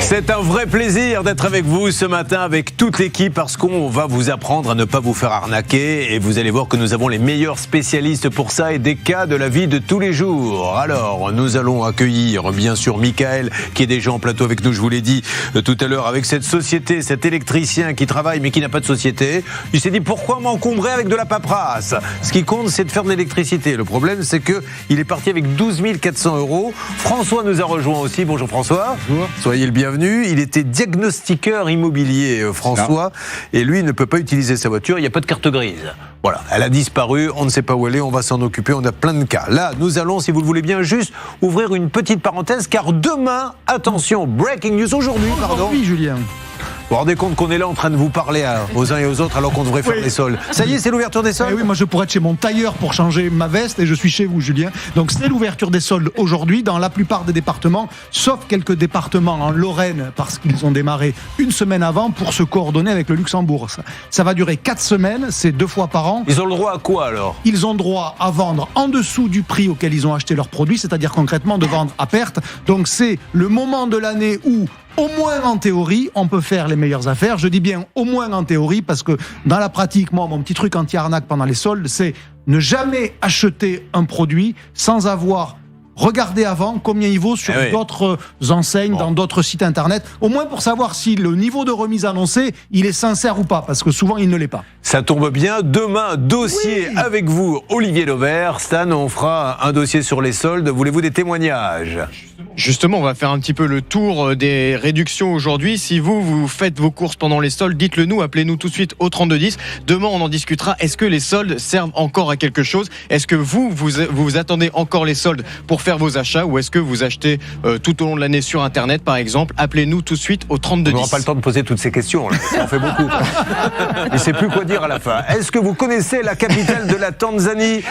C'est un vrai plaisir d'être avec vous ce matin avec toute l'équipe parce qu'on va vous apprendre à ne pas vous faire arnaquer et vous allez voir que nous avons les meilleurs spécialistes pour ça et des cas de la vie de tous les jours. Alors, nous allons accueillir bien sûr Michael qui est déjà en plateau avec nous, je vous l'ai dit tout à l'heure, avec cette société, cet électricien qui travaille mais qui n'a pas de société. Il s'est dit pourquoi m'encombrer avec de la paperasse ? Ce qui compte c'est de faire de l'électricité. Le problème c'est qu'il est parti avec 12 400 €. François nous a rejoint aussi. Bonjour François. Bonjour. Soyez le bienvenu. Il était diagnostiqueur immobilier, François, et lui il ne peut pas utiliser sa voiture, il n'y a pas de carte grise. Voilà, elle a disparu, on ne sait pas où elle est, on va s'en occuper, on a plein de cas. Là, nous allons, si vous le voulez bien, juste ouvrir une petite parenthèse, car demain, attention, breaking news aujourd'hui, pardon. Oui, Julien. Vous vous rendez compte qu'on est là en train de vous parler aux uns et aux autres alors qu'on devrait faire les soldes. Ça y est, c'est l'ouverture des soldes. Oui, moi je pourrais être chez mon tailleur pour changer ma veste et je suis chez vous, Julien. Donc c'est l'ouverture des soldes aujourd'hui dans la plupart des départements, sauf quelques départements en Lorraine parce qu'ils ont démarré une semaine avant pour se coordonner avec le Luxembourg. Ça va durer 4 semaines, c'est 2 fois par an. Ils ont le droit à quoi alors ? Ils ont droit à vendre en dessous du prix auquel ils ont acheté leurs produits, c'est-à-dire concrètement de vendre à perte. Donc c'est le moment de l'année où au moins en théorie, on peut faire les meilleures affaires. Je dis bien au moins en théorie parce que dans la pratique, moi, mon petit truc anti-arnaque pendant les soldes, c'est ne jamais acheter un produit sans avoir regardez avant combien il vaut sur d'autres enseignes, dans d'autres sites internet, au moins pour savoir si le niveau de remise annoncé, il est sincère ou pas, parce que souvent il ne l'est pas. Ça tombe bien, demain, dossier avec vous, Olivier Lauvert. Stan, on fera un dossier sur les soldes. Voulez-vous des témoignages ? Justement, on va faire un petit peu le tour des réductions aujourd'hui. Si vous faites vos courses pendant les soldes, dites-le nous, appelez-nous tout de suite au 3210. Demain, on en discutera. Est-ce que les soldes servent encore à quelque chose ? Est-ce que vous attendez encore les soldes pour faire vos achats ou est-ce que vous achetez tout au long de l'année sur Internet, par exemple ? Appelez-nous tout de suite au 3210. On n'aura pas le temps de poser toutes ces questions. Là. Ça en fait beaucoup. Il ne sait plus quoi dire à la fin. Est-ce que vous connaissez la capitale de la Tanzanie ?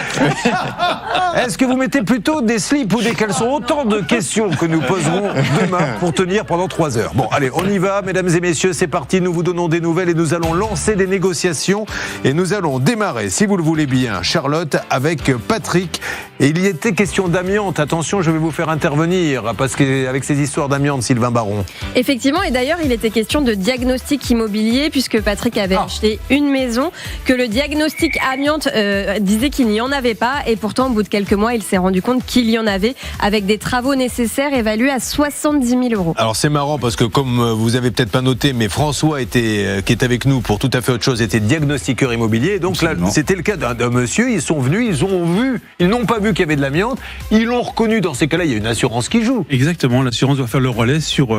Est-ce que vous mettez plutôt des slips ou des caleçons ? Autant de questions que nous poserons demain pour tenir pendant 3 heures. Bon, allez, on y va, mesdames et messieurs, c'est parti. Nous vous donnons des nouvelles et nous allons lancer des négociations. Et nous allons démarrer, si vous le voulez bien, Charlotte, avec Patrick. Et il y était question d'amiante. Attention, je vais vous faire intervenir, parce qu'avec ces histoires d'amiante, Sylvain Baron. Effectivement, et d'ailleurs, il était question de diagnostic immobilier, puisque Patrick avait acheté une maison, que le diagnostic amiante disait qu'il n'y en avait pas, et pourtant, au bout de quelques mois, il s'est rendu compte qu'il y en avait, avec des travaux nécessaires évalués à 70 000 €. Alors c'est marrant, parce que comme vous avez peut-être pas noté, mais François qui est avec nous pour tout à fait autre chose, était diagnostiqueur immobilier, donc là, c'était le cas d'un monsieur, ils sont venus, ils n'ont pas vu qu'il y avait de l'amiante, ils l'ont reconnu. Dans ces cas-là, il y a une assurance qui joue. Exactement, l'assurance doit faire le relais sur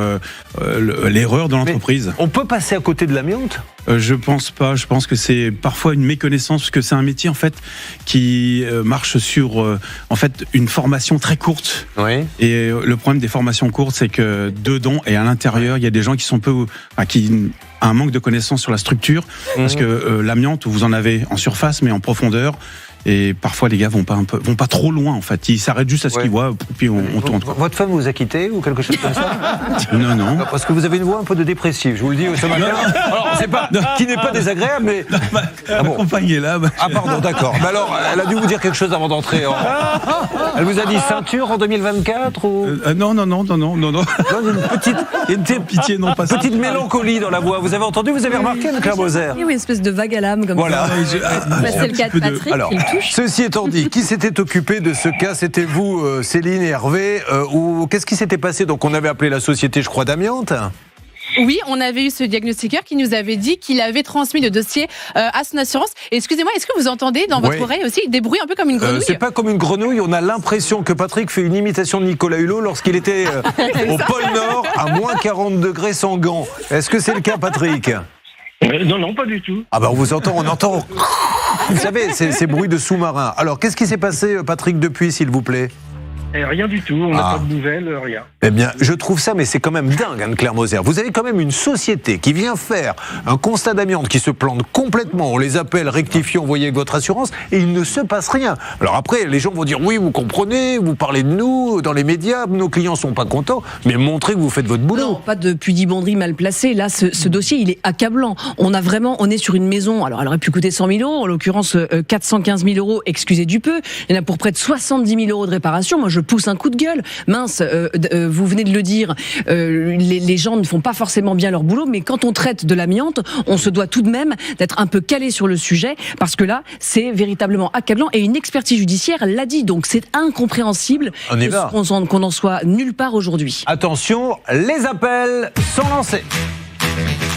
l'erreur de l'entreprise. Mais on peut passer à côté de l'amiante ? Je pense pas, je pense que c'est parfois une méconnaissance, parce que c'est un métier en fait qui marche sur en fait une formation très courte. Oui. Et le problème des formations courtes, c'est que dedans et à l'intérieur, il y a des gens qui sont qui ont un manque de connaissances sur la structure, parce que l'amiante, vous en avez en surface, mais en profondeur. Et parfois, les gars vont pas trop loin, en fait. Ils s'arrêtent juste à ce qu'ils voient, puis on tourne. Votre femme vous a quitté ou quelque chose comme ça ? Non. Parce que vous avez une voix un peu de dépressive, je vous le dis ce matin. Alors, c'est pas, qui n'est pas désagréable, mais... Ma compagne est là. Ah pardon, d'accord. Mais alors, elle a dû vous dire quelque chose avant d'entrer. Elle vous a dit ceinture en 2024 ou... Non. Une pitié, non, pas ça. Petite mélancolie dans la voix. Vous avez entendu, vous avez remarqué, Claire Moser ? Oui, une espèce de vague à l'âme comme voilà. ça. C'est le cas de Patrick. Alors, ceci étant dit, qui s'était occupé de ce cas ? C'était vous, Céline et Hervé. Ou qu'est-ce qui s'était passé ? Donc, on avait appelé la société, je crois, d'amiante. Oui, on avait eu ce diagnostiqueur qui nous avait dit qu'il avait transmis le dossier à son assurance. Et excusez-moi, est-ce que vous entendez dans votre oreille aussi des bruits un peu comme une grenouille ? C'est pas comme une grenouille, on a l'impression que Patrick fait une imitation de Nicolas Hulot lorsqu'il était au pôle Nord à moins 40 degrés sans gants. Est-ce que c'est le cas, Patrick ? Non, pas du tout. Ah ben on entend. Vous savez, ces bruits de sous-marins. Alors, qu'est-ce qui s'est passé, Patrick, depuis, s'il vous plaît ? Rien du tout, on n'a pas de nouvelles, rien. Eh bien, je trouve ça, mais c'est quand même dingue, Anne-Claire Moser. Vous avez quand même une société qui vient faire un constat d'amiante qui se plante complètement. On les appelle, rectifiez, envoyez avec votre assurance, et il ne se passe rien. Alors après, les gens vont dire, oui, vous comprenez, vous parlez de nous, dans les médias, nos clients sont pas contents, mais montrez que vous faites votre boulot. Non, pas de pudibonderie mal placée. Là, ce dossier, il est accablant. On est sur une maison, alors elle aurait pu coûter 100 000 €, en l'occurrence 415 000 €, excusez du peu. Il y en a pour près de 70 000 € de réparation. Moi, je pousse un coup de gueule. Mince, vous venez de le dire, les gens ne font pas forcément bien leur boulot, mais quand on traite de l'amiante, on se doit tout de même d'être un peu calé sur le sujet, parce que là, c'est véritablement accablant, et une expertise judiciaire l'a dit, donc c'est incompréhensible qu'on en soit nulle part aujourd'hui. Attention, les appels sont lancés.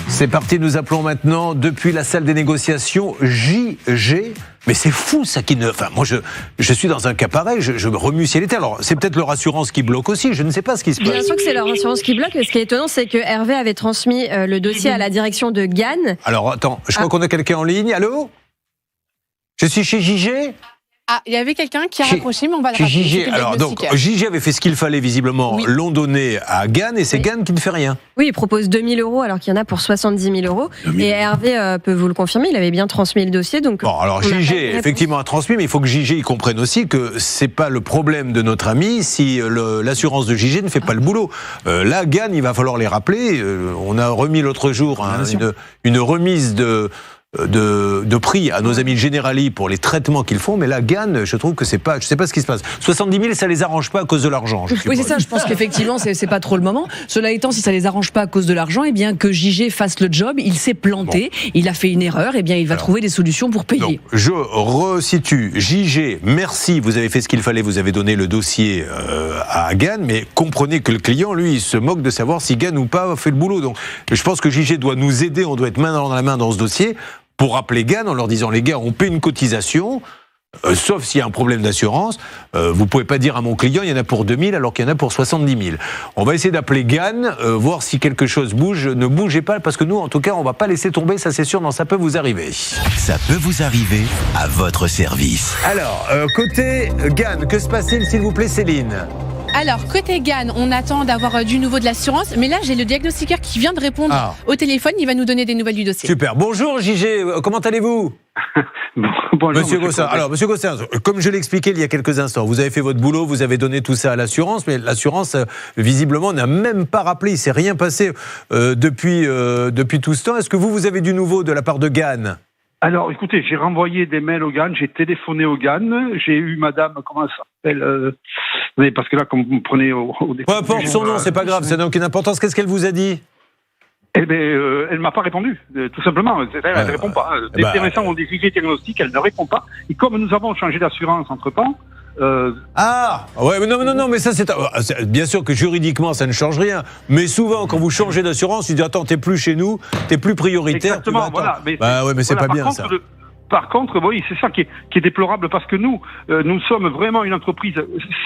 C'est parti, nous appelons maintenant depuis la salle des négociations JG. Mais c'est fou ça qui ne... Enfin, moi je suis dans un cas pareil, je me remue ciel et terre. Alors c'est peut-être leur assurance qui bloque aussi, je ne sais pas ce qui se passe. Bien sûr que c'est leur assurance qui bloque, mais ce qui est étonnant, c'est que Hervé avait transmis le dossier à la direction de GAN. Alors attends, je crois qu'on a quelqu'un en ligne. Allô ? Je suis chez JG ? Ah, il y avait quelqu'un qui a raccroché, mais on va le rappeler. JG, alors donc JG avait fait ce qu'il fallait visiblement, l'ont donné à GAN et c'est GAN qui ne fait rien. Oui, il propose 2 000 € alors qu'il y en a pour 70 000 €. Et Hervé peut vous le confirmer, il avait bien transmis le dossier. Donc bon, alors JG effectivement a transmis, mais il faut que JG y comprenne aussi que c'est pas le problème de notre ami si l'assurance de JG ne fait pas le boulot. Là, GAN, il va falloir les rappeler. On a remis l'autre jour une remise de prix à nos amis de Generali pour les traitements qu'ils font, mais là, GAN, je trouve que c'est pas, je sais pas ce qui se passe. 70 000, ça les arrange pas à cause de l'argent. Oui, c'est ça, je pense qu'effectivement, c'est pas trop le moment. Cela étant, si ça les arrange pas à cause de l'argent, eh bien, que JG fasse le job, il s'est planté, il a fait une erreur, eh bien, il va trouver des solutions pour payer. Donc, je resitue. JG, merci, vous avez fait ce qu'il fallait, vous avez donné le dossier à GAN, mais comprenez que le client, lui, il se moque de savoir si GAN ou pas fait le boulot. Donc, je pense que JG doit nous aider, on doit être main dans la main dans ce dossier, pour rappeler GAN en leur disant, les gars, on paie une cotisation, sauf s'il y a un problème d'assurance. Vous pouvez pas dire à mon client, il y en a pour 2 000 alors qu'il y en a pour 70 000. On va essayer d'appeler GAN, voir si quelque chose bouge. Ne bougez pas, parce que nous, en tout cas, on va pas laisser tomber, ça c'est sûr, non, ça peut vous arriver. Ça peut vous arriver à votre service. Alors, côté GAN, que se passe-t-il, s'il vous plaît, Céline ? Alors, côté GAN, on attend d'avoir du nouveau de l'assurance, mais là, j'ai le diagnostiqueur qui vient de répondre au téléphone, il va nous donner des nouvelles du dossier. Super. Bonjour JG, comment allez-vous ? Bonjour, Monsieur Gossin. Alors, Monsieur Gossin, comme je l'ai expliqué il y a quelques instants, vous avez fait votre boulot, vous avez donné tout ça à l'assurance, mais l'assurance, visiblement, n'a même pas rappelé, il ne s'est rien passé depuis tout ce temps. Est-ce que vous avez du nouveau de la part de GAN ? Alors, écoutez, j'ai renvoyé des mails au GAN, j'ai téléphoné au GAN, j'ai eu madame, comment elle s'appelle parce que là, comme vous me prenez au début... Peu importe son nom, c'est pas grave, ça n'a aucune importance. Qu'est-ce qu'elle vous a dit ? Eh bien, elle m'a pas répondu, tout simplement. Elle ne répond pas. Des intéressants ont des fichiers diagnostiques, elle ne répond pas. Et comme nous avons changé d'assurance entre-temps... ouais, mais non, mais ça c'est bien sûr que juridiquement ça ne change rien, mais souvent quand vous changez d'assurance, ils disent attends, t'es plus chez nous, t'es plus prioritaire. Exactement, voilà. Mais c'est pas bien ça. Par contre, oui, c'est ça qui est déplorable, parce que nous sommes vraiment une entreprise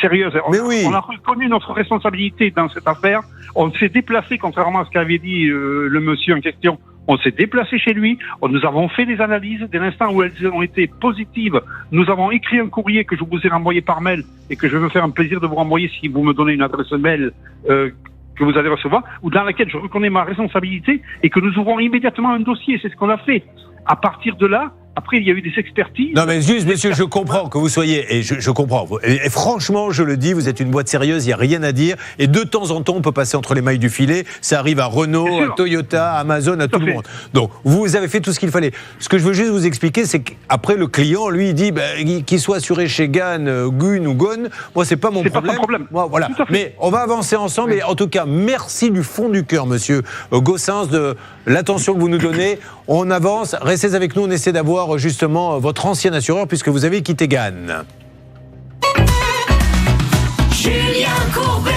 sérieuse. On a reconnu notre responsabilité dans cette affaire. On s'est déplacé, contrairement à ce qu'avait dit le monsieur en question. On s'est déplacé chez lui, nous avons fait des analyses. Dès l'instant où elles ont été positives, nous avons écrit un courrier que je vous ai renvoyé par mail et que je veux faire un plaisir de vous renvoyer si vous me donnez une adresse mail que vous allez recevoir, ou dans laquelle je reconnais ma responsabilité et que nous ouvrons immédiatement un dossier. C'est ce qu'on a fait. À partir de là, après, il y a eu des expertises. Non, mais juste, monsieur, je comprends que vous soyez, et je comprends. Et franchement, je le dis, vous êtes une boîte sérieuse, il n'y a rien à dire. Et de temps en temps, on peut passer entre les mailles du filet. Ça arrive à Renault, à Toyota, à Amazon, à tout le monde. Donc, vous avez fait tout ce qu'il fallait. Ce que je veux juste vous expliquer, c'est qu'après, le client, lui, il dit, qu'il soit assuré chez GAN, GUN ou GON, moi, c'est pas mon problème. C'est pas son problème. Moi, voilà. Mais on va avancer ensemble. Et en tout cas, merci du fond du cœur, monsieur Gossens, de l'attention que vous nous donnez. On avance, restez avec nous, on essaie d'avoir justement votre ancien assureur puisque vous avez quitté GAN. Julien Courbet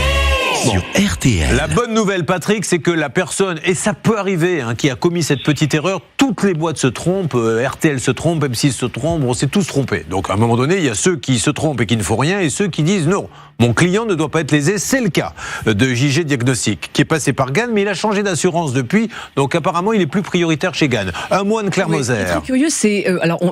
sur RTL. La bonne nouvelle, Patrick, c'est que la personne, et ça peut arriver, qui a commis cette petite erreur, toutes les boîtes se trompent, RTL se trompe, M6 se trompe, on s'est tous trompés. Donc à un moment donné, il y a ceux qui se trompent et qui ne font rien et ceux qui disent non, mon client ne doit pas être lésé. C'est le cas de JG Diagnostic, qui est passé par GAN, mais il a changé d'assurance depuis, donc apparemment il est plus prioritaire chez GAN. Un mois de Claire-Moser. Ce qui est très curieux, c'est,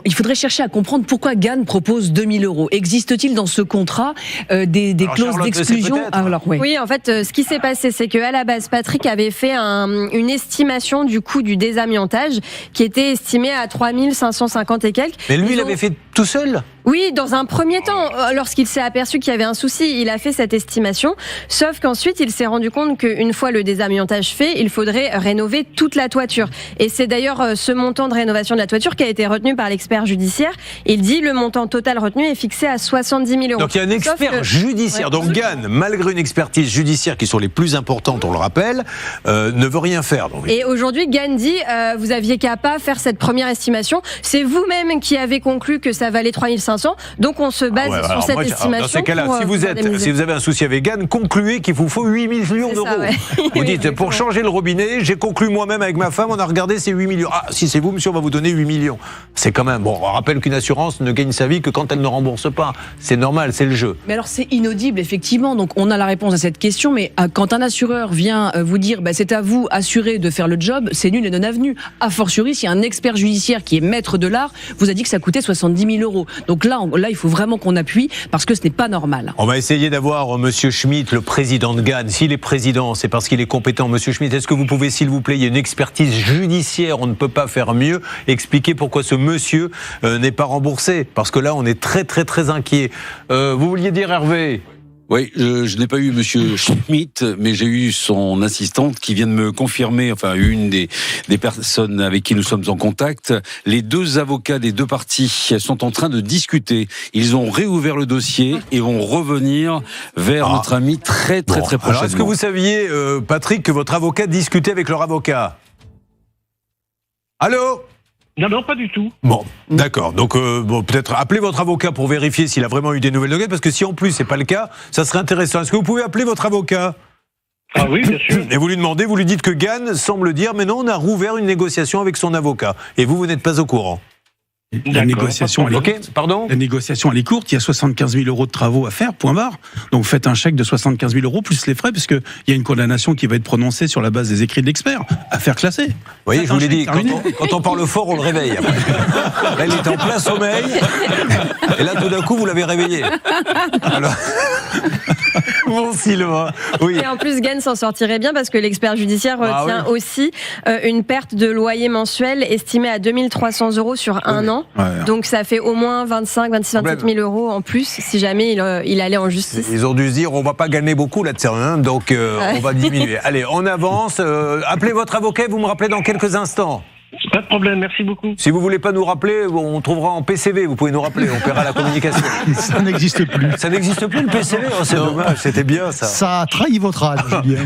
il faudrait chercher à comprendre pourquoi GAN propose 2 000 €. Existe-t-il dans ce contrat des clauses d'exclusion? Oui, en fait, ce qui s'est passé, c'est qu'à la base, Patrick avait fait une estimation du coût du désamiantage qui était estimée à 3 550 et quelques. Mais lui, il avait fait tout seul? Oui, dans un premier temps, lorsqu'il s'est aperçu qu'il y avait un souci, il a fait cette estimation. Sauf qu'ensuite, il s'est rendu compte qu'une fois le désamiantage fait, il faudrait rénover toute la toiture. Et c'est d'ailleurs ce montant de rénovation de la toiture qui a été retenu par l'expert judiciaire. Il dit le montant total retenu est fixé à 70 000 euros. Donc il y a un expert judiciaire. Donc Gann, malgré une expertise judiciaire qui sont les plus importantes, on le rappelle, ne veut rien faire. Donc. Et aujourd'hui, Gann dit vous aviez qu'à pas faire cette première estimation. C'est vous-même qui avez conclu que ça valait 3 500. Donc on se base sur cette estimation. Dans ces cas-là, si vous avez un souci avec Gann, concluez qu'il vous faut 8 millions d'euros. Ouais. Vous dites, pour changer le robinet, j'ai conclu moi-même avec ma femme, on a regardé ces 8 millions. Ah, si c'est vous, monsieur, on va vous donner 8 millions. C'est quand même... Bon, on rappelle qu'une assurance ne gagne sa vie que quand elle ne rembourse pas. C'est normal, c'est le jeu. Mais alors c'est inaudible, effectivement. Donc on a la réponse à cette question, mais quand un assureur vient vous dire c'est à vous, assuré, de faire le job, c'est nul et non avenu. A fortiori, si un expert judiciaire qui est maître de l'art vous a dit que ça coûtait 70 000 euros. Donc là, il faut vraiment qu'on appuie parce que ce n'est pas normal. On va essayer d'avoir monsieur Schmitt, le président de Gann. S'il est président, c'est parce qu'il est compétent. Monsieur Schmitt, est-ce que vous pouvez, s'il vous plaît, il y a une expertise judiciaire, on ne peut pas faire mieux, expliquer pourquoi ce monsieur n'est pas remboursé? Parce que là, on est très très très inquiet. Vous vouliez dire, Hervé? Oui, je n'ai pas eu monsieur Schmitt, mais j'ai eu son assistante qui vient de me confirmer, enfin une des personnes avec qui nous sommes en contact. Les deux avocats des deux parties sont en train de discuter. Ils ont réouvert le dossier et vont revenir vers notre ami très prochainement. Alors, est-ce que vous saviez, Patrick, que votre avocat discutait avec leur avocat? Allô? Non, pas du tout. Bon, d'accord. Donc, peut-être appelez votre avocat pour vérifier s'il a vraiment eu des nouvelles de Gann, parce que si en plus c'est pas le cas, ça serait intéressant. Est-ce que vous pouvez appeler votre avocat? Ah oui, bien sûr. Et vous lui demandez, vous lui dites que Gann semble dire, mais non, on a rouvert une négociation avec son avocat. Et vous n'êtes pas au courant. La négociation, elle est courte. Pardon ? La négociation, elle est courte. Il y a 75 000 euros de travaux à faire, point barre. Donc, vous faites un chèque de 75 000 euros plus les frais, parce qu'il y a une condamnation qui va être prononcée sur la base des écrits de l'expert. Affaire classée. Vous voyez, je vous l'ai dit, quand on parle fort, on le réveille. Là, il est en plein sommeil. Et là, tout d'un coup, vous l'avez réveillé. Alors... Bon, Sylvain. Oui. Et en plus, Gann s'en sortirait bien parce que l'expert judiciaire retient aussi une perte de loyer mensuel estimée à 2 300 euros sur un an. Ouais. Donc ça fait au moins 25, 26, 27 000 euros en plus si jamais il allait en justice. Ils ont dû se dire on va pas gagner beaucoup là-dessus, hein, donc on va diminuer. Allez, on avance. Appelez votre avocat, vous me rappelez dans quelques instants. Pas de problème, merci beaucoup. Si vous voulez pas nous rappeler, on trouvera en PCV, vous pouvez nous rappeler, on paiera la communication. Ça n'existe plus. Ça n'existe plus le PCV, oh, c'est dommage, c'était bien ça. Ça a trahi votre âge, Julien.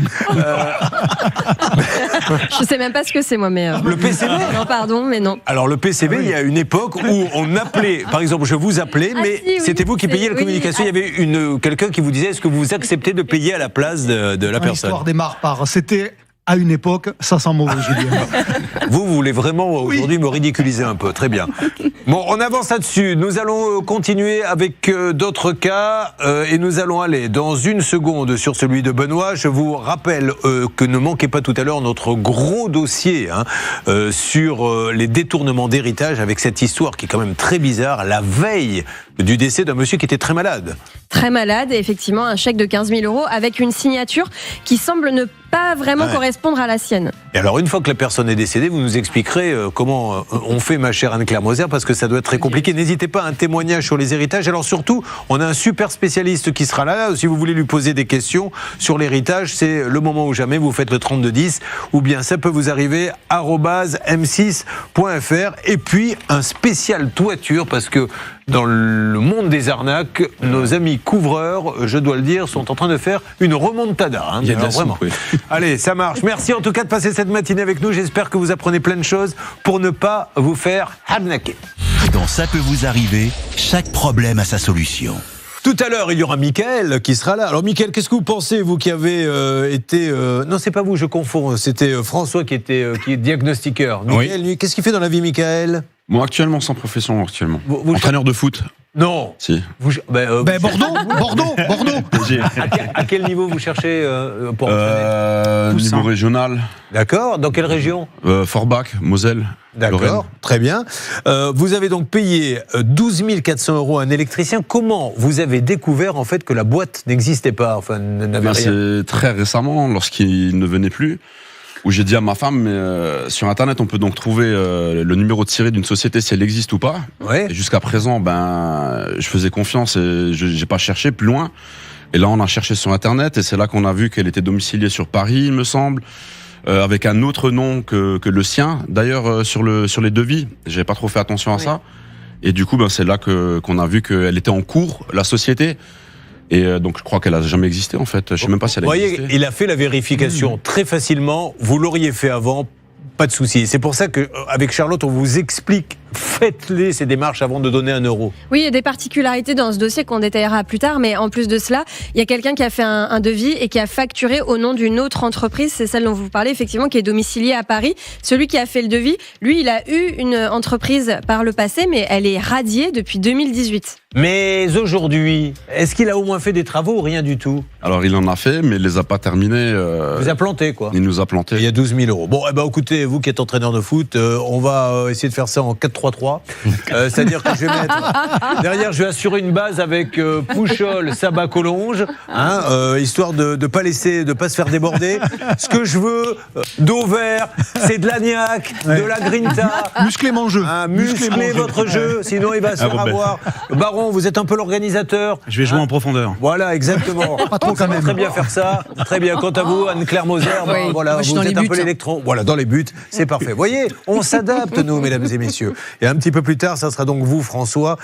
Je sais même pas ce que c'est moi, mais... Le PCV ? Non, pardon, mais non. Alors le PCV, il y a une époque où on appelait, par exemple, je vous appelais, mais c'était vous qui payiez la communication, il y avait quelqu'un qui vous disait, est-ce que vous acceptez de payer à la place de la personne ? L'histoire démarre par... C'était... À une époque, ça sent mauvais, Julien. Vous voulez vraiment aujourd'hui me ridiculiser un peu, très bien. Bon, on avance là-dessus. Nous allons continuer avec d'autres cas et nous allons aller dans une seconde sur celui de Benoît. Je vous rappelle que ne manquez pas tout à l'heure notre gros dossier sur les détournements d'héritage avec cette histoire qui est quand même très bizarre, la veille du décès d'un monsieur qui était très malade. Très malade, et effectivement, un chèque de 15 000 euros avec une signature qui semble ne pas vraiment correspondre à la sienne. Et alors, une fois que la personne est décédée, vous nous expliquerez comment on fait, ma chère Anne-Claire Moser, parce que ça doit être très compliqué. N'hésitez pas à un témoignage sur les héritages. Alors surtout, on a un super spécialiste qui sera là. Si vous voulez lui poser des questions sur l'héritage, c'est le moment ou jamais. Vous faites le 3210, ou bien ça peut vous arriver @m6.fr. Et puis, un spécial toiture, parce que dans le monde des arnaques, nos amis couvreurs, je dois le dire, sont en train de faire une remontada. Hein, il y a de la vraiment. soupe, oui. Allez, ça marche. Merci en tout cas de passer cette matinée avec nous. J'espère que vous apprenez plein de choses pour ne pas vous faire arnaquer. Dans Ça peut vous arriver, chaque problème a sa solution. Tout à l'heure, il y aura Mickaël qui sera là. Alors Mickaël, qu'est-ce que vous pensez, vous qui avez été... Non, c'est pas vous, je confonds. C'était François qui est diagnostiqueur. Mickaël, lui, qu'est-ce qu'il fait dans la vie, Mickaël ? Moi, actuellement, sans profession, actuellement. Entraîneur de foot. Non. Si. Bordeaux. À quel niveau vous cherchez pour entraîner ? Niveau régional. D'accord. Dans quelle région ? Forbach, Moselle. D'accord, Lorraine. très bien. Vous avez donc payé 12 400 euros à un électricien. Comment vous avez découvert en fait que la boîte n'existait pas, enfin n'avait rien ? C'est très récemment, lorsqu'il ne venait plus. où j'ai dit à ma femme, sur Internet, on peut donc trouver le numéro de tiré d'une société si elle existe ou pas. Ouais. Et jusqu'à présent, je faisais confiance et j'ai pas cherché plus loin. Et là, on a cherché sur Internet et c'est là qu'on a vu qu'elle était domiciliée sur Paris, il me semble, avec un autre nom que le sien. D'ailleurs, sur les devis, j'avais pas trop fait attention à ça. Et du coup, c'est là qu'on a vu qu'elle était en cours, la société. Et donc je crois qu'elle a jamais existé en fait. Je sais même pas si elle a existé. Vous voyez, il a fait la vérification très facilement. Vous l'auriez fait avant, pas de souci. C'est pour ça qu'avec Charlotte, on vous explique. Faites-les ces démarches avant de donner 1 euro. Oui, il y a des particularités dans ce dossier qu'on détaillera plus tard, mais en plus de cela, il y a quelqu'un qui a fait un devis et qui a facturé au nom d'une autre entreprise, c'est celle dont vous parlez effectivement, qui est domiciliée à Paris. Celui qui a fait le devis, lui, il a eu une entreprise par le passé, mais elle est radiée depuis 2018. Mais aujourd'hui, est-ce qu'il a au moins fait des travaux ou rien du tout? Alors il en a fait, mais il les a pas terminés. Il vous a planté quoi. Il nous a planté. Il y a 12 000 euros. Bon, écoutez, vous qui êtes entraîneur de foot, on va essayer de faire ça en 4-3-3. C'est-à-dire que je vais mettre derrière, je vais assurer une base avec Pouchol, Sabat, Collonge, histoire de pas se faire déborder. Ce que je veux, d'eau vert, c'est de l'agnac, de la grinta. Musclez mon jeu. Musclez votre jeu, sinon il va se faire avoir. Baron, vous êtes un peu l'organisateur. Je vais jouer en profondeur. Voilà, exactement. Pas trop quand même. Très bien faire ça. Très bien. Quant à vous, Anne-Claire Moser, voilà, moi, vous êtes un peu l'électron. Voilà, dans les buts, c'est parfait. Vous voyez, on s'adapte, nous, mesdames et messieurs. Et un petit peu plus tard, ça sera donc vous, François.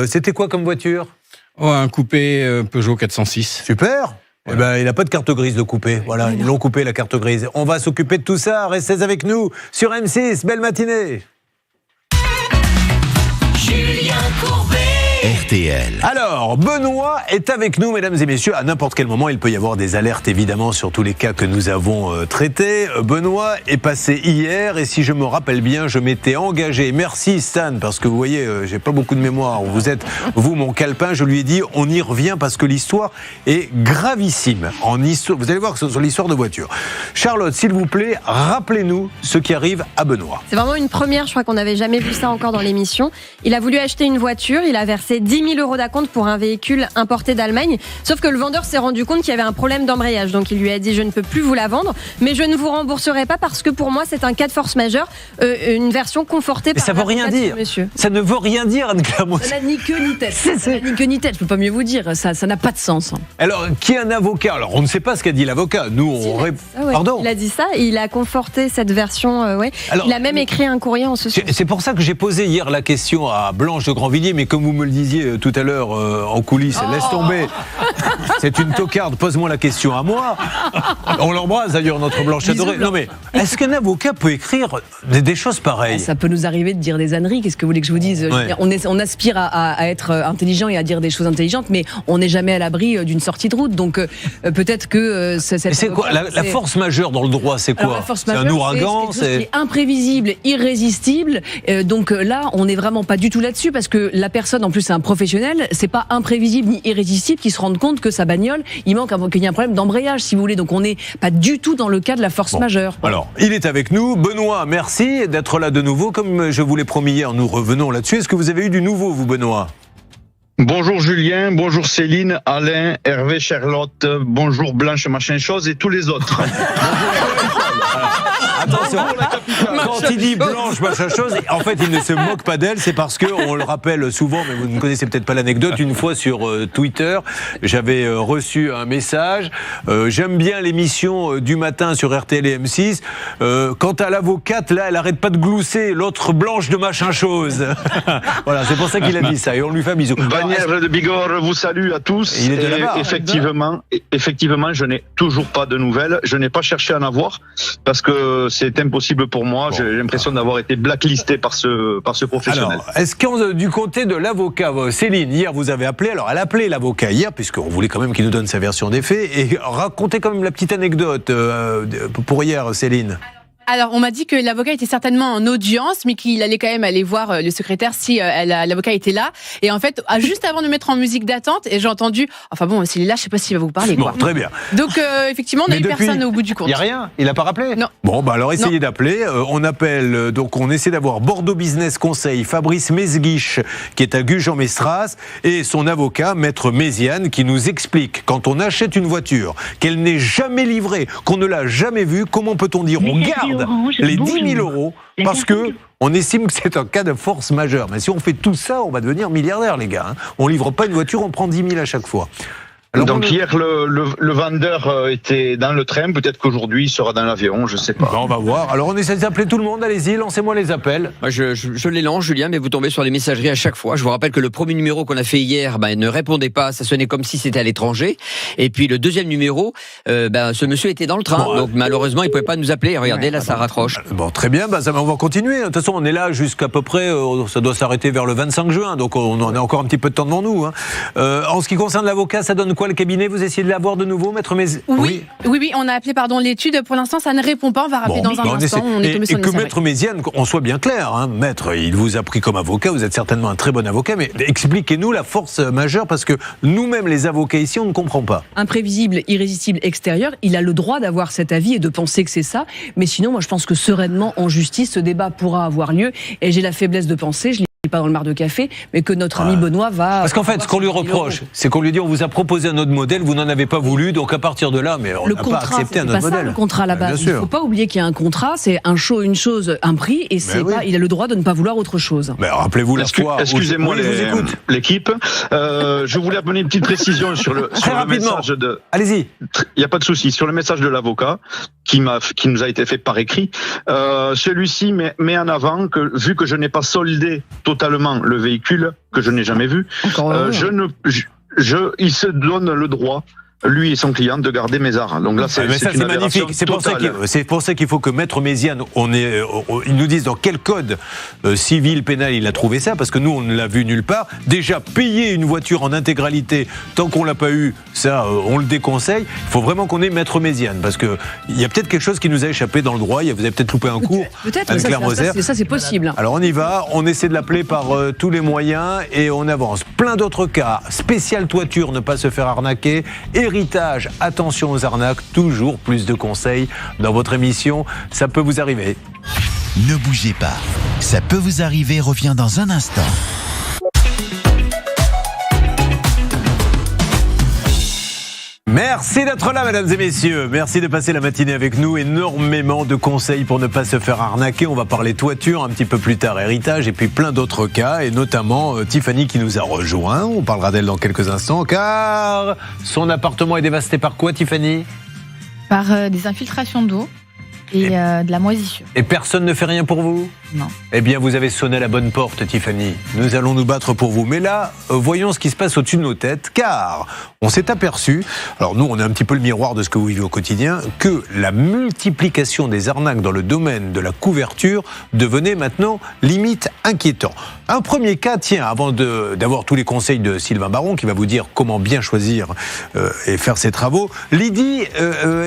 C'était quoi comme voiture? Un coupé Peugeot 406. Super. Voilà. Il n'a pas de carte grise de coupé. Voilà, ils l'ont coupé la carte grise. On va s'occuper de tout ça. Restez avec nous sur M6. Belle matinée. Julien Courbet. RTL. Alors, Benoît est avec nous, mesdames et messieurs. À n'importe quel moment, il peut y avoir des alertes, évidemment, sur tous les cas que nous avons traités. Benoît est passé hier, et si je me rappelle bien, je m'étais engagé. Merci Stan, parce que vous voyez, j'ai pas beaucoup de mémoire. Vous êtes, vous, mon calepin. Je lui ai dit, on y revient parce que l'histoire est gravissime. Vous allez voir sur l'histoire de voiture. Charlotte, s'il vous plaît, rappelez-nous ce qui arrive à Benoît. C'est vraiment une première, je crois qu'on n'avait jamais vu ça encore dans l'émission. Il a voulu acheter une voiture, il a versé 10 000 euros d'acompte pour un véhicule importé d'Allemagne. Sauf que le vendeur s'est rendu compte qu'il y avait un problème d'embrayage. Donc il lui a dit, je ne peux plus vous la vendre, mais je ne vous rembourserai pas parce que pour moi c'est un cas de force majeure, une version confortée par ça veut rien dire. Monsieur. Ça ne veut rien dire, Anne-Claire Moser. Ça n'a ni queue ni tête. Ça n'a ni queue ni tête, je peux pas mieux vous dire. Ça n'a pas de sens. Alors, qui est un avocat? Alors, on ne sait pas ce qu'a dit l'avocat. Nous, Pardon. Il a dit ça, il a conforté cette version. Alors, il a même écrit un courrier en ce sens. C'est pour ça que j'ai posé hier la question à Blanche de Grandvilliers, mais comme vous me le disiez tout à l'heure en coulisses, laisse tomber. C'est une tocarde, pose-moi la question à moi. On l'embrasse d'ailleurs, notre Blanche adorée. Non mais, est-ce qu'un avocat peut écrire des choses pareilles? Ça peut nous arriver de dire des âneries, qu'est-ce que vous voulez que je vous dise? On aspire à être intelligent et à dire des choses intelligentes, mais on n'est jamais à l'abri d'une sortie de route. Donc peut-être que... c'est quoi la force majeure dans le droit, c'est quoi? C'est un ouragan? C'est quelque chose qui est imprévisible, irrésistible. Donc là, on n'est vraiment pas du tout là-dessus, parce que la personne, en plus, c'est un professionnel, c'est pas imprévisible ni irrésistible qu'il se rende compte que sa bagnole, qu'il y a un problème d'embrayage, si vous voulez. Donc on n'est pas du tout dans le cas de la force majeure. Alors, il est avec nous. Benoît, merci d'être là de nouveau. Comme je vous l'ai promis hier, nous revenons là-dessus. Est-ce que vous avez eu du nouveau, vous, Benoît? Bonjour Julien, bonjour Céline, Alain, Hervé, Charlotte, bonjour Blanche, machin chose et tous les autres. Attention, quand il dit Blanche, machin chose, en fait, il ne se moque pas d'elle, c'est parce que, on le rappelle souvent, mais vous ne connaissez peut-être pas l'anecdote, une fois sur Twitter, j'avais reçu un message, j'aime bien l'émission du matin sur RTL et M6, quant à l'avocate, là, elle arrête pas de glousser, l'autre Blanche de machin chose. Voilà, c'est pour ça qu'il a dit ça, et on lui fait un bisou. Bagnères de Bigorre vous salue à tous. Il est de là-bas. Effectivement, je n'ai toujours pas de nouvelles, je n'ai pas cherché à en avoir, parce que c'est impossible pour moi. J'ai l'impression d'avoir été blacklisté par ce professionnel. Alors, est-ce que du côté de l'avocat, Céline, hier vous avez appelé, alors elle a appelé l'avocat hier, puisqu'on voulait quand même qu'il nous donne sa version des faits, et racontez quand même la petite anecdote pour hier, Céline. Alors, on m'a dit que l'avocat était certainement en audience, mais qu'il allait quand même aller voir le secrétaire si l'avocat était là. Et en fait, juste avant de mettre en musique d'attente, et j'ai entendu, enfin bon, s'il est là, je sais pas s'il va vous parler. Quoi. Bon, très bien. Donc, effectivement, on n'a eu personne au bout du compte. Il n'y a rien? Il n'a pas rappelé? Non. Bon, bah alors essayez d'appeler. On appelle, donc on essaie d'avoir Bordeaux Business Conseil, Fabrice Mesguich, qui est à Gujan-Mestras, et son avocat, Maître Méziane, qui nous explique, quand on achète une voiture, qu'elle n'est jamais livrée, qu'on ne l'a jamais vue, comment peut-on dire on garde les 10 000 euros parce que on estime que c'est un cas de force majeure. Mais si on fait tout ça, on va devenir milliardaire, les gars. On livre pas une voiture, on prend 10 000 à chaque fois. Alors donc hier, le vendeur était dans le train, peut-être qu'aujourd'hui il sera dans l'avion, je sais pas. Bon, on va voir. Alors on essaie d'appeler tout le monde, allez-y, lancez-moi les appels. Moi, je les lance, Julien, mais vous tombez sur les messageries à chaque fois. Je vous rappelle que le premier numéro qu'on a fait hier, il ne répondait pas, ça sonnait comme si c'était à l'étranger. Et puis le deuxième numéro, ce monsieur était dans le train, donc malheureusement il pouvait pas nous appeler. Regardez, là ça raccroche. Bon, très bien, on va continuer. De toute façon, on est là jusqu'à peu près, ça doit s'arrêter vers le 25 juin, donc on en a encore un petit peu de temps devant nous. En ce qui concerne l'avocat, ça donne quoi le cabinet? Vous essayez de l'avoir de nouveau, Maître Méziane? Oui, on a appelé l'étude. Pour l'instant, ça ne répond pas. On va rappeler dans un instant. On est tombé sur et que Maître Méziane, on soit bien clair, Maître, il vous a pris comme avocat, vous êtes certainement un très bon avocat, mais expliquez-nous la force majeure, parce que nous-mêmes, les avocats ici, on ne comprend pas. Imprévisible, irrésistible, extérieur, il a le droit d'avoir cet avis et de penser que c'est ça, mais sinon, moi je pense que sereinement, en justice, ce débat pourra avoir lieu, et j'ai la faiblesse de penser, je pas dans le mar de café, mais que notre ami Benoît va... Parce qu'en fait, ce qu'on lui reproche, c'est qu'on lui dit on vous a proposé un autre modèle, vous n'en avez pas voulu, donc à partir de là, mais on n'a pas accepté un autre modèle. Le contrat à la base, il ne faut pas oublier qu'il y a un contrat, c'est une chose, un prix, et il a le droit de ne pas vouloir autre chose. Mais rappelez-vous la fois... Excusez-moi l'équipe, je voulais amener une petite précision sur le message de... Allez-y. Il n'y a pas de souci. Sur le message de l'avocat, qui nous a été fait par écrit, celui-ci met en avant que, vu que je n'ai pas soldé totalement le véhicule, que je n'ai jamais vu, il se donne le droit, lui et son client, de garder mes arts. Donc là, c'est magnifique. C'est pour ça qu'il faut que Maître Méziane, il nous dise dans quel code civil, pénal, il a trouvé ça, parce que nous, on ne l'a vu nulle part. Déjà, payer une voiture en intégralité, tant qu'on l'a pas eu, ça, on le déconseille. Il faut vraiment qu'on ait Maître Méziane, parce que il y a peut-être quelque chose qui nous a échappé dans le droit. Vous avez peut-être loupé un cours avec Claire Moser. Ça, c'est possible. Alors on y va, on essaie de l'appeler par tous les moyens et on avance. Plein d'autres cas. Spécial toiture, ne pas se faire arnaquer. Héritage, attention aux arnaques, toujours plus de conseils dans votre émission, ça peut vous arriver. Ne bougez pas, ça peut vous arriver, revient dans un instant. Merci d'être là, mesdames et messieurs. Merci de passer la matinée avec nous. Énormément de conseils pour ne pas se faire arnaquer. On va parler toiture un petit peu plus tard, héritage, et puis plein d'autres cas, et notamment Tiffany qui nous a rejoint. On parlera d'elle dans quelques instants, car son appartement est dévasté par quoi, Tiffany? Par des infiltrations d'eau et de la moisissure. Et personne ne fait rien pour vous? Non. Eh bien, vous avez sonné à la bonne porte, Tiffany. Nous allons nous battre pour vous. Mais là, voyons ce qui se passe au-dessus de nos têtes, car on s'est aperçu, alors nous, on est un petit peu le miroir de ce que vous vivez au quotidien, que la multiplication des arnaques dans le domaine de la couverture devenait maintenant limite inquiétant. Un premier cas, avant d'avoir tous les conseils de Sylvain Baron, qui va vous dire comment bien choisir et faire ses travaux, Lydie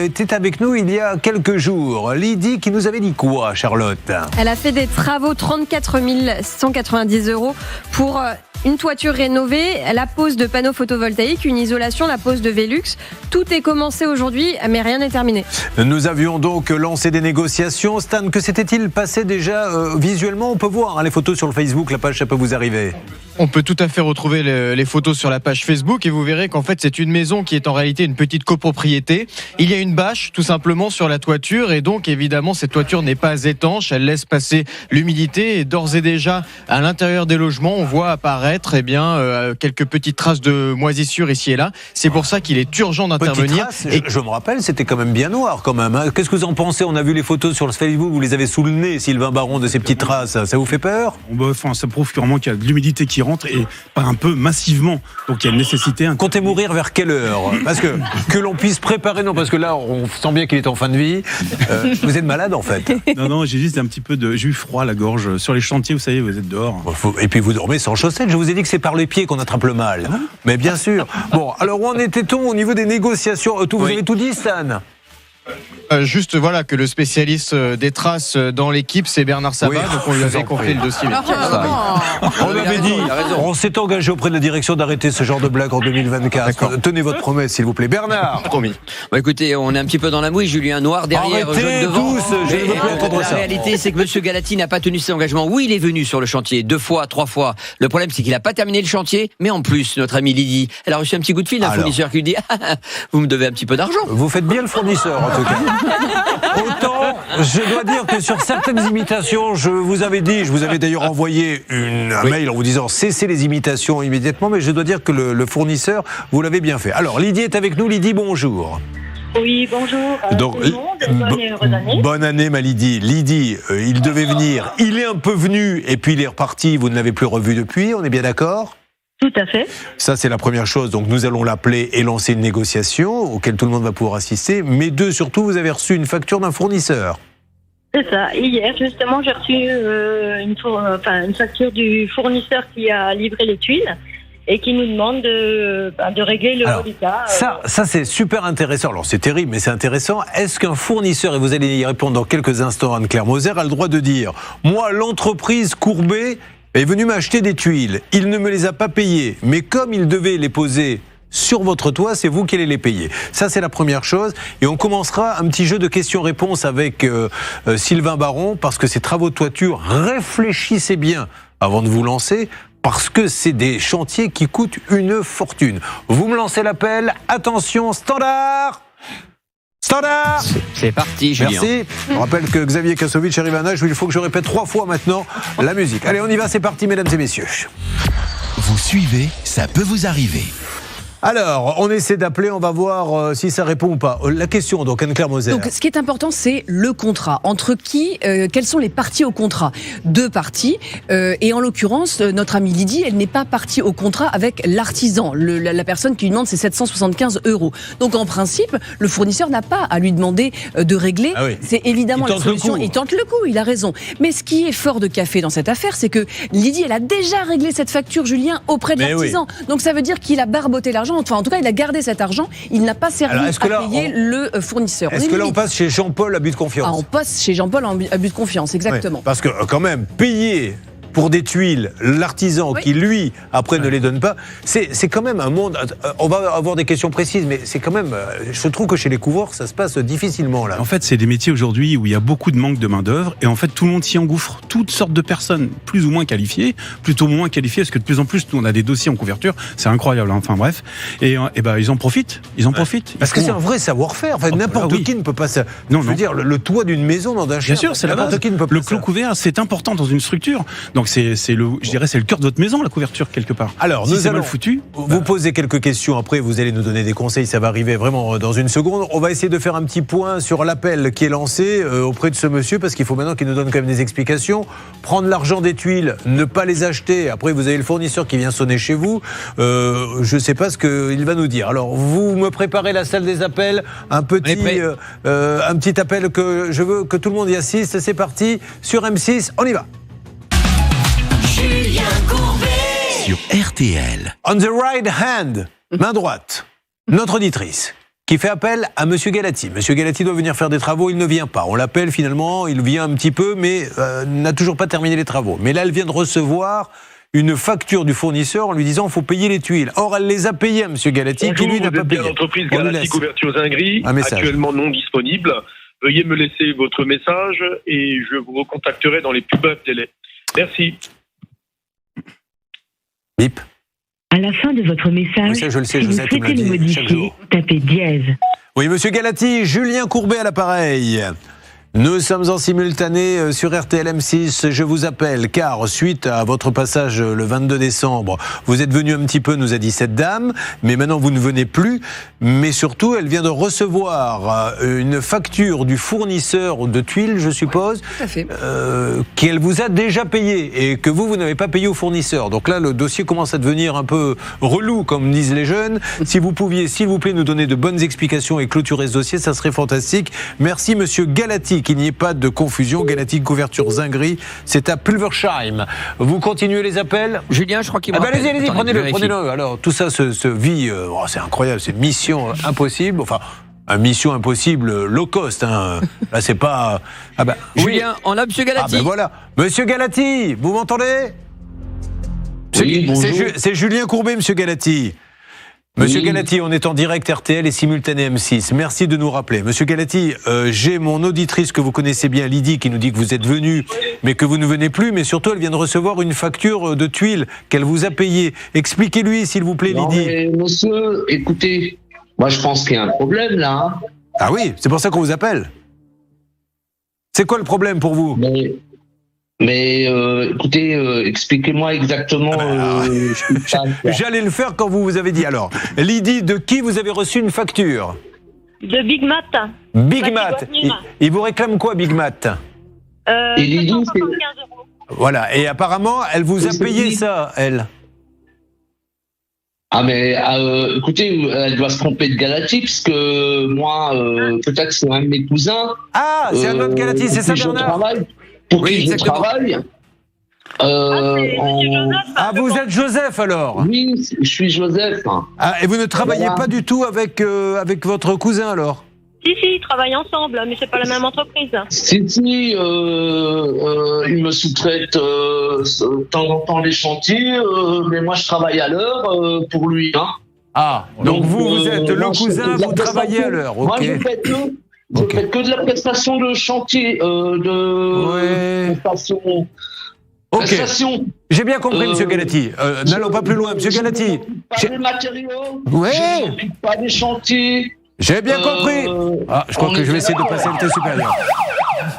était avec nous il y a quelques jours. Lydie qui nous avait dit quoi, Charlotte? Elle a fait des travaux, 34 190 € pour une toiture rénovée, la pose de panneaux photovoltaïques, une isolation, la pose de Velux. Tout est commencé aujourd'hui, mais rien n'est terminé. Nous avions donc lancé des négociations. Stan, que s'était-il passé déjà visuellement? On peut voir les photos sur le Facebook, la page, ça peut vous arriver. On peut tout à fait retrouver les photos sur la page Facebook et vous verrez qu'en fait c'est une maison qui est en réalité une petite copropriété. Il y a une bâche tout simplement sur la toiture et donc évidemment cette toiture n'est pas étanche, elle laisse passer l'humidité et d'ores et déjà à l'intérieur des logements on voit apparaître quelques petites traces de moisissure ici et là. C'est pour ça qu'il est urgent d'intervenir. Et je me rappelle, c'était quand même bien noir quand même. Qu'est-ce que vous en pensez? On a vu les photos sur le Facebook, vous les avez sous le nez, Sylvain Baron, de ces petites traces. Ça vous fait peur? Ça prouve clairement qu'il y a de l'humidité qui rentre et pas un peu massivement. Donc il y a une nécessité. Comptez mourir vers quelle heure? Parce que l'on puisse préparer, non, parce que là on sent bien qu'il est en fin de vie. Vous êtes malade en fait? Non, j'ai juste un petit peu j'ai eu froid à la gorge. Sur les chantiers, vous savez, vous êtes dehors. Et puis vous dormez sans chaussettes. Je vous ai dit que c'est par les pieds qu'on attrape le mal. Mais bien sûr. Bon, alors où en était-on au niveau des négociations? Vous avez tout dit, Stan? Juste voilà que le spécialiste des traces dans l'équipe c'est Bernard Sabat, donc on lui avait confié le dossier. On avait dit, on s'est engagé auprès de la direction d'arrêter ce genre de blague en 2024. Tenez votre promesse s'il vous plaît. Bernard. Promis. Bon, écoutez, on est un petit peu dans la mouille, Julien Noir derrière, jaune devant. Tous, je ne veux plus entendre La ça. réalité c'est que Monsieur Galati n'a pas tenu ses engagements. Oui, il est venu sur le chantier 2 fois, 3 fois. Le problème c'est qu'il n'a pas terminé le chantier, mais en plus notre amie Lydie, elle a reçu un petit coup de fil d'un fournisseur qui lui dit vous me devez un petit peu d'argent. Vous faites bien le fournisseur en tout cas. Autant, je dois dire que sur certaines imitations, je vous avais d'ailleurs envoyé un mail en vous disant cessez les imitations immédiatement, mais je dois dire que le fournisseur, vous l'avez bien fait. Alors, Lydie est avec nous. Lydie, bonjour. Oui, bonjour. Donc, tout le monde, bonne et heureuse année. Bonne année, ma Lydie. Lydie, il devait venir. Il est un peu venu et puis il est reparti. Vous ne l'avez plus revu depuis, on est bien d'accord ? Tout à fait. Ça, c'est la première chose. Donc, nous allons l'appeler et lancer une négociation auquel tout le monde va pouvoir assister. Mais surtout, vous avez reçu une facture d'un fournisseur. C'est ça. Hier, justement, j'ai reçu une facture du fournisseur qui a livré les tuiles et qui nous demande de régler le reliquat. Ça, c'est super intéressant. Alors, c'est terrible, mais c'est intéressant. Est-ce qu'un fournisseur, et vous allez y répondre dans quelques instants, Anne-Claire Moser, a le droit de dire « Moi, l'entreprise Courbet est venue m'acheter des tuiles. Il ne me les a pas payées. Mais comme il devait les poser sur votre toit, c'est vous qui allez les payer. » Ça, c'est la première chose. Et on commencera un petit jeu de questions-réponses avec Sylvain Baron, parce que ces travaux de toiture, réfléchissez bien avant de vous lancer, parce que c'est des chantiers qui coûtent une fortune. Vous me lancez l'appel. Attention, standard. Standard. C'est parti, Julien. Merci. Je rappelle que Xavier Kasovic arrive à un âge où il faut que je répète 3 fois maintenant la musique. Allez, on y va, c'est parti, mesdames et messieurs. Vous suivez, ça peut vous arriver. Alors, on essaie d'appeler, on va voir si ça répond ou pas. La question, donc, Anne-Claire Moser. Donc, ce qui est important, c'est le contrat. Entre qui, quelles sont les parties au contrat ? 2 parties. Et en l'occurrence, notre amie Lydie, elle n'est pas partie au contrat avec l'artisan. La personne qui lui demande, c'est 775 €. Donc, en principe, le fournisseur n'a pas à lui demander de régler. Ah oui. C'est évidemment la solution. Il tente le coup, il a raison. Mais ce qui est fort de café dans cette affaire, c'est que Lydie, elle a déjà réglé cette facture, Julien, auprès de l'artisan. Oui. Donc, ça veut dire qu'il a barboté l'argent. Enfin, en tout cas, il a gardé cet argent. Il n'a pas servi à payer le fournisseur. Est-ce que là, on passe chez Jean-Paul à but de confiance ? On passe chez Jean-Paul à but de confiance, exactement. Oui, parce que, quand même, payer pour des tuiles, l'artisan qui, lui, après ne les donne pas, c'est quand même un monde... On va avoir des questions précises, mais c'est quand même... Je trouve que chez les couvreurs, ça se passe difficilement, là. En fait, c'est des métiers aujourd'hui où il y a beaucoup de manque de main-d'œuvre, et en fait, tout le monde s'y engouffre. Toutes sortes de personnes, plus ou moins qualifiées, plutôt moins qualifiées, parce que de plus en plus, nous, on a des dossiers en couverture, c'est incroyable, hein. Enfin bref. Et ils en profitent. Parce que c'est un vrai savoir-faire. Enfin, n'importe qui ne peut pas... Je veux dire, le toit d'une maison dans un chien... Bien sûr, c'est la base. Qui ne peut pas le clos couvert, c'est important dans une structure. Donc je dirais, c'est le cœur de votre maison, la couverture, quelque part. Alors, si nous allons mal foutu, vous poser quelques questions. Après, vous allez nous donner des conseils. Ça va arriver vraiment dans une seconde. On va essayer de faire un petit point sur l'appel qui est lancé auprès de ce monsieur, parce qu'il faut maintenant qu'il nous donne quand même des explications. Prendre l'argent des tuiles, ne pas les acheter. Après, vous avez le fournisseur qui vient sonner chez vous. Je ne sais pas ce qu'il va nous dire. Alors, vous me préparez la salle des appels. Un petit appel que je veux que tout le monde y assiste. C'est parti. Sur M6, on y va. Julien Courbet sur RTL. On the right hand, main droite, notre auditrice qui fait appel à Monsieur Galati. Monsieur Galati doit venir faire des travaux, il ne vient pas. On l'appelle finalement, il vient un petit peu, mais n'a toujours pas terminé les travaux. Mais là, elle vient de recevoir une facture du fournisseur en lui disant qu'il faut payer les tuiles. Or, elle les a payées à Monsieur Galati, qui lui n'a pas payé. L'entreprise Galati Couverture Zingri, actuellement non disponible. Veuillez me laisser votre message et je vous recontacterai dans les plus brefs délais. Merci. Bip. À la fin de votre message, ça, je le sais, si vous souhaitez le modifier, tapez dièse. Oui, Monsieur Galati, Julien Courbet à l'appareil. Nous sommes en simultané sur RTL M6. Je vous appelle car suite à votre passage le 22 décembre, vous êtes venu un petit peu, nous a dit cette dame, mais maintenant vous ne venez plus. Mais surtout, elle vient de recevoir une facture du fournisseur de tuiles, je suppose, tout à fait. Qu'elle vous a déjà payé et que vous n'avez pas payé au fournisseur. Donc là, le dossier commence à devenir un peu relou, comme disent les jeunes. Si vous pouviez, s'il vous plaît, nous donner de bonnes explications et clôturer ce dossier, ça serait fantastique. Merci, Monsieur Galati. Qu'il n'y ait pas de confusion. Galati Couverture Zingri, c'est à Pulversheim. Vous continuez les appels ? Julien, je crois qu'il m'a allez-y, prenez-le. Alors, tout ça se vit, c'est incroyable, c'est mission impossible. Enfin, Mission Impossible low cost. Hein. Là, c'est pas. Ah bah, Julien, on a Monsieur Galati. Ah ben voilà. Monsieur Galati, vous m'entendez? Oui, bonjour. C'est Julien Courbet, Monsieur Galati. Monsieur Galati, on est en direct RTL et simultané M6. Merci de nous rappeler. Monsieur Galati, j'ai mon auditrice que vous connaissez bien, Lydie, qui nous dit que vous êtes venu, mais que vous ne venez plus. Mais surtout, elle vient de recevoir une facture de tuiles qu'elle vous a payée. Expliquez-lui, s'il vous plaît, Lydie. Mais monsieur, écoutez, moi je pense qu'il y a un problème là. Hein. Ah oui, c'est pour ça qu'on vous appelle. C'est quoi le problème pour vous? Mais écoutez, expliquez-moi exactement. J'allais le faire quand vous avez dit. Alors, Lydie, de qui vous avez reçu une facture? De Big Mat. Big Mat. Il vous réclame quoi, Big Mat? Et Lydie, 775 €. Voilà. Et apparemment, elle vous a payé ça, elle. Ah mais écoutez, elle doit se tromper de Galati, parce que moi, peut-être c'est un de mes cousins. Ah, c'est un autre Galati, c'est ça, Bernard? Pour qui je travaille. Ah, vous êtes Joseph alors? Oui, je suis Joseph. Ah, et vous ne travaillez pas du tout avec votre cousin alors? Si, ils travaillent ensemble, mais c'est pas la même entreprise. Si, il me sous-traite de temps en temps les chantiers, mais moi je travaille à l'heure pour lui. Hein. Ah, donc vous êtes le cousin, vous travaillez à l'heure. Moi je fais que de la prestation de chantier, prestation. Ok. J'ai bien compris, Monsieur Galati. N'allons pas plus loin, Monsieur Galati. Pas des matériaux. Ouais. Je m'occupe pas des chantiers. J'ai bien compris. Ah, je crois que je vais essayer de passer le test supérieur.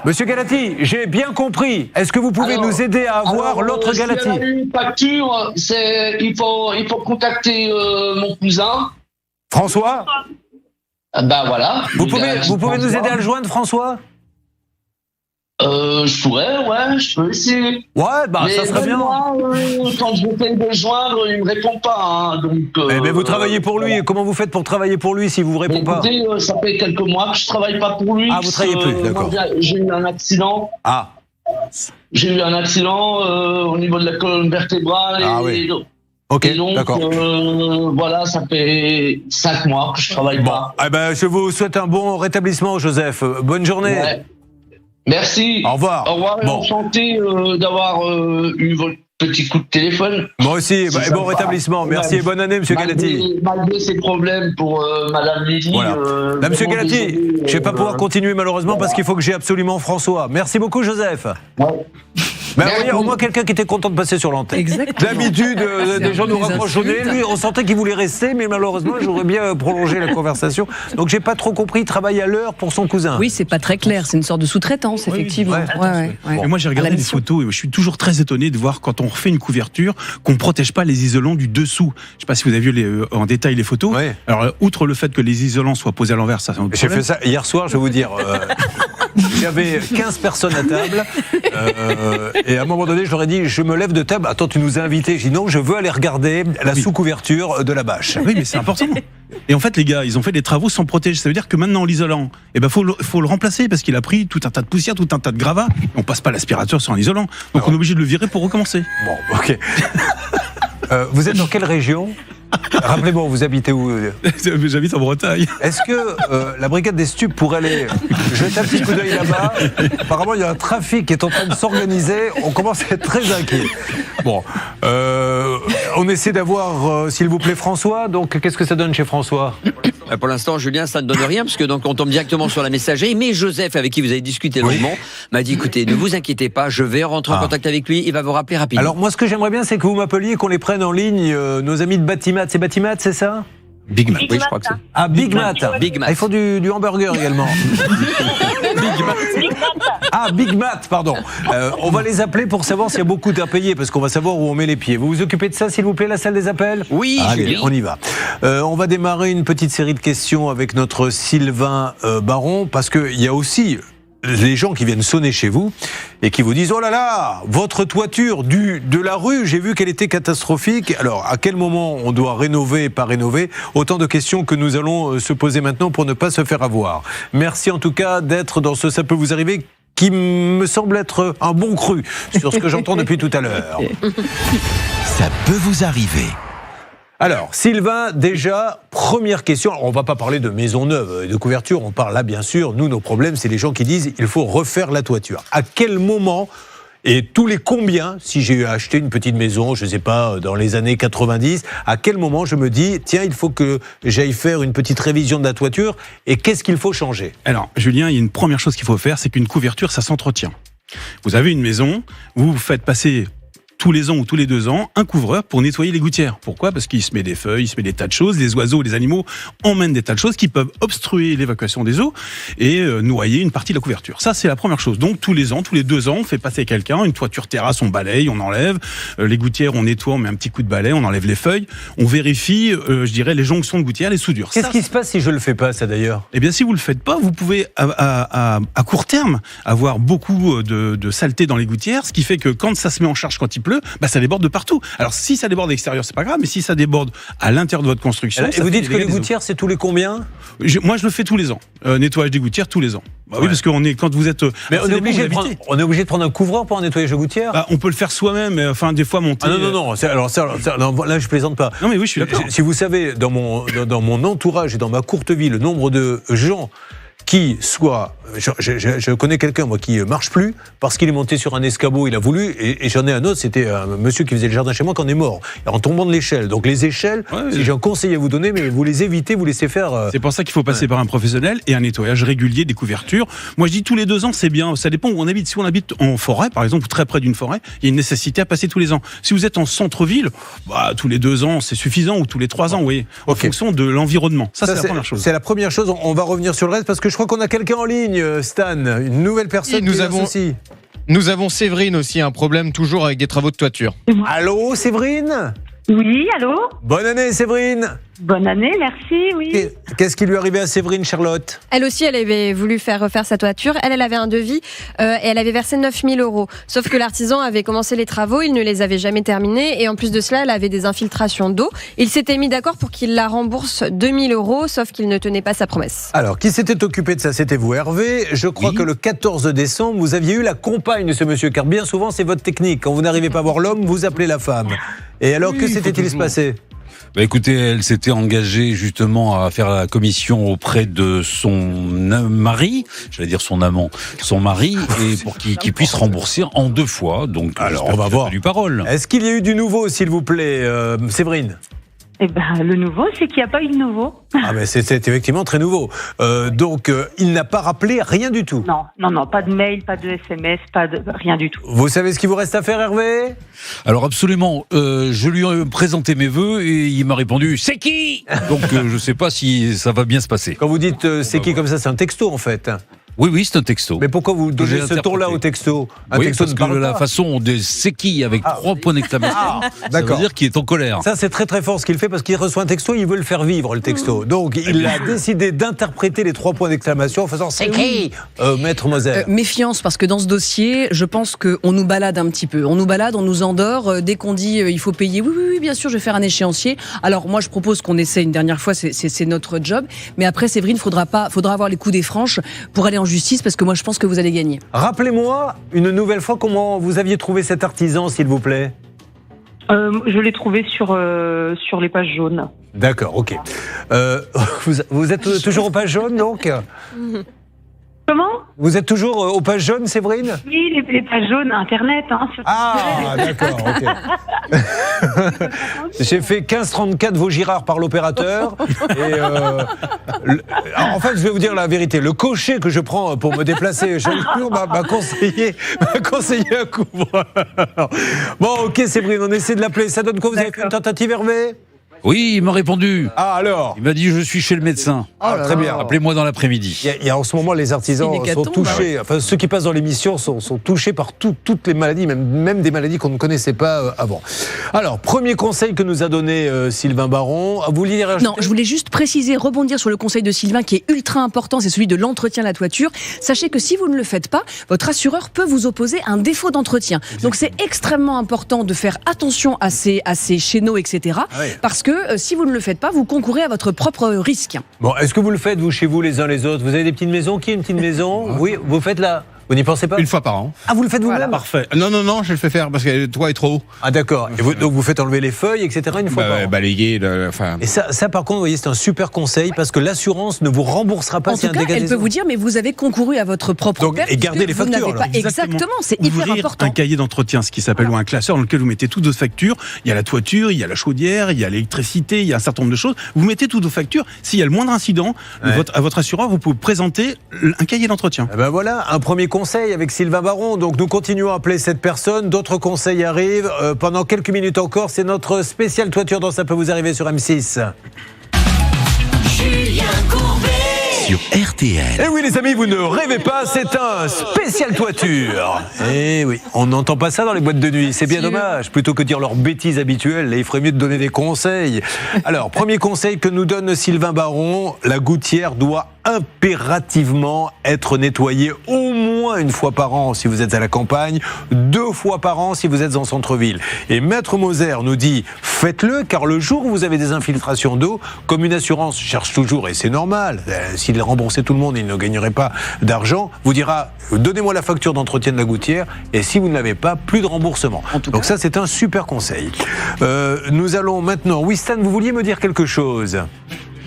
Monsieur Galati, j'ai bien compris. Est-ce que vous pouvez nous aider à avoir l'autre Galati? Si elle a une facture, il faut contacter mon cousin. François? Ben voilà. Vous pouvez nous aider à le joindre, François? Je pourrais, je peux essayer. Ouais, bah ça serait bien. Moi, quand je vais le joindre, il me répond pas. Hein, donc. Mais vous travaillez pour lui. Comment vous faites pour travailler pour lui si vous répond pas? Écoutez, ça fait quelques mois que je travaille pas pour lui. Ah, vous travaillez plus, d'accord. J'ai eu un accident. Ah. J'ai eu un accident au niveau de la colonne vertébrale. Ah oui. Ok, et donc, d'accord. voilà, ça fait 5 mois que je travaille pas. Eh ben, je vous souhaite un bon rétablissement, Joseph. Bonne journée. Ouais. Merci. Au revoir. Au revoir, enchanté d'avoir eu votre petit coup de téléphone. Moi aussi, et bon rétablissement. Merci et bonne année, Monsieur Galati. Malgré ces problèmes pour Madame Lydie. Voilà. Là, Monsieur Galati, je ne vais pas pouvoir continuer malheureusement parce qu'il faut que j'ai absolument François. Merci beaucoup, Joseph. Ouais. Mais vous voyez, au moins quelqu'un qui était content de passer sur l'antenne. D'habitude, des gens nous rapprochent au nez. Lui, on sentait qu'il voulait rester, mais malheureusement, j'aurais bien prolongé la conversation. Donc, j'ai pas trop compris. Il travaille à l'heure pour son cousin. Oui, c'est pas très clair. C'est une sorte de sous-traitance, effectivement. Ouais. Et moi, j'ai regardé les photos et je suis toujours très étonné de voir quand on refait une couverture qu'on protège pas les isolants du dessous. Je sais pas si vous avez vu en détail les photos. Ouais. Alors, outre le fait que les isolants soient posés à l'envers, ça. J'ai fait ça hier soir. Je vais vous dire. J'avais 15 personnes à table et à un moment donné je leur ai dit je me lève de table, attends tu nous as invités, j'ai dit non je veux aller regarder la sous-couverture de la bâche. Oui mais c'est important. Et en fait les gars ils ont fait des travaux sans protéger, ça veut dire que maintenant l'isolant faut le remplacer parce qu'il a pris tout un tas de poussière, tout un tas de gravats, on passe pas l'aspirateur sur un isolant donc on est obligé de le virer pour recommencer. Bon ok. Vous êtes dans quelle région? Rappelez-moi, vous habitez où? J'habite en Bretagne. Est-ce que la brigade des stupes pourrait aller jeter un petit coup d'œil là-bas? Apparemment, il y a un trafic qui est en train de s'organiser. On commence à être très inquiet. Bon, on essaie d'avoir, s'il vous plaît, François. Donc, qu'est-ce que ça donne chez François? Pour l'instant, Julien, ça ne donne rien, parce que donc on tombe directement sur la messagerie. Mais Joseph, avec qui vous avez discuté longuement, m'a dit écoutez, ne vous inquiétez pas, je vais rentrer en contact avec lui, il va vous rappeler rapidement. Alors, moi, ce que j'aimerais bien, c'est que vous m'appeliez et qu'on les prenne en ligne, nos amis de Batimat. C'est Batimat, c'est ça? Big Mat. Oui, je crois que c'est. Ah, Big Mat. Big Mat. Ah, ils font du hamburger également. Ah, Big Mat, pardon. On va les appeler pour savoir s'il y a beaucoup d'impayés, parce qu'on va savoir où on met les pieds. Vous vous occupez de ça, s'il vous plaît, la salle des appels? Oui, allez, on y va. On va démarrer une petite série de questions avec notre Sylvain Baron, parce qu'il y a aussi les gens qui viennent sonner chez vous et qui vous disent « Oh là là, votre toiture de la rue, j'ai vu qu'elle était catastrophique. » Alors, à quel moment on doit rénover, pas rénover? Autant de questions que nous allons se poser maintenant pour ne pas se faire avoir. Merci en tout cas d'être dans ce « Ça peut vous arriver » qui me semble être un bon cru sur ce que j'entends depuis tout à l'heure. Ça peut vous arriver. Alors, Sylvain, déjà, première question. Alors, on ne va pas parler de maison neuve, de couverture. On parle là, bien sûr. Nous, nos problèmes, c'est les gens qui disent il faut refaire la toiture. À quel moment et tous les combien, si j'ai acheté une petite maison, je ne sais pas, dans les années 90, à quel moment je me dis tiens, il faut que j'aille faire une petite révision de la toiture et qu'est-ce qu'il faut changer? Alors, Julien, il y a une première chose qu'il faut faire, c'est qu'une couverture, ça s'entretient. Vous avez une maison, vous faites passer tous les ans ou tous les 2 ans, un couvreur pour nettoyer les gouttières. Pourquoi ? Parce qu'il se met des feuilles, il se met des tas de choses, les oiseaux, les animaux emmènent des tas de choses qui peuvent obstruer l'évacuation des eaux et noyer une partie de la couverture. Ça, c'est la première chose. Donc, tous les ans, tous les 2 ans, on fait passer quelqu'un, une toiture terrasse, on balaye, on enlève, les gouttières, on nettoie, on met un petit coup de balai, on enlève les feuilles, on vérifie, je dirais, les jonctions de gouttières, les soudures. Qu'est-ce qui se passe si je le fais pas, ça d'ailleurs ? Eh bien, si vous le faites pas, vous pouvez, à court terme, avoir beaucoup de saleté dans les gouttières, ce qui fait que quand ça se met en charge, quand il pleut, bah, ça déborde de partout. Alors, si ça déborde à l'extérieur, c'est pas grave, mais si ça déborde à l'intérieur de votre construction... Et vous dites que les gouttières, c'est tous les combien ? Moi, je le fais tous les ans. Nettoyage des gouttières, tous les ans. Bah oui, parce qu'on est, quand vous êtes... Mais on est obligé de prendre un couvreur pour un nettoyage de gouttières ? Bah, on peut le faire soi-même, mais enfin, des fois, monter... Ah non, alors, là, je plaisante pas. Non, mais oui, je suis d'accord. Si vous savez, dans mon entourage et dans ma courte vie, le nombre de gens qui soit... Je connais quelqu'un, moi, qui marche plus parce qu'il est monté sur un escabeau, il a voulu, et j'en ai un autre, c'était un monsieur qui faisait le jardin chez moi, qui en est mort, en tombant de l'échelle. Donc les échelles, si j'ai un conseil à vous donner, mais vous les évitez, vous laissez faire... C'est pour ça qu'il faut passer par un professionnel et un nettoyage régulier des couvertures. Moi, je dis tous les 2 ans, c'est bien. Ça dépend où on habite. Si on habite en forêt, par exemple, ou très près d'une forêt, il y a une nécessité à passer tous les ans. Si vous êtes en centre-ville, bah, tous les 2 ans, c'est suffisant, ou tous les 3 ans, vous voyez, en fonction de l'environnement. Ça, c'est la première chose. C'est la première chose. On va revenir sur le reste parce que je crois qu'on a quelqu'un en ligne, Stan, une nouvelle personne. Nous avons Séverine aussi, un problème toujours avec des travaux de toiture. Allô, Séverine ? Oui, allô ? Bonne année, Séverine. Bonne année, merci, oui. Qu'est-ce qui lui arrivait à Séverine, Charlotte ? Elle aussi, elle avait voulu faire refaire sa toiture. Elle avait un devis et elle avait versé 9 000 €. Sauf que l'artisan avait commencé les travaux, il ne les avait jamais terminés. Et en plus de cela, elle avait des infiltrations d'eau. Il s'était mis d'accord pour qu'il la rembourse 2 000 €, sauf qu'il ne tenait pas sa promesse. Alors, qui s'était occupé de ça ? C'était vous, Hervé. Je crois que le 14 décembre, vous aviez eu la compagne de ce monsieur, car bien souvent, c'est votre technique. Quand vous n'arrivez pas à voir l'homme, vous appelez la femme. Et alors, que s'était-il passé ? Bah écoutez, elle s'était engagée justement à faire la commission auprès de son mari, j'allais dire son amant, son mari, et pour qu'il puisse rembourser en 2 fois. Donc, alors on va voir. Du parole. Est-ce qu'il y a eu du nouveau, s'il vous plaît, Séverine ? Eh ben, le nouveau, c'est qu'il n'y a pas eu de nouveau. Ah ben c'est effectivement très nouveau. Donc il n'a pas rappelé rien du tout. Non, pas de mail, pas de SMS, rien du tout. Vous savez ce qu'il vous reste à faire, Hervé ? Alors absolument, je lui ai présenté mes vœux et il m'a répondu « C'est qui ?» Donc je ne sais pas si ça va bien se passer. Quand vous dites « c'est qui » comme ça, c'est un texto en fait. Oui, c'est un texto. Mais pourquoi vous donnez ce ton-là au texto ? Texto parce que la façon de c'est qui avec 3 points d'exclamation, ça veut dire qu'il est en colère. Ça, c'est très très fort ce qu'il fait parce qu'il reçoit un texto, il veut le faire vivre, le texto. Donc, il a décidé d'interpréter les 3 points d'exclamation en faisant c'est qui, Maître Moser. Méfiance, parce que dans ce dossier, je pense qu'on nous balade un petit peu. On nous balade, on nous endort. Dès qu'on dit il faut payer, oui, bien sûr, je vais faire un échéancier. Alors, moi, je propose qu'on essaie une dernière fois, c'est notre job. Mais après, Séverine, faudra avoir les coups des franches pour aller en justice, parce que moi je pense que vous allez gagner. Rappelez-moi une nouvelle fois comment vous aviez trouvé cet artisan, s'il vous plaît. Je l'ai trouvé sur les pages jaunes. D'accord, ok. Vous êtes toujours aux pages jaunes, donc Comment ? Vous êtes toujours aux pages jaunes, Séverine ? Oui, les pages jaunes, Internet. D'accord, ok. J'ai fait 15,34 Vaugirard par l'opérateur. Et en fait, je vais vous dire la vérité. Le cocher que je prends pour me déplacer chaque jour m'a conseillé un couvreur. Bon, ok, Séverine, on essaie de l'appeler. Ça donne quoi ? Vous avez fait une tentative, Hervé ? Oui, il m'a répondu. Ah, alors ? Il m'a dit je suis chez le médecin. Très bien. Appelez-moi dans l'après-midi. Il y a en ce moment, les artisans sont touchés. Enfin, ceux qui passent dans l'émission sont touchés par toutes les maladies, même des maladies qu'on ne connaissait pas avant. Alors, premier conseil que nous a donné Sylvain Baron. Vous vouliez rajouter ? Non, je voulais juste préciser, rebondir sur le conseil de Sylvain qui est ultra important, c'est celui de l'entretien de la toiture. Sachez que si vous ne le faites pas, votre assureur peut vous opposer un défaut d'entretien. Donc c'est extrêmement important de faire attention à ces chéneaux, etc. Parce que si vous ne le faites pas, vous concourez à votre propre risque. Bon, est-ce que vous le faites, vous, chez vous, les uns les autres ? Vous avez des petites maisons ? Qui a une petite maison ? Oui, vous faites Vous n'y pensez pas? Une fois par an. Ah, vous le faites vous-même? Parfait. Non, je le fais faire parce que le toit est trop haut. Ah, d'accord. Et donc vous faites enlever les feuilles, etc. une fois par an? Balayer, Et ça, par contre, vous voyez, c'est un super conseil parce que l'assurance ne vous remboursera pas en si tout un cas, dégât elle des peut eaux. vous dire, mais vous avez concouru à votre propre Donc, perte. et gardez les factures. Vous n'avez pas... Exactement, c'est hyper Ouvrir important. un cahier d'entretien, ce qui s'appelle, ou un classeur dans lequel vous mettez toutes vos factures. Il y a la toiture, il y a la chaudière, il y a l'électricité, il y a un certain nombre de choses. Vous mettez toutes vos factures. S'il y a le moindre incident, à votre assureur, vous pouvez présenter un cahier d'entretien. Ben voilà, un premier conseil avec Sylvain Baron. Donc nous continuons à appeler cette personne. D'autres conseils arrivent. Pendant quelques minutes encore, c'est notre spécial toiture dans Ça peut vous arriver sur M6. Julien Courbet sur RTL. Eh oui les amis, vous ne rêvez pas, c'est un spécial toiture. Eh oui, on n'entend pas ça dans les boîtes de nuit, c'est bien dommage. Plutôt que de dire leurs bêtises habituelles, il ferait mieux de donner des conseils. Alors, premier conseil que nous donne Sylvain Baron, la gouttière doit impérativement être nettoyée au moins une fois par an si vous êtes à la campagne, 2 fois par an si vous êtes en centre-ville. Et Maître Moser nous dit, faites-le car le jour où vous avez des infiltrations d'eau, comme une assurance cherche toujours, et c'est normal, s'il remboursait tout le monde, il ne gagnerait pas d'argent, vous dira, donnez-moi la facture d'entretien de la gouttière, et si vous ne l'avez pas, plus de remboursement. Donc ça, c'est un super conseil. Nous allons maintenant, oui Stan, vous vouliez me dire quelque chose ?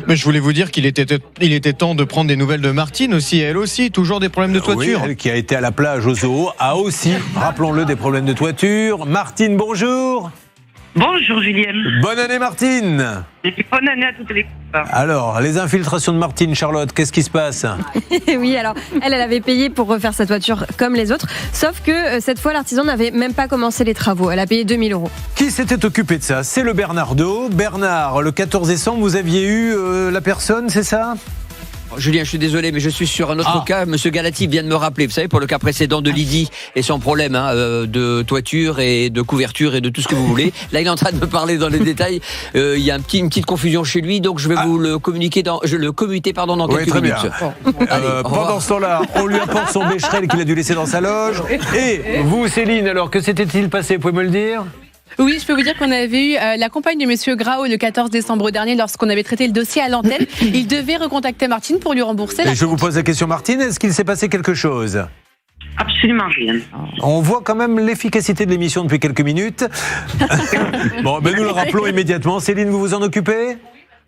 Mais je voulais vous dire qu'il était temps de prendre des nouvelles de Martine aussi. Elle aussi, toujours des problèmes de toiture. Oui, elle qui a été à la plage au zoo a aussi, rappelons-le, des problèmes de toiture. Martine, bonjour. Bonjour Julien. Bonne année Martine. Et bonne année à toutes les copains. Alors, les infiltrations de Martine, Charlotte, qu'est-ce qui se passe? Oui, alors, elle avait payé pour refaire sa toiture comme les autres, sauf que cette fois, l'artisan n'avait même pas commencé les travaux. Elle a payé 2 000 €. Qui s'était occupé de ça? C'est le Bernardo. Bernard, le 14 décembre, vous aviez eu la personne, c'est ça? Julien, je suis désolé, mais je suis sur un autre cas. Monsieur Galati vient de me rappeler, vous savez, pour le cas précédent de Lydie et son problème de toiture et de couverture et de tout ce que vous voulez. Là, il est en train de me parler dans les détails. Il y a une petite confusion chez lui, donc je vais vous le communiquer dans quelques minutes. Pendant ce temps-là, on lui apporte son bécherel qu'il a dû laisser dans sa loge. Et vous, Céline, alors que s'était-il passé? Vous pouvez me le dire? Oui, je peux vous dire qu'on avait eu la compagne de Monsieur Grao le 14 décembre dernier lorsqu'on avait traité le dossier à l'antenne. Il devait recontacter Martine pour lui rembourser. Et je vous pose la question, Martine, est-ce qu'il s'est passé quelque chose? Absolument rien. On voit quand même l'efficacité de l'émission depuis quelques minutes. Bon, ben nous le rappelons immédiatement. Céline, vous vous en occupez?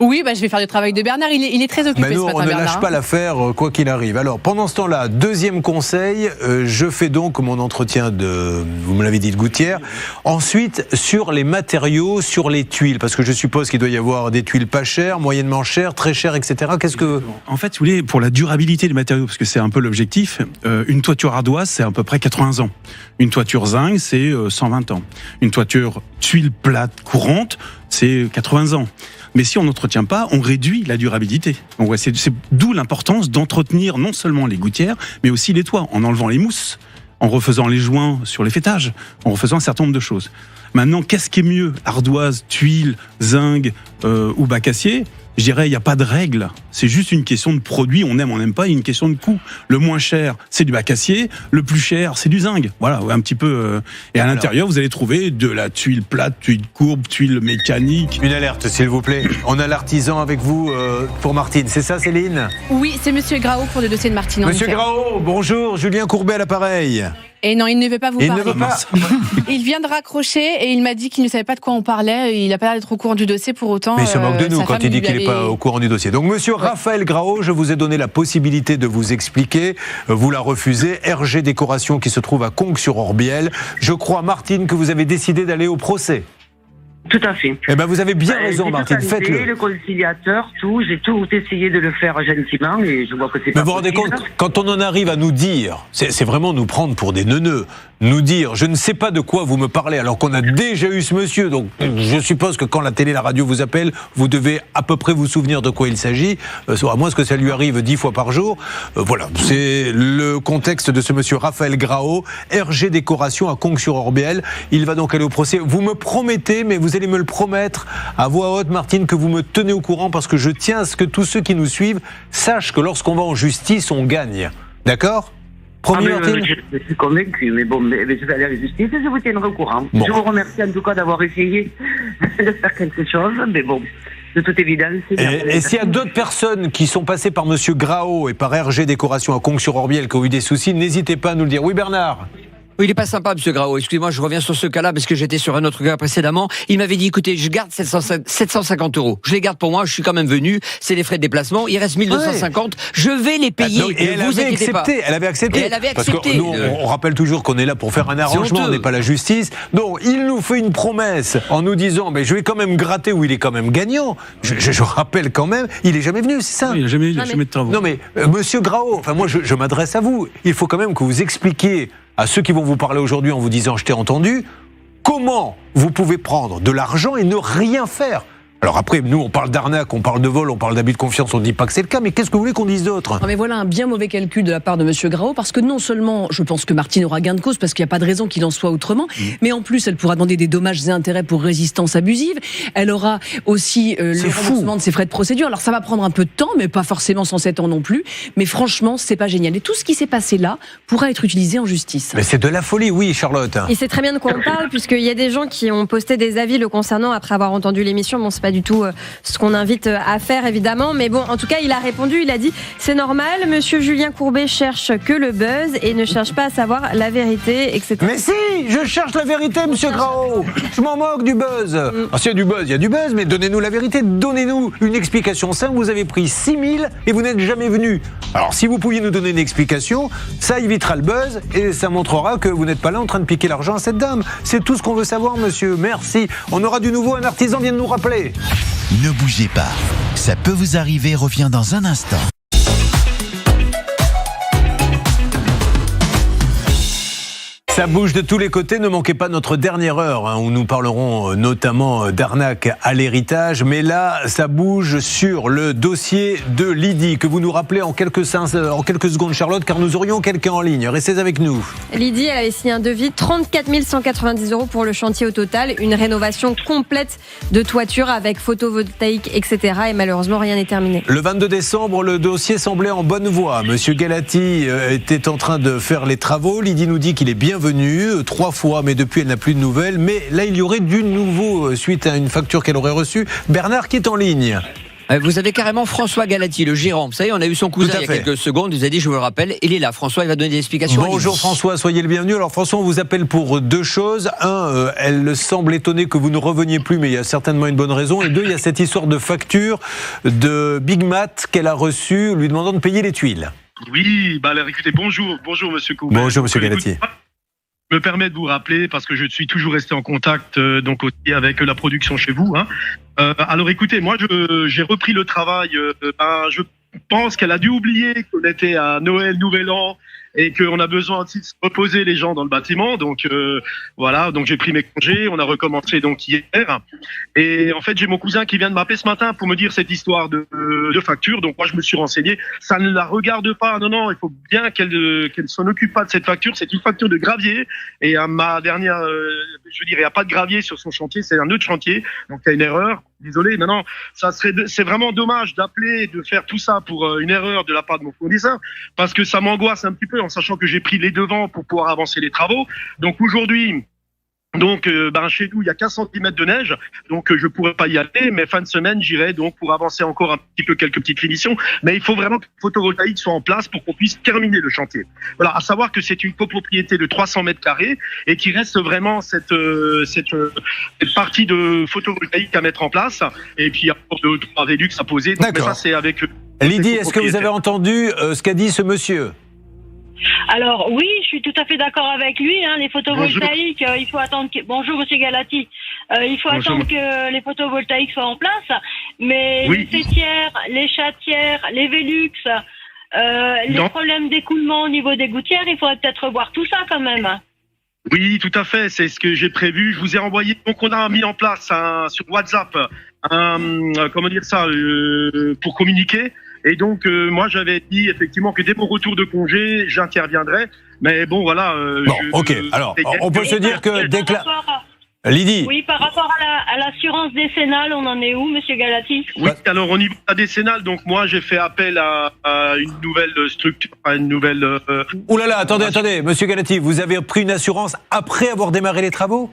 Oui, je vais faire le travail de Bernard. Il est très occupé nous, ce matin, on ne Bernard. lâche pas l'affaire quoi qu'il arrive. Alors, pendant ce temps-là, deuxième conseil, je fais donc mon entretien vous me l'avez dit, de gouttière. Ensuite, sur les matériaux, sur les tuiles, parce que je suppose qu'il doit y avoir des tuiles pas chères, moyennement chères, très chères, etc. Qu'est-ce que... En fait, si vous voulez, pour la durabilité des matériaux, parce que c'est un peu l'objectif, une toiture ardoise, c'est à peu près 80 ans. Une toiture zinc, c'est 120 ans. Une toiture tuile plate courante, c'est 80 ans. Mais si on n'entretient pas, on réduit la durabilité. Donc c'est d'où l'importance d'entretenir non seulement les gouttières, mais aussi les toits, en enlevant les mousses, en refaisant les joints sur les faîtages, en refaisant un certain nombre de choses. Maintenant, qu'est-ce qui est mieux? Ardoise, tuile, zinc ou bac acier? Je dirais, il n'y a pas de règle. C'est juste une question de produit. On aime, on n'aime pas. Il y a une question de coût. Le moins cher, c'est du bac acier. Le plus cher, c'est du zinc. Voilà, un petit peu. Et à l'intérieur, vous allez trouver de la tuile plate, tuile courbe, tuile mécanique. Une alerte, s'il vous plaît. On a l'artisan avec vous pour Martine. C'est ça, Céline? Oui, c'est Monsieur Grao pour le dossier de Martine. Monsieur Grao, bonjour. Julien Courbet à l'appareil. Et non, il ne veut pas vous parler. Il ne veut pas. Il vient de raccrocher et il m'a dit qu'il ne savait pas de quoi on parlait. Il n'a pas l'air d'être au courant du dossier pour autant. Mais il se moque de nous quand il dit qu'il n'est pas au courant du dossier. Donc, monsieur Raphaël Grao, je vous ai donné la possibilité de vous expliquer. Vous la refusez. RG Décoration qui se trouve à Conques-sur-Orbiel. Je crois, Martine, que vous avez décidé d'aller au procès. Tout à fait. Eh ben, vous avez bien raison, Martine. Faites-le. Le conciliateur, tout. J'ai tout essayé de le faire gentiment et je vois que c'est pas. Mais vous vous rendez compte, quand on en arrive à nous dire, c'est vraiment nous prendre pour des neuneux, nous dire, je ne sais pas de quoi vous me parlez, alors qu'on a déjà eu ce monsieur. Donc, je suppose que quand la télé, la radio vous appelle, vous devez à peu près vous souvenir de quoi il s'agit, à moins que ça lui arrive 10 fois par jour. Voilà, c'est le contexte de ce monsieur Raphaël Grao, RG Décoration à Conques-sur-Orbiel. Il va donc aller au procès. Vous me promettez, mais vous allez me le promettre à voix haute, Martine, que vous me tenez au courant, parce que je tiens à ce que tous ceux qui nous suivent sachent que lorsqu'on va en justice, on gagne. D'accord ? Promis, Martine ? Je suis convaincu, mais bon, je vais aller à la justice et je vous tiendrai au courant. Bon. Je vous remercie en tout cas d'avoir essayé de faire quelque chose, mais bon. de toute évidence. Et s'il y a d'autres personnes qui sont passées par Monsieur Grao et par RG Décoration à Conges-sur-Orbiel qui ont eu des soucis, n'hésitez pas à nous le dire. Oui, Bernard? Oui, il est pas sympa, monsieur Grao. Excusez-moi, je reviens sur ce cas-là parce que j'étais sur un autre cas précédemment. Il m'avait dit, écoutez, je garde 750 €. Je les garde pour moi, je suis quand même venu. C'est les frais de déplacement. Il reste 1250. Ouais. Je vais les payer. Donc, et vous inquiétez pas. Elle avait accepté. Et elle avait parce accepté. Que nous, on rappelle toujours qu'on est là pour faire un arrangement, on n'est pas la justice. Donc, il nous fait une promesse en nous disant, je vais quand même gratter où il est quand même gagnant. Je rappelle quand même, il est jamais venu, c'est ça? Oui, il n'a jamais de travaux. Non, mais, monsieur Grao, moi, je m'adresse à vous. Il faut quand même que vous expliquiez à ceux qui vont vous parler aujourd'hui en vous disant « je t'ai entendu », comment vous pouvez prendre de l'argent et ne rien faire? Alors après, nous, on parle d'arnaque, on parle de vol, on parle d'abus de confiance, on ne dit pas que c'est le cas, mais qu'est-ce que vous voulez qu'on dise d'autre? Non mais voilà un bien mauvais calcul de la part de Monsieur Grao, parce que non seulement, je pense que Martine aura gain de cause, parce qu'il n'y a pas de raison qu'il en soit autrement, mais en plus, elle pourra demander des dommages et intérêts pour résistance abusive, elle aura aussi le remboursement de ses frais de procédure. Alors ça va prendre un peu de temps, mais pas forcément 107 ans non plus, mais franchement, c'est pas génial. Et tout ce qui s'est passé là pourra être utilisé en justice. Mais c'est de la folie, oui, Charlotte. Et c'est très bien de quoi on parle, puisqu'il y a des gens qui ont posté des avis le concernant après avoir entendu l'émission. Bon, c'est pas du tout ce qu'on invite à faire, évidemment. Mais bon, en tout cas, il a répondu, il a dit « C'est normal, monsieur Julien Courbet cherche que le buzz et ne cherche pas à savoir la vérité, etc. » Mais si, je cherche la vérité, monsieur Grao. Je m'en moque du buzz. Alors, s'il y a du buzz, il y a du buzz, mais donnez-nous la vérité. Donnez-nous une explication simple. Vous avez pris 6 000 et vous n'êtes jamais venu. Alors, si vous pouviez nous donner une explication, ça évitera le buzz et ça montrera que vous n'êtes pas là en train de piquer l'argent à cette dame. C'est tout ce qu'on veut savoir, monsieur. Merci. On aura du nouveau. Un artisan vient de nous rappeler. Ne bougez pas. Ça peut vous arriver, revient dans un instant. Ça bouge de tous les côtés, ne manquez pas notre dernière heure où nous parlerons notamment d'arnaque à l'héritage. Mais là, ça bouge sur le dossier de Lydie que vous nous rappelez en quelques secondes, Charlotte, car nous aurions quelqu'un en ligne. Restez avec nous. Lydie, elle avait signé un devis 34 190 € pour le chantier au total, une rénovation complète de toiture avec photovoltaïque, etc. Et malheureusement, rien n'est terminé. Le 22 décembre, le dossier semblait en bonne voie. Monsieur Galati était en train de faire les travaux. Lydie nous dit qu'il est bienvenu 3 fois, mais depuis elle n'a plus de nouvelles. Mais là, il y aurait du nouveau suite à une facture qu'elle aurait reçue. Bernard qui est en ligne. Vous avez carrément François Galati, le gérant. Vous savez, on a eu son cousin il y a quelques secondes. Il nous a dit, je vous le rappelle, il est là. François, il va donner des explications. Bonjour François, soyez le bienvenu. Alors François, on vous appelle pour 2 choses. 1, elle semble étonnée que vous ne reveniez plus, mais il y a certainement une bonne raison. Et 2, il y a cette histoire de facture de Big Mat qu'elle a reçue, lui demandant de payer les tuiles. Oui, alors écoutez, bonjour monsieur Courbet. Bonjour monsieur Galati. Je me permets de vous rappeler, parce que je suis toujours resté en contact donc aussi avec la production chez vous. Alors écoutez, moi j'ai repris le travail. Je pense qu'elle a dû oublier qu'on était à Noël, Nouvel An, et qu'on a besoin aussi de se reposer les gens dans le bâtiment. Donc voilà, donc j'ai pris mes congés, on a recommencé donc hier. Et en fait, j'ai mon cousin qui vient de m'appeler ce matin pour me dire cette histoire de facture. Donc moi, je me suis renseigné. Ça ne la regarde pas. Non, il faut bien qu'elle s'en occupe pas de cette facture. C'est une facture de gravier. Et à ma dernière, il n'y a pas de gravier sur son chantier. C'est un autre chantier. Donc il y a une erreur. Désolé, non, c'est vraiment dommage d'appeler, de faire tout ça pour une erreur de la part de mon fournisseur, parce que ça m'angoisse un petit peu en sachant que j'ai pris les devants pour pouvoir avancer les travaux. Donc aujourd'hui, chez nous, il y a 15 cm de neige, donc je pourrais pas y aller, mais fin de semaine, j'irai donc pour avancer encore un petit peu quelques petites finitions. Mais il faut vraiment que le photovoltaïque soit en place pour qu'on puisse terminer le chantier. Voilà, à savoir que c'est une copropriété de 300 mètres carrés et qu'il reste vraiment cette partie de photovoltaïque à mettre en place. Et puis il y a encore 2 ou 3 Velux à poser. Donc, mais ça, c'est avec Lydie, est-ce que vous avez entendu ce qu'a dit ce monsieur ? Alors oui, je suis tout à fait d'accord avec lui. Les photovoltaïques, il faut attendre. Bonjour Monsieur Galati. Il faut attendre que les photovoltaïques soient en place. Mais les fêtières, les chatières, les Velux, les problèmes d'écoulement au niveau des gouttières, il faudrait peut-être revoir tout ça quand même. Oui, tout à fait. C'est ce que j'ai prévu. Je vous ai envoyé. Donc on a mis en place sur WhatsApp pour communiquer. Et donc, moi, j'avais dit effectivement que dès mon retour de congé, j'interviendrai. Mais bon, voilà. Alors, on peut se dire que dès que Lydie. Oui, par rapport à l'assurance décennale, on en est où, Monsieur Galati ? Oui, alors au niveau de la décennale, donc moi, j'ai fait appel à une nouvelle structure, à une nouvelle... Ouh là là, attendez, Monsieur Galati, vous avez pris une assurance après avoir démarré les travaux ?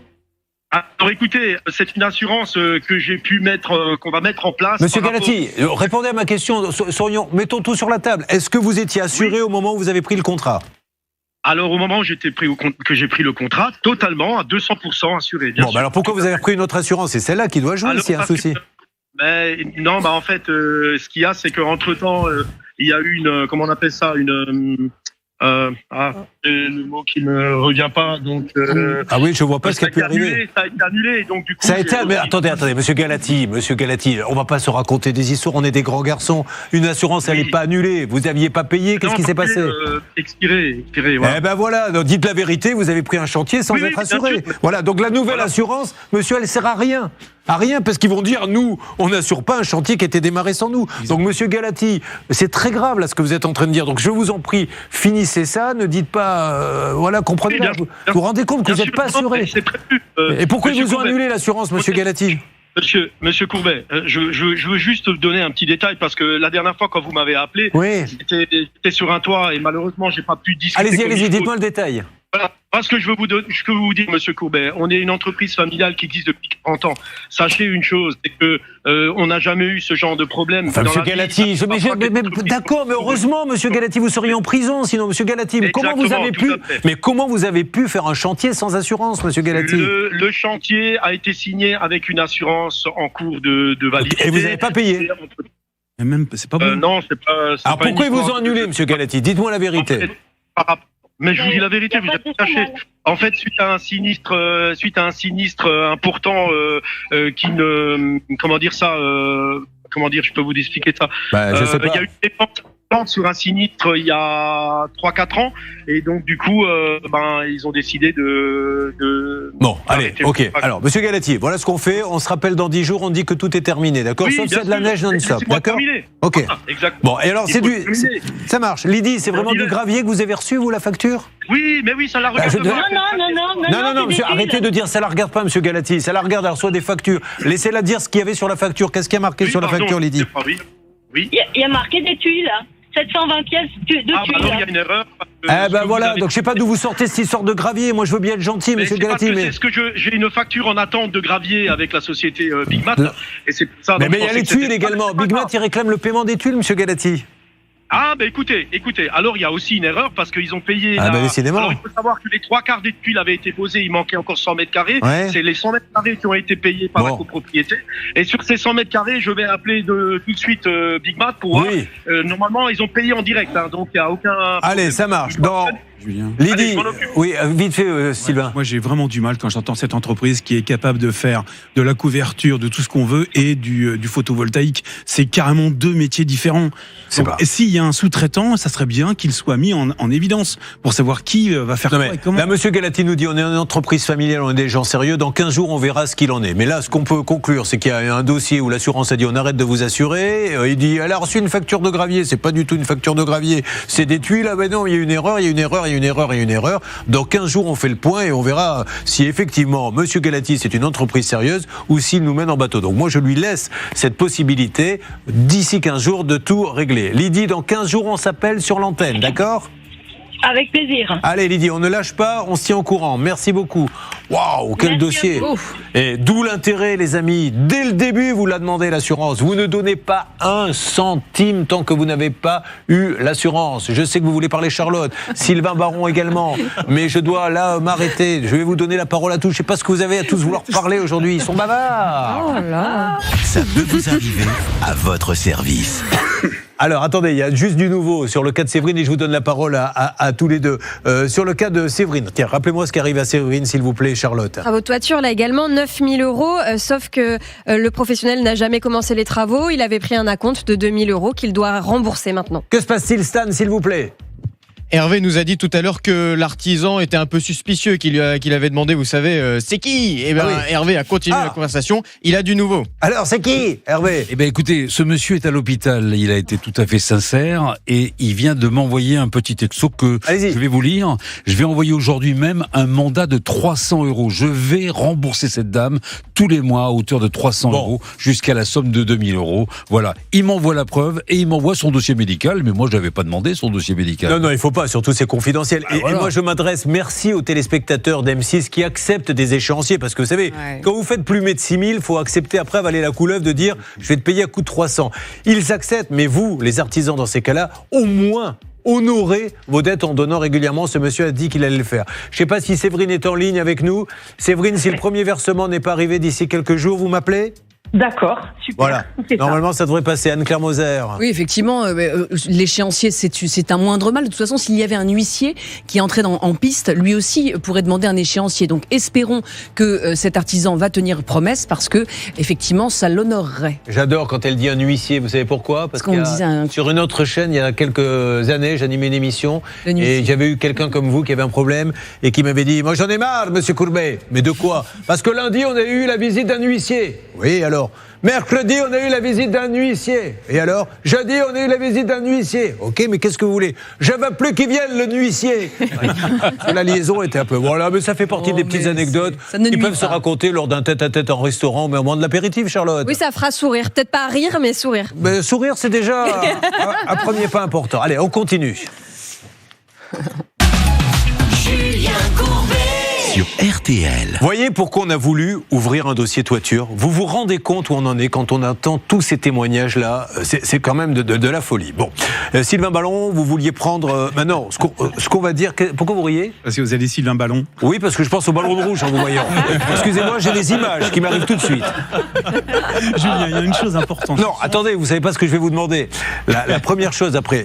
Alors écoutez, c'est une assurance que j'ai pu mettre, qu'on va mettre en place. Monsieur Galati, répondez à ma question. Mettons tout sur la table. Est-ce que vous étiez assuré au moment où vous avez pris le contrat ? Alors au moment où que j'ai pris le contrat, totalement à 200% assuré. Bien sûr. Alors pourquoi vous avez repris une autre assurance ? C'est celle-là qui doit jouer s'il y a un souci. En fait, ce qu'il y a, c'est qu'entre temps, il y a eu une, comment on appelle ça, le mot qui me revient pas, donc. Oui, je vois pas ce qui a pu arriver. Ça a été annulé, donc du coup. Mais attendez, Monsieur Galati, on va pas se raconter des histoires. On est des grands garçons. Une assurance, elle n'est pas annulée. Vous aviez pas payé. Qu'est-ce qui s'est passé ? Expiré. Voilà. Eh ben voilà. Donc, dites la vérité. Vous avez pris un chantier sans être assuré. Voilà. Donc la nouvelle assurance, monsieur, elle sert à rien. À rien, parce qu'ils vont dire, nous, on n'assure pas un chantier qui a été démarré sans nous. Donc, monsieur Galati, c'est très grave, là, ce que vous êtes en train de dire. Donc, je vous en prie, finissez ça, ne dites pas, comprenez bien. Vous vous rendez compte que vous n'êtes pas assuré. Et pourquoi ils vous ont annulé l'assurance, monsieur Galati ? Monsieur Courbet, je veux juste donner un petit détail parce que la dernière fois quand vous m'avez appelé, j'étais sur un toit et malheureusement j'ai pas pu discuter. Allez-y, dites-moi le détail. Voilà. Parce que je veux vous dire, monsieur Courbet, on est une entreprise familiale qui existe depuis 30 ans. Sachez une chose, c'est que on n'a jamais eu ce genre de problème. Enfin, monsieur Galati, d'accord, mais heureusement, monsieur Galati, vous seriez en prison, sinon, monsieur Galati, comment vous avez pu faire un chantier sans assurance, monsieur Galati ? Le chantier a été signé avec une assurance en cours de validité. Et vous n'avez pas payé ? C'est pas bon. Non, c'est pas. Alors pourquoi ils vous ont annulé, monsieur Galati ? Dites-moi la vérité. Mais je vous dis la vérité, vous êtes caché. En fait, suite à un sinistre important qui ne, je peux vous expliquer ça. Je sais pas. Il y a eu des dépenses sur un sinistre il y a 3-4 ans et donc du coup ils ont décidé de Bon, allez, ok. Alors, monsieur Galati, voilà ce qu'on fait. On se rappelle dans 10 jours, on dit que tout est terminé, d'accord ? Sauf s'il y a de la neige non-stop, d'accord ? Ok. Exactement. Bon, et alors, ça marche. Lydie, c'est vraiment du gravier que vous avez reçu, vous, la facture ? Oui, mais oui, ça la regarde pas. Non, monsieur, arrêtez de dire ça la regarde pas, monsieur Galati. Ça la regarde, elle reçoit des factures. Laissez-la dire ce qu'il y avait sur la facture. Qu'est-ce qu'il y a marqué sur la facture, Lydie ? Oui. Il y a marqué des tuiles. 720 pièces de tuiles. Il y a une erreur. Voilà, donc je sais pas d'où vous sortez cette histoire de gravier. Moi, je veux bien être gentil, monsieur Galati. C'est ce que j'ai une facture en attente de gravier avec la société Big Mat. Et c'est ça. Mais il y a les tuiles également. Big Mat, il réclame le paiement des tuiles, monsieur Galati. Écoutez, alors il y a aussi une erreur parce qu'ils ont payé. Décidément. Alors il faut savoir que les 3/4 des tuiles avaient été posées, il manquait encore 100 mètres carrés. Ouais. C'est les 100 mètres carrés qui ont été payés par la copropriété. Et sur ces 100 mètres carrés, je vais appeler tout de suite Big Mat pour voir. Normalement, ils ont payé en direct, donc il n'y a aucun. Allez, ça marche. Lydie, vite fait, Sylvain. Moi, j'ai vraiment du mal quand j'entends cette entreprise qui est capable de faire de la couverture, de tout ce qu'on veut et du photovoltaïque. C'est carrément deux métiers différents. Et s'il y a un sous-traitant, ça serait bien qu'il soit mis en évidence pour savoir qui va faire quoi et comment. Là, monsieur Galati nous dit, on est une entreprise familiale, on est des gens sérieux. Dans 15 jours, on verra ce qu'il en est. Mais là, ce qu'on peut conclure, c'est qu'il y a un dossier où l'assurance a dit, on arrête de vous assurer. Il dit, elle a reçu une facture de gravier. C'est pas du tout une facture de gravier. C'est des tuiles. Non, il y a une erreur. Dans 15 jours, on fait le point et on verra si effectivement monsieur Galati c'est une entreprise sérieuse ou s'il nous mène en bateau. Donc moi je lui laisse cette possibilité d'ici 15 jours de tout régler. Lydie, dans 15 jours on s'appelle sur l'antenne, d'accord ? Avec plaisir. Allez Lydie, on ne lâche pas, on se tient au courant. Merci beaucoup. Waouh, quel dossier. Et d'où l'intérêt, les amis. Dès le début, vous l'a demandé l'assurance. Vous ne donnez pas un centime tant que vous n'avez pas eu l'assurance. Je sais que vous voulez parler Charlotte, Sylvain Baron également, mais je dois là m'arrêter. Je vais vous donner la parole à tous. Je ne sais pas ce que vous avez à tous vouloir parler aujourd'hui. Ils sont bavards. Oh là. Ça peut vous arriver à votre service. Alors, attendez, il y a juste du nouveau sur le cas de Séverine et je vous donne la parole à tous les deux. Sur le cas de Séverine, tiens, rappelez-moi ce qui arrive à Séverine, s'il vous plaît, Charlotte. Travaux de toiture, là également, 9 000 €, sauf que le professionnel n'a jamais commencé les travaux. Il avait pris un acompte de 2 000 € qu'il doit rembourser maintenant. Que se passe-t-il, Stan, s'il vous plaît ? Hervé nous a dit tout à l'heure que l'artisan était un peu suspicieux, qu'il avait demandé, vous savez, c'est qui ? Et Hervé a continué la conversation. Il a du nouveau. Alors, c'est qui, Hervé ? Écoutez, ce monsieur est à l'hôpital. Il a été tout à fait sincère et il vient de m'envoyer un petit texto que je vais vous lire. Je vais envoyer aujourd'hui même un mandat de 300 €. Je vais rembourser cette dame tous les mois à hauteur de 300 € jusqu'à la somme de 2 000 €. Voilà. Il m'envoie la preuve et il m'envoie son dossier médical. Mais moi, je n'avais pas demandé son dossier médical. Non, il faut pas. pas, surtout c'est confidentiel. Et moi je m'adresse, merci aux téléspectateurs d'M6 qui acceptent des échéanciers, parce que vous savez, quand vous faites plumer de 6 000, il faut accepter après avaler la couleuvre de dire je vais te payer à coût de 300. Ils acceptent, mais vous, les artisans dans ces cas-là, au moins honorer vos dettes en donnant régulièrement. Ce monsieur a dit qu'il allait le faire. Je ne sais pas si Séverine est en ligne avec nous. Séverine, si le premier versement n'est pas arrivé d'ici quelques jours, vous m'appelez ? D'accord, super. Voilà. Normalement, ça devrait passer. Anne-Claire Moser. Oui, effectivement, l'échéancier, c'est un moindre mal. De toute façon, s'il y avait un huissier qui entrait en piste, lui aussi pourrait demander un échéancier. Donc, espérons que cet artisan va tenir promesse, parce que, effectivement, ça l'honorerait. J'adore quand elle dit un huissier. Vous savez pourquoi ? Parce qu'on disait sur une autre chaîne, il y a quelques années, j'animais une émission et j'avais eu quelqu'un comme vous qui avait un problème et qui m'avait dit « Moi, j'en ai marre, monsieur Courbet. » Mais de quoi ? Parce que lundi, on a eu la visite d'un huissier. Oui, alors ? Mercredi, on a eu la visite d'un huissier. Et alors ? Jeudi, on a eu la visite d'un huissier. Ok, mais qu'est-ce que vous voulez ? Je veux plus qu'il vienne, le huissier. La liaison était un peu... Voilà, mais ça fait partie des petites anecdotes qui peuvent se raconter lors d'un tête-à-tête en restaurant, mais au moment de l'apéritif, Charlotte. Oui, ça fera sourire. Peut-être pas rire, mais sourire. Mais sourire, c'est déjà un premier pas important. Allez, on continue. Julien Courbet sur RTL. Voyez pourquoi on a voulu ouvrir un dossier toiture. Vous vous rendez compte où on en est quand on entend tous ces témoignages-là ? C'est quand même de la folie. Bon, Sylvain Ballon, vous vouliez prendre... maintenant, ce qu'on va dire... Pourquoi vous riez ? Parce que vous avez Sylvain Ballon. Oui, parce que je pense au ballon de rouge en vous voyant. Excusez-moi, j'ai des images qui m'arrivent tout de suite. Julien, il y a une chose importante. Non, attendez, vous savez pas ce que je vais vous demander. La première chose après,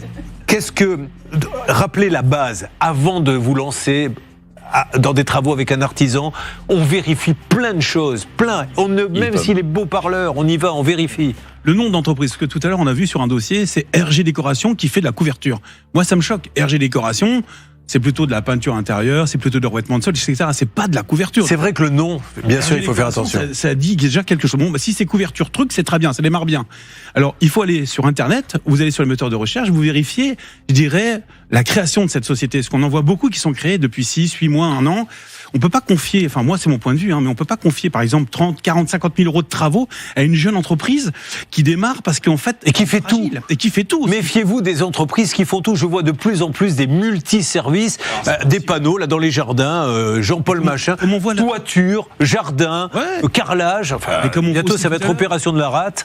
rappelez la base avant de vous lancer dans des travaux avec un artisan. On vérifie plein de choses, même s'il est beau parleur, on y va, on vérifie. Le nom d'entreprise que tout à l'heure on a vu sur un dossier, c'est RG Décoration qui fait de la couverture. Moi, ça me choque. RG Décoration, c'est plutôt de la peinture intérieure, c'est plutôt de revêtement de sol, etc. C'est pas de la couverture. C'est vrai que le nom, bien sûr, il faut faire attention. Ça dit déjà quelque chose. Bon, si c'est couverture truc, c'est très bien, ça démarre bien. Alors, il faut aller sur Internet, vous allez sur les moteurs de recherche, vous vérifiez, je dirais, la création de cette société. Parce qu'on en voit beaucoup qui sont créés depuis 6, 8 mois, 1 an. On peut pas confier, enfin moi c'est mon point de vue, mais on peut pas confier par exemple 30, 40, 50 000 euros de travaux à une jeune entreprise qui démarre parce qu'en fait... Et qui fait tout. Et qui fait tout. Méfiez-vous des entreprises qui font tout. Je vois de plus en plus des multiservices, des panneaux là dans les jardins, Jean-Paul Machin, toiture, jardin, carrelage, enfin bientôt ça va être opération de la rate.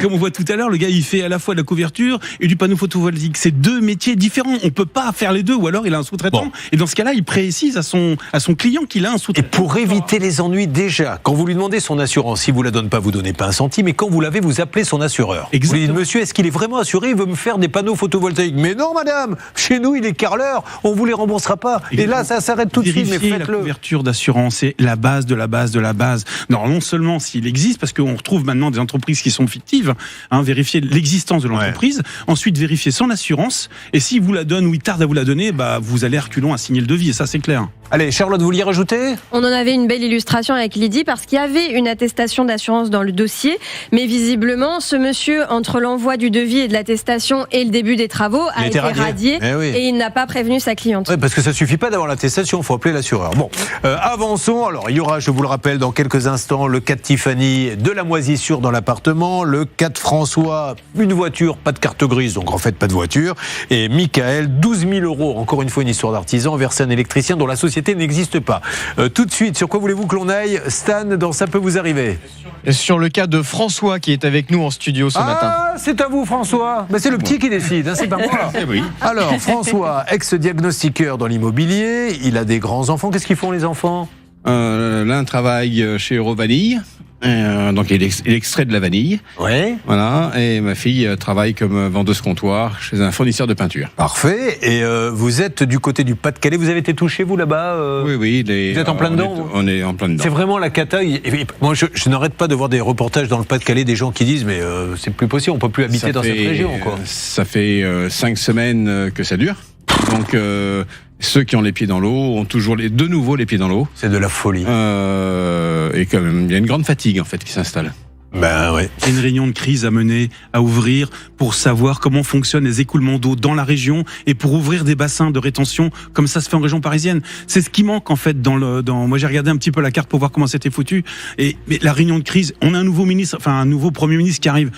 Comme on voit tout à l'heure, le gars il fait à la fois de la couverture et du panneau photovoltaïque. C'est deux métiers différents. On peut pas faire les deux, ou alors il a un sous-traitant. Et dans ce cas-là, il précise à son client qu'il a un sous-traitant. Et pour éviter les ennuis, déjà, quand vous lui demandez son assurance, si vous la donnez pas, vous donnez pas un centime, et quand vous l'avez, vous appelez son assureur. Exactement. Vous lui dites, monsieur, est-ce qu'il est vraiment assuré ? Il veut me faire des panneaux photovoltaïques. Mais non, madame, chez nous, il est carreleur, on vous les remboursera pas. Et là, ça s'arrête tout de suite, mais faites-le. La couverture d'assurance, c'est la base de la base de la base. Non seulement s'il existe, parce qu'on retrouve maintenant des entreprises qui sont fictives, vérifier l'existence de l'entreprise, ensuite vérifier son assurance, et s'il vous la donne ou il tarde à vous la donner, vous allez reculons à signer le devis, et ça c'est clair. Allez, Charlotte, vous vouliez rajouter ? On en avait une belle illustration avec Lydie, parce qu'il y avait une attestation d'assurance dans le dossier, mais visiblement, ce monsieur, entre l'envoi du devis et de l'attestation et le début des travaux, a été radié et il n'a pas prévenu sa cliente. Oui, parce que ça suffit pas d'avoir l'attestation, il faut appeler l'assureur. Bon, avançons. Alors, il y aura, je vous le rappelle, dans quelques instants, le cas de Tiffany, de la moisissure dans l'appartement, le cas de François, une voiture, pas de carte grise, donc en fait pas de voiture, et Michael, 12 000 €, encore une fois une histoire d'artisan, versé à un électricien dont la société n'existe pas. Tout de suite, sur quoi voulez-vous que l'on aille ? Stan, dans Ça peut vous arriver. Sur le cas de François qui est avec nous en studio ce matin. Ah, c'est à vous François. C'est le petit qui décide, c'est pas moi. Oui. Alors, François, ex-diagnostiqueur dans l'immobilier, il a des grands-enfants. Qu'est-ce qu'ils font les enfants ? L'un travaille chez Eurovanille. Donc il est extrait de la vanille. Ouais. Voilà. Et ma fille travaille comme vendeuse comptoir chez un fournisseur de peinture. Parfait. Et vous êtes du côté du Pas-de-Calais. Vous avez été touché vous là-bas Oui. Vous êtes en plein dedans. On est en plein dedans. C'est vraiment la cata. Moi, je n'arrête pas de voir des reportages dans le Pas-de-Calais, des gens qui disent mais c'est plus possible, on peut plus habiter dans cette région, quoi. Ça fait 5 semaines que ça dure. Donc ceux qui ont les pieds dans l'eau ont toujours de nouveau les pieds dans l'eau. C'est de la folie. Et quand même, il y a une grande fatigue en fait qui s'installe. Ouais. Une réunion de crise à mener, à ouvrir pour savoir comment fonctionnent les écoulements d'eau dans la région et pour ouvrir des bassins de rétention comme ça se fait en région parisienne. C'est ce qui manque en fait moi j'ai regardé un petit peu la carte pour voir comment c'était foutu. Mais la réunion de crise, on a un nouveau ministre, un nouveau Premier ministre qui arrive.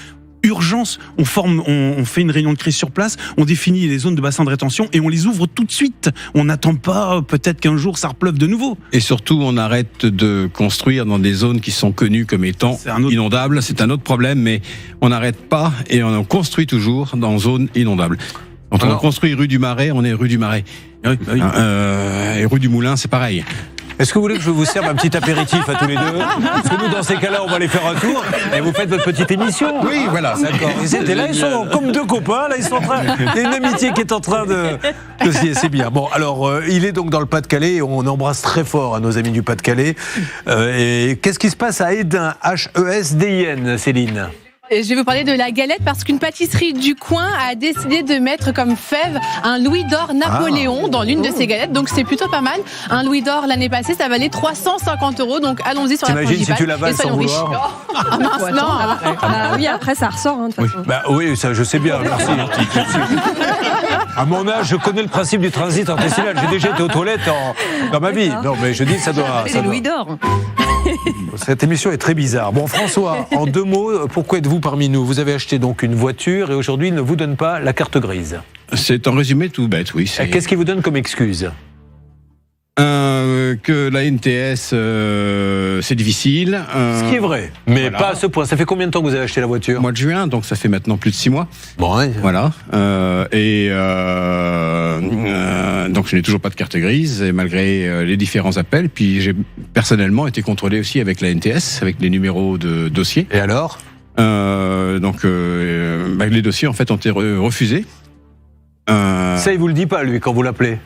urgence, on fait une réunion de crise sur place, on définit les zones de bassin de rétention et on les ouvre tout de suite. On n'attend pas peut-être qu'un jour ça repleuve de nouveau. Et surtout, on arrête de construire dans des zones qui sont connues comme étant inondables. C'est un autre problème, mais on n'arrête pas et on construit toujours dans zones inondables. Quand on construit rue du Marais, on est rue du Marais. Et rue du Moulin, c'est pareil. Est-ce que vous voulez que je vous serve un petit apéritif à tous les deux? Parce que nous, dans ces cas-là, on va aller faire un tour et vous faites votre petite émission. Oui, voilà. D'accord. Ils étaient là, ils sont comme deux copains. Là, ils sont en train. Il y a une amitié qui est en train de. C'est bien. Bon, alors, il est donc dans le Pas-de-Calais et on embrasse très fort à nos amis du Pas-de-Calais. Et qu'est-ce qui se passe à Hesdin, H-E-S-D-I-N, Céline? Et je vais vous parler de la galette parce qu'une pâtisserie du coin a décidé de mettre comme fève un louis d'or Napoléon dans l'une de ses galettes. Donc c'est plutôt pas mal. Un louis d'or l'année passée, ça valait 350 €. Donc allons-y sur la frangipane. T'imagines si tu l'avales sans vouloir? Ah mince, non. Oui, après ça ressort. De toute façon. Bah oui, ça je sais bien. Merci. À mon âge, je connais le principe du transit intestinal. J'ai déjà été aux toilettes dans ma vie. Non, mais je dis ça doit. C'est louis d'or. Cette émission est très bizarre. Bon, François, en 2 mots, pourquoi êtes-vous parmi nous? Vous avez acheté donc une voiture et aujourd'hui, il ne vous donne pas la carte grise. C'est en résumé tout bête, oui. Qu'est-ce qu'il vous donne comme excuse? Que la NTS, c'est difficile. Ce qui est vrai, mais pas à ce point. Ça fait combien de temps que vous avez acheté la voiture? Mois de juin, donc ça fait maintenant plus de 6 mois. Bon, ouais. Voilà. Donc je n'ai toujours pas de carte grise, et malgré les différents appels. Puis j'ai personnellement été contrôlé aussi avec la NTS, avec les numéros de dossiers. Et alors? Les dossiers en fait ont été refusés. Ça, il vous le dit pas, lui, quand vous l'appelez?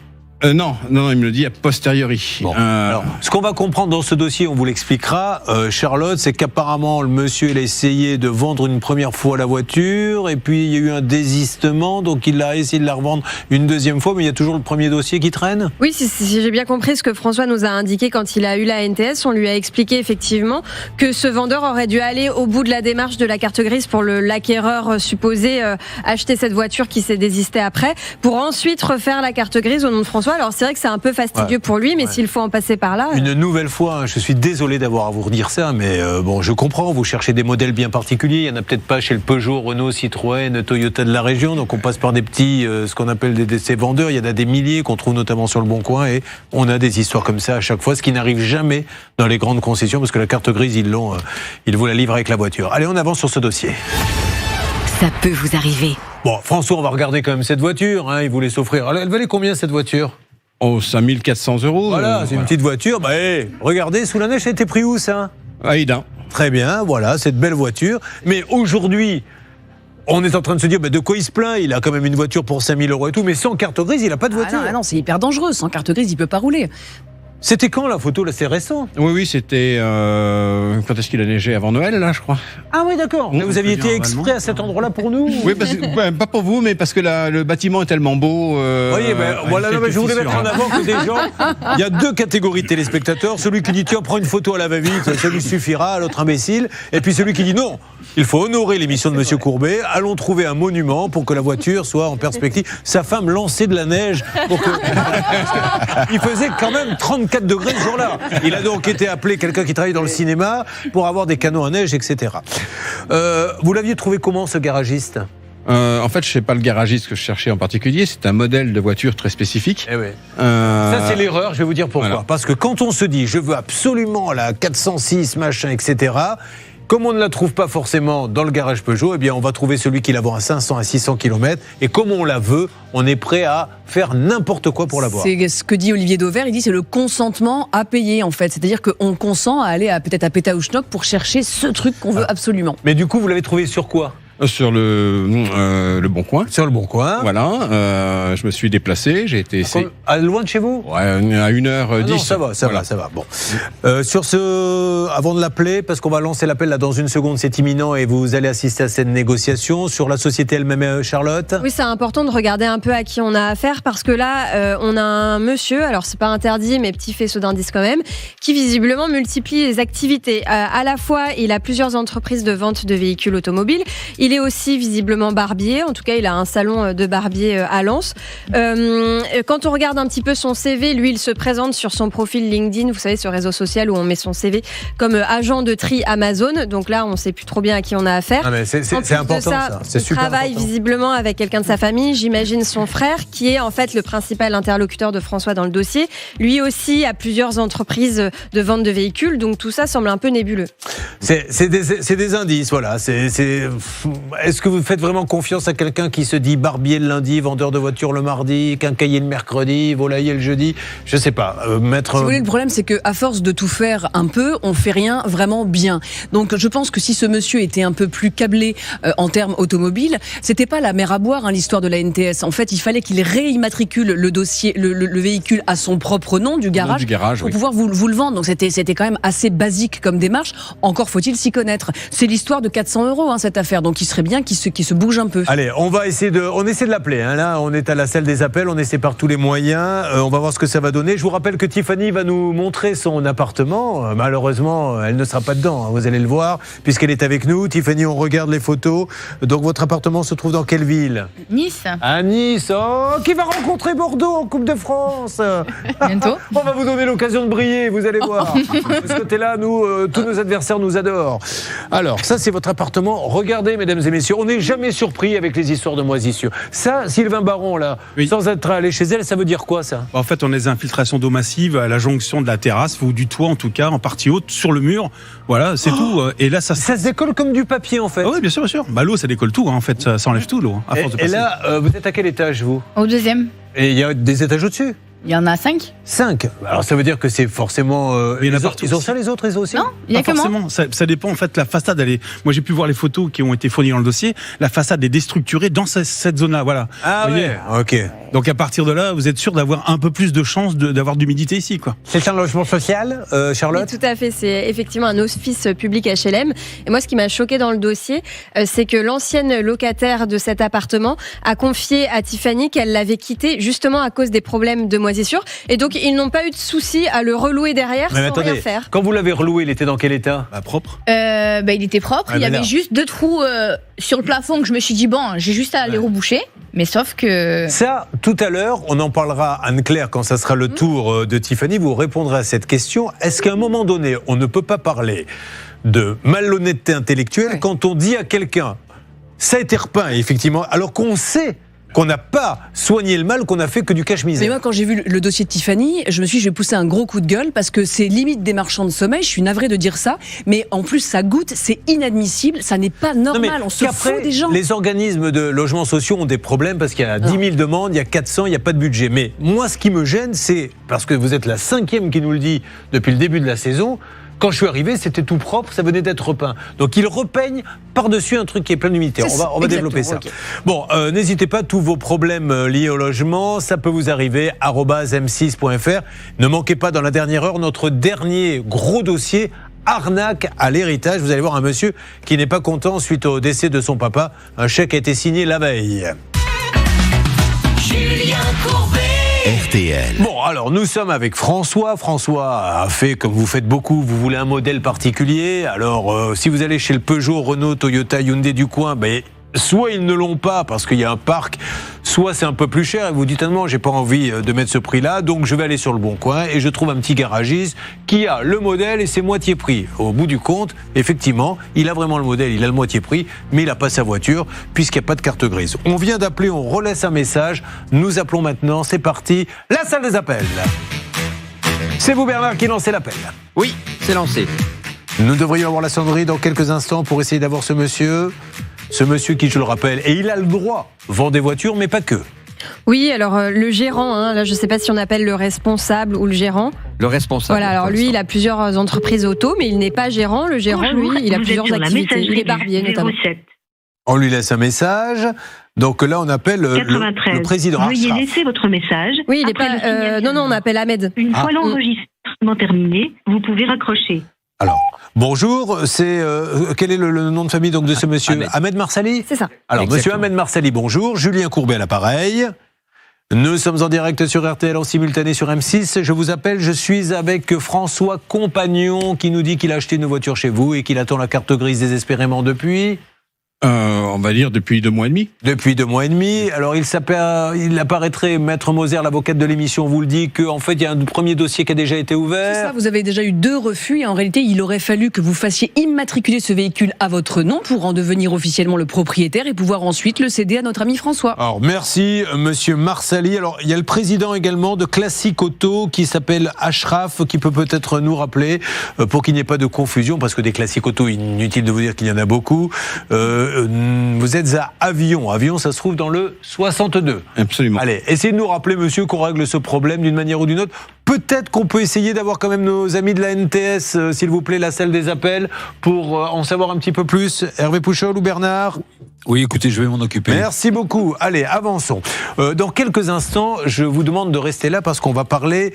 Non, il me le dit a posteriori. Bon. Alors, ce qu'on va comprendre dans ce dossier, on vous l'expliquera, Charlotte, c'est qu'apparemment le monsieur il a essayé de vendre une première fois la voiture et puis il y a eu un désistement, donc il a essayé de la revendre une deuxième fois, mais il y a toujours le premier dossier qui traîne. Oui, si j'ai bien compris ce que François nous a indiqué quand il a eu la NTS, on lui a expliqué effectivement que ce vendeur aurait dû aller au bout de la démarche de la carte grise pour l'acquéreur supposé acheter cette voiture qui s'est désistée après, pour ensuite refaire la carte grise au nom de François. Alors c'est vrai que c'est un peu fastidieux pour lui, mais s'il faut en passer par là... Une nouvelle fois, je suis désolé d'avoir à vous redire ça, mais bon, je comprends, vous cherchez des modèles bien particuliers, il n'y en a peut-être pas chez le Peugeot, Renault, Citroën, Toyota de la région, donc on passe par des petits, ce qu'on appelle ces vendeurs, il y en a des milliers qu'on trouve notamment sur le Bon Coin, et on a des histoires comme ça à chaque fois, ce qui n'arrive jamais dans les grandes concessions, parce que la carte grise, ils vous la livrent avec la voiture. Allez, on avance sur ce dossier. Ça peut vous arriver. Bon, François, on va regarder quand même cette voiture. Il voulait s'offrir. Elle valait combien cette voiture? Oh, 5 400 €. Voilà, c'est une petite voiture. Regardez, sous la neige, ça a été pris où ça? À Hesdin. Très bien, voilà, cette belle voiture. Mais aujourd'hui, on est en train de se dire, de quoi il se plaint? Il a quand même une voiture pour 5 000 € et tout, mais sans carte grise, il n'a pas de voiture. Non, c'est hyper dangereux. Sans carte grise, il peut pas rouler. C'était quand la photo là? C'est récent? Oui, c'était quand est-ce qu'il a neigé? Avant Noël, là, je crois. Ah oui, d'accord. Mais vous aviez été exprès à cet endroit-là pour nous? Oui, pas pour vous, mais parce que le bâtiment est tellement beau. Oui, je voulais mettre en avant que des gens. Il y a 2 catégories de téléspectateurs. Celui qui dit tiens, prends une photo à la va-vite, ça lui suffira, l'autre imbécile. Et puis celui qui dit non, il faut honorer l'émission de Monsieur Courbet. Allons trouver un monument pour que la voiture soit en perspective. Sa femme lançait de la neige. Il faisait quand même 34 degrés ce jour-là. Il a donc été appelé quelqu'un qui travaille dans le cinéma pour avoir des canons à neige, etc. Vous l'aviez trouvé comment, ce garagiste? En fait, je ne sais pas le garagiste que je cherchais en particulier. C'est un modèle de voiture très spécifique. Ça, c'est l'erreur. Je vais vous dire pourquoi. Voilà. Parce que quand on se dit, je veux absolument la 406, machin, etc., comme on ne la trouve pas forcément dans le garage Peugeot, eh bien on va trouver celui qui la vend à 500 à 600 km. Et comme on la veut, on est prêt à faire n'importe quoi pour l'avoir. C'est ce que dit Olivier Dauvert. Il dit c'est le consentement à payer en fait. C'est-à-dire qu'on consent à aller peut-être à Pétaouchnok pour chercher ce truc qu'on veut absolument. Mais du coup, vous l'avez trouvé sur quoi? Sur le Bon Coin. Sur le Bon Coin. Voilà. Je me suis déplacé. J'ai été loin de chez vous? Ouais, à 1h10. Non, ça va. Bon. Avant de l'appeler, parce qu'on va lancer l'appel là dans une seconde, c'est imminent et vous allez assister à cette négociation. Sur la société elle-même, Charlotte? Oui, c'est important de regarder un peu à qui on a affaire, parce que là, on a un monsieur, alors c'est pas interdit, mais petit faisceau d'indices quand même, qui visiblement multiplie les activités. À la fois, il a plusieurs entreprises de vente de véhicules automobiles. Il Il est aussi visiblement barbier. En tout cas, il a un salon de barbier à Lens. Quand on regarde un petit peu son CV, lui, il se présente sur son profil LinkedIn, vous savez, ce réseau social où on met son CV comme agent de tri Amazon. Donc là, on ne sait plus trop bien à qui on a affaire. Ah mais c'est important, ça. C'est super important. Il travaille visiblement avec quelqu'un de sa famille, j'imagine son frère, qui est en fait le principal interlocuteur de François dans le dossier. Lui aussi a plusieurs entreprises de vente de véhicules, donc tout ça semble un peu nébuleux. C'est des indices, voilà. Est-ce que vous faites vraiment confiance à quelqu'un qui se dit barbier le lundi, vendeur de voitures le mardi, quincailler le mercredi, volailler le jeudi? Je sais pas. Si vous voulez, le problème, c'est qu'à force de tout faire un peu, on fait rien vraiment bien. Donc je pense que si ce monsieur était un peu plus câblé en termes automobiles, c'était pas la mer à boire, l'histoire de la NTS. En fait, il fallait qu'il réimmatricule le dossier, le véhicule à son propre nom du garage, pour pouvoir vous le vendre. Donc c'était quand même assez basique comme démarche. Encore faut-il s'y connaître. C'est l'histoire de 400 €, cette affaire. Donc il serait bien qu'il se bouge un peu. Allez, on essaie de l'appeler. Là, on est à la salle des appels, on essaie par tous les moyens. On va voir ce que ça va donner. Je vous rappelle que Tiffany va nous montrer son appartement. Malheureusement, elle ne sera pas dedans. Vous allez le voir, puisqu'elle est avec nous. Tiffany, on regarde les photos. Donc votre appartement se trouve dans quelle ville? Nice. À Nice. Oh, qui va rencontrer Bordeaux en Coupe de France. Bientôt. On va vous donner l'occasion de briller, vous allez voir. De ce côté-là, tous nos adversaires nous adorent. Alors, ça, c'est votre appartement. Regardez, mesdames et messieurs, on n'est jamais surpris avec les histoires de moisissures. Ça, Sylvain Baron, là, sans être allé chez elle, ça veut dire quoi, ça? En fait, on a des infiltrations d'eau massive à la jonction de la terrasse, ou du toit en tout cas, en partie haute, sur le mur. Voilà, c'est tout. Et là, ça se décolle comme du papier, en fait. Ah oui, bien sûr, bien sûr. L'eau, ça décolle tout, en fait. Ça enlève tout, l'eau. À force de passer. Et là, vous êtes à quel étage, vous? Au 2e. Et il y a des étages au-dessus? Il y en a 5. 5. Alors ça veut dire que c'est forcément. Il y en a partout. Ils ont ça, les autres, ils ont aussi? Non, il y a que moi. Forcément, ça dépend. En fait, la façade, moi, j'ai pu voir les photos qui ont été fournies dans le dossier. La façade est déstructurée dans cette zone-là. Voilà. Ah ouais. Ok. Donc à partir de là, vous êtes sûr d'avoir un peu plus de chances d'avoir d'humidité ici, quoi. C'est un logement social, Charlotte? Oui, tout à fait. C'est effectivement un office public HLM. Et moi, ce qui m'a choqué dans le dossier, c'est que l'ancienne locataire de cet appartement a confié à Tiffany qu'elle l'avait quitté justement à cause des problèmes de moisissure. Et donc, ils n'ont pas eu de souci à le relouer derrière sans rien faire. Quand vous l'avez reloué, il était dans quel état? Propre. Il était propre. Il y avait juste 2 trous sur le plafond que je me suis dit, bon, j'ai juste à les reboucher. Mais sauf que... Ça, tout à l'heure, on en parlera, Anne-Claire, quand ça sera le tour de Tiffany, vous répondrez à cette question. Est-ce qu'à un moment donné, on ne peut pas parler de malhonnêteté intellectuelle quand on dit à quelqu'un, ça a été repeint, effectivement, alors qu'on sait qu'on n'a pas soigné le mal, qu'on n'a fait que du cache-misère. Mais moi, quand j'ai vu le dossier de Tiffany, je me suis dit, je vais pousser un gros coup de gueule parce que c'est limite des marchands de sommeil. Je suis navrée de dire ça, mais en plus, ça goûte, c'est inadmissible, ça n'est pas normal. On se fout des gens. Les organismes de logements sociaux ont des problèmes parce qu'il y a 10 000 demandes, il y a 400, il n'y a pas de budget. Mais moi, ce qui me gêne, c'est, parce que vous êtes la 5e qui nous le dit depuis le début de la saison, quand je suis arrivé, c'était tout propre, ça venait d'être repeint. Donc il repeigne par-dessus un truc qui est plein d'humidité. On va développer ça. Okay. Bon, n'hésitez pas, tous vos problèmes liés au logement, ça peut vous arriver, @m6.fr. Ne manquez pas dans la dernière heure notre dernier gros dossier, arnaque à l'héritage. Vous allez voir un monsieur qui n'est pas content suite au décès de son papa. Un chèque a été signé la veille. Julien Courbet. RTL. Bon, alors nous sommes avec François. François a fait, comme vous faites beaucoup, vous voulez un modèle particulier. Alors, si vous allez chez le Peugeot, Renault, Toyota, Hyundai du coin, soit ils ne l'ont pas parce qu'il y a un parc, soit c'est un peu plus cher et vous dites non, j'ai pas envie de mettre ce prix-là, donc je vais aller sur le Bon Coin et je trouve un petit garagiste qui a le modèle et c'est moitié prix. Au bout du compte, effectivement, il a vraiment le modèle, il a le moitié prix, mais il n'a pas sa voiture puisqu'il n'y a pas de carte grise. On vient d'appeler, on relaisse un message. Nous appelons maintenant, c'est parti, la salle des appels. C'est vous Bernard qui lancez l'appel. Oui, c'est lancé. Nous devrions avoir la sonnerie dans quelques instants pour essayer d'avoir ce monsieur. Ce monsieur qui, je le rappelle, et il a le droit, vend des voitures, mais pas que. Oui, alors le gérant, là, je ne sais pas si on appelle le responsable ou le gérant. Le responsable. Voilà, alors lui, il a plusieurs entreprises auto, mais il n'est pas gérant. Le gérant, lui, il a plusieurs activités. Il est barbier, notamment. On lui laisse un message. Donc là, on appelle le président. Veuillez laisser votre message. Oui, il est pas. Non, on appelle Ahmed. Une fois l'enregistrement terminé, vous pouvez raccrocher. Alors, bonjour, quel est le nom de famille donc de ce monsieur? Ahmed Marsali? C'est ça. Alors, monsieur Ahmed Marsali, bonjour. Julien Courbet à l'appareil. Nous sommes en direct sur RTL en simultané sur M6. Je vous appelle, je suis avec François Compagnon qui nous dit qu'il a acheté une voiture chez vous et qu'il attend la carte grise désespérément depuis. On va dire depuis 2 mois et demi. Depuis 2 mois et demi. Alors il apparaîtrait, Maître Moser, l'avocate de l'émission, vous le dit, qu'en fait il y a un premier dossier qui a déjà été ouvert. C'est ça, vous avez déjà eu 2 refus et en réalité il aurait fallu que vous fassiez immatriculer ce véhicule à votre nom pour en devenir officiellement le propriétaire et pouvoir ensuite le céder à notre ami François. Alors merci Monsieur Marsali. Alors il y a le président également de Classic Auto qui s'appelle Ashraf, qui peut peut-être nous rappeler pour qu'il n'y ait pas de confusion, parce que des Classic Auto, inutile de vous dire qu'il y en a beaucoup. Vous êtes à Avion. Avion, ça se trouve dans le 62. Absolument. Allez, essayez de nous rappeler, monsieur, qu'on règle ce problème d'une manière ou d'une autre. Peut-être qu'on peut essayer d'avoir quand même nos amis de la NTS, s'il vous plaît, la salle des appels, pour en savoir un petit peu plus. Hervé Pouchol ou Bernard ? Oui, écoutez, je vais m'en occuper. Merci beaucoup. Allez, avançons. Dans quelques instants, je vous demande de rester là parce qu'on va parler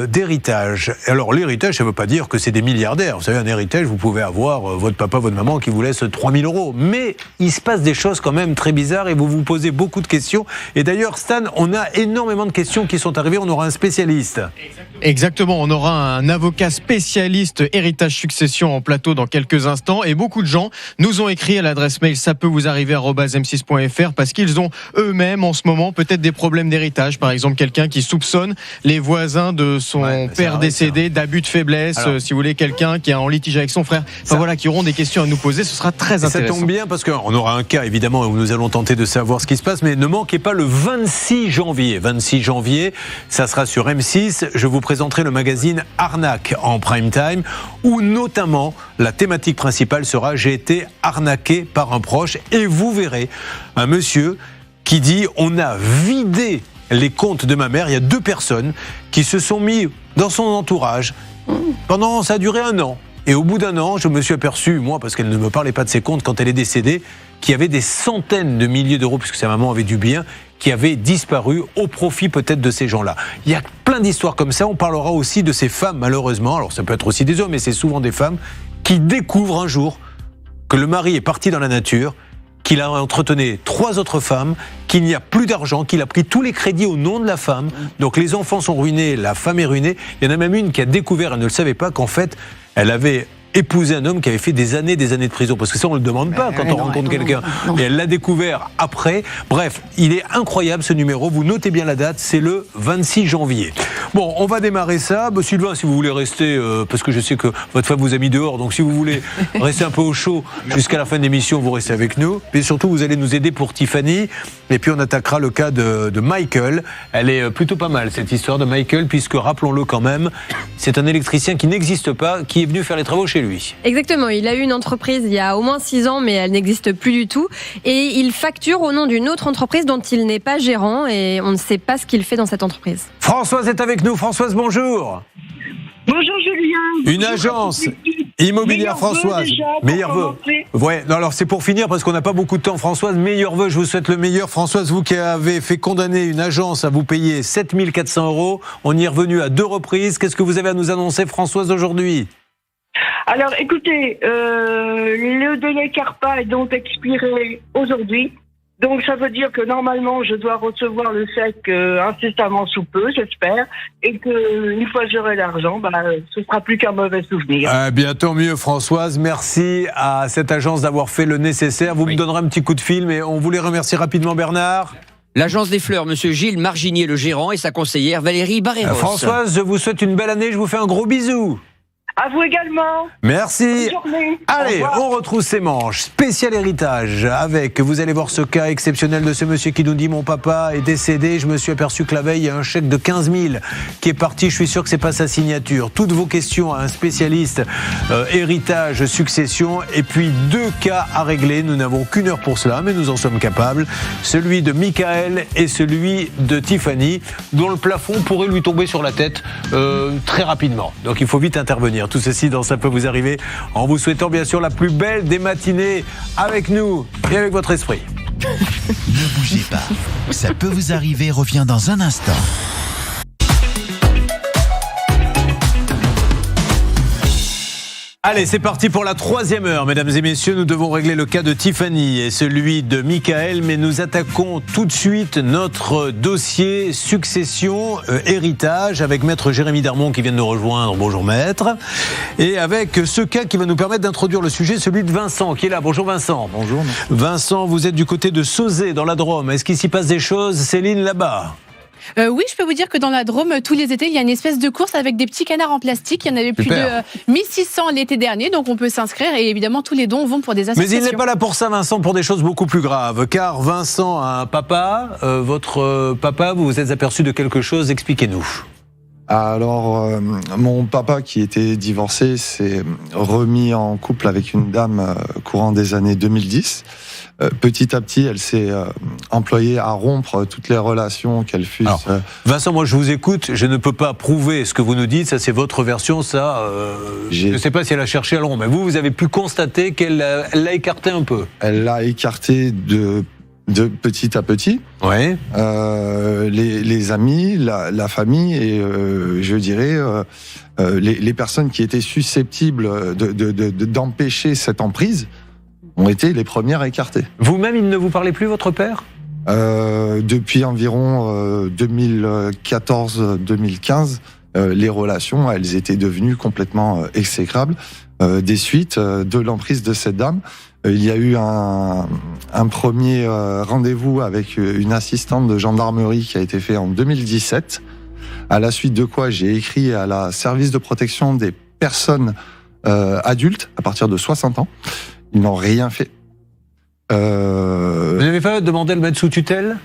d'héritage. Alors, l'héritage, ça ne veut pas dire que c'est des milliardaires. Vous savez, un héritage, vous pouvez avoir votre papa, votre maman qui vous laisse 3 000 €. Mais il se passe des choses quand même très bizarres et vous vous posez beaucoup de questions. Et d'ailleurs, Stan, on a énormément de questions qui sont arrivées. On aura un spécialiste. Exactement, on aura un avocat spécialiste héritage succession en plateau dans quelques instants et beaucoup de gens nous ont écrit à l'adresse mail ça peut vous arriver @m6.fr parce qu'ils ont eux-mêmes en ce moment peut-être des problèmes d'héritage. Par exemple, quelqu'un qui soupçonne les voisins de son père décédé d'abus de faiblesse. Alors, si vous voulez, quelqu'un qui est en litige avec son frère. Enfin voilà, qui auront des questions à nous poser. Ce sera très intéressant. Ça tombe bien parce qu'on aura un cas évidemment où nous allons tenter de savoir ce qui se passe, mais ne manquez pas le 26 janvier. 26 janvier, ça sera sur M6. Je vous présenterai le magazine Arnaque en prime time, où notamment la thématique principale sera « J'ai été arnaqué par un proche ». Et vous verrez un monsieur qui dit « On a vidé les comptes de ma mère ». Il y a 2 personnes qui se sont mis dans son entourage. Ça a duré 1 an. Et au bout d'1 an, je me suis aperçu, moi, parce qu'elle ne me parlait pas de ses comptes quand elle est décédée, qu'il y avait des centaines de milliers d'euros, puisque sa maman avait du bien, qui avaient disparu au profit peut-être de ces gens-là. Il y a plein d'histoires comme ça. On parlera aussi de ces femmes, malheureusement. Alors ça peut être aussi des hommes, mais c'est souvent des femmes qui découvrent un jour que le mari est parti dans la nature, qu'il a entretenu 3 autres femmes, qu'il n'y a plus d'argent, qu'il a pris tous les crédits au nom de la femme. Donc les enfants sont ruinés, la femme est ruinée. Il y en a même une qui a découvert, elle ne le savait pas, qu'en fait, elle avait épousé un homme qui avait fait des années de prison. Parce que ça, on ne le demande pas quand on rencontre quelqu'un. Et elle l'a découvert après. Bref, il est incroyable ce numéro. Vous notez bien la date, c'est le 26 janvier. Bon, on va démarrer ça. Sylvain, si vous voulez rester, parce que je sais que votre femme vous a mis dehors, donc si vous voulez rester un peu au chaud jusqu'à la fin de l'émission, vous restez avec nous. Et surtout, vous allez nous aider pour Tiffany. Et puis, on attaquera le cas de Michael. Elle est plutôt pas mal, cette histoire de Michael, puisque, rappelons-le quand même, c'est un électricien qui n'existe pas, qui est venu faire les travaux chez lui. Exactement, il a eu une entreprise il y a au moins 6 ans, mais elle n'existe plus du tout. Et il facture au nom d'une autre entreprise dont il n'est pas gérant et on ne sait pas ce qu'il fait dans cette entreprise. Françoise est avec nous. Françoise, bonjour. Bonjour Julien. Une agence immobilière, Françoise. Meilleurs vœux. Ouais, non, alors c'est pour finir parce qu'on n'a pas beaucoup de temps, Françoise. Meilleurs vœux, je vous souhaite le meilleur. Françoise, vous qui avez fait condamner une agence à vous payer 7 400 €, on y est revenu à 2 reprises. Qu'est-ce que vous avez à nous annoncer, Françoise, aujourd'hui ? Alors écoutez, le délai CARPA est donc expiré aujourd'hui. Donc ça veut dire que normalement je dois recevoir le chèque incessamment sous peu, j'espère, et que une fois que j'aurai l'argent, ce sera plus qu'un mauvais souvenir. Bien tant mieux, Françoise. Merci à cette agence d'avoir fait le nécessaire. Vous me donnerez un petit coup de fil, mais on voulait remercier rapidement Bernard. L'agence des fleurs, monsieur Gilles Marginier, le gérant, et sa conseillère Valérie Barreros. Françoise, je vous souhaite une belle année. Je vous fais un gros bisou. À vous également. Merci. Bonne journée. Allez, on retrousse ses manches. Spécial héritage avec, vous allez voir ce cas exceptionnel de ce monsieur qui nous dit « Mon papa est décédé, je me suis aperçu que la veille, il y a un chèque de 15 000 qui est parti, je suis sûr que c'est pas sa signature. » Toutes vos questions à un spécialiste héritage, succession, et puis 2 cas à régler. Nous n'avons qu'1 heure pour cela, mais nous en sommes capables. Celui de Michael et celui de Tiffany, dont le plafond pourrait lui tomber sur la tête très rapidement. Donc il faut vite intervenir. Tout ceci dans Ça peut vous arriver, en vous souhaitant bien sûr la plus belle des matinées avec nous et avec votre esprit. Ne bougez pas. Ça peut vous arriver revient dans un instant. Allez, c'est parti pour la 3e heure, mesdames et messieurs. Nous devons régler le cas de Tiffany et celui de Michael, mais nous attaquons tout de suite notre dossier succession héritage avec maître Jérémy Darmon qui vient de nous rejoindre. Bonjour maître. Et avec ce cas qui va nous permettre d'introduire le sujet, celui de Vincent qui est là. Bonjour Vincent. Bonjour. Vincent, vous êtes du côté de Sauzet dans la Drôme. Est-ce qu'il s'y passe des choses, Céline, là-bas? Oui, je peux vous dire que dans la Drôme, tous les étés, il y a une espèce de course avec des petits canards en plastique. Il y en avait plus de 1600 l'été dernier, donc on peut s'inscrire et évidemment tous les dons vont pour des associations. Mais il n'est pas là pour ça, Vincent, pour des choses beaucoup plus graves. Car Vincent a un papa. Votre papa, vous vous êtes aperçu de quelque chose. Expliquez-nous. Alors, mon papa qui était divorcé s'est remis en couple avec une dame courant des années 2010. Petit à petit, elle s'est employée à rompre toutes les relations qu'elle fusse. Alors, Vincent, moi je vous écoute, je ne peux pas prouver ce que vous nous dites, ça c'est votre version, ça. Je ne sais pas si elle a cherché à le rompre, mais vous avez pu constater qu'elle l'a écarté un peu. Elle l'a écarté de petit à petit. Ouais. Les amis, la famille et je dirais les personnes qui étaient susceptibles d'empêcher cette emprise ont été les premières à écarter. Vous-même, il ne vous parlait plus, votre père ? Depuis environ 2014-2015, les relations, elles étaient devenues complètement exécrables. Des suites de l'emprise de cette dame, il y a eu un premier rendez-vous avec une assistante de gendarmerie qui a été fait en 2017, à la suite de quoi j'ai écrit à la service de protection des personnes adultes à partir de 60 ans. Ils n'ont rien fait. Vous n'avez pas demandé de le mettre sous tutelle ?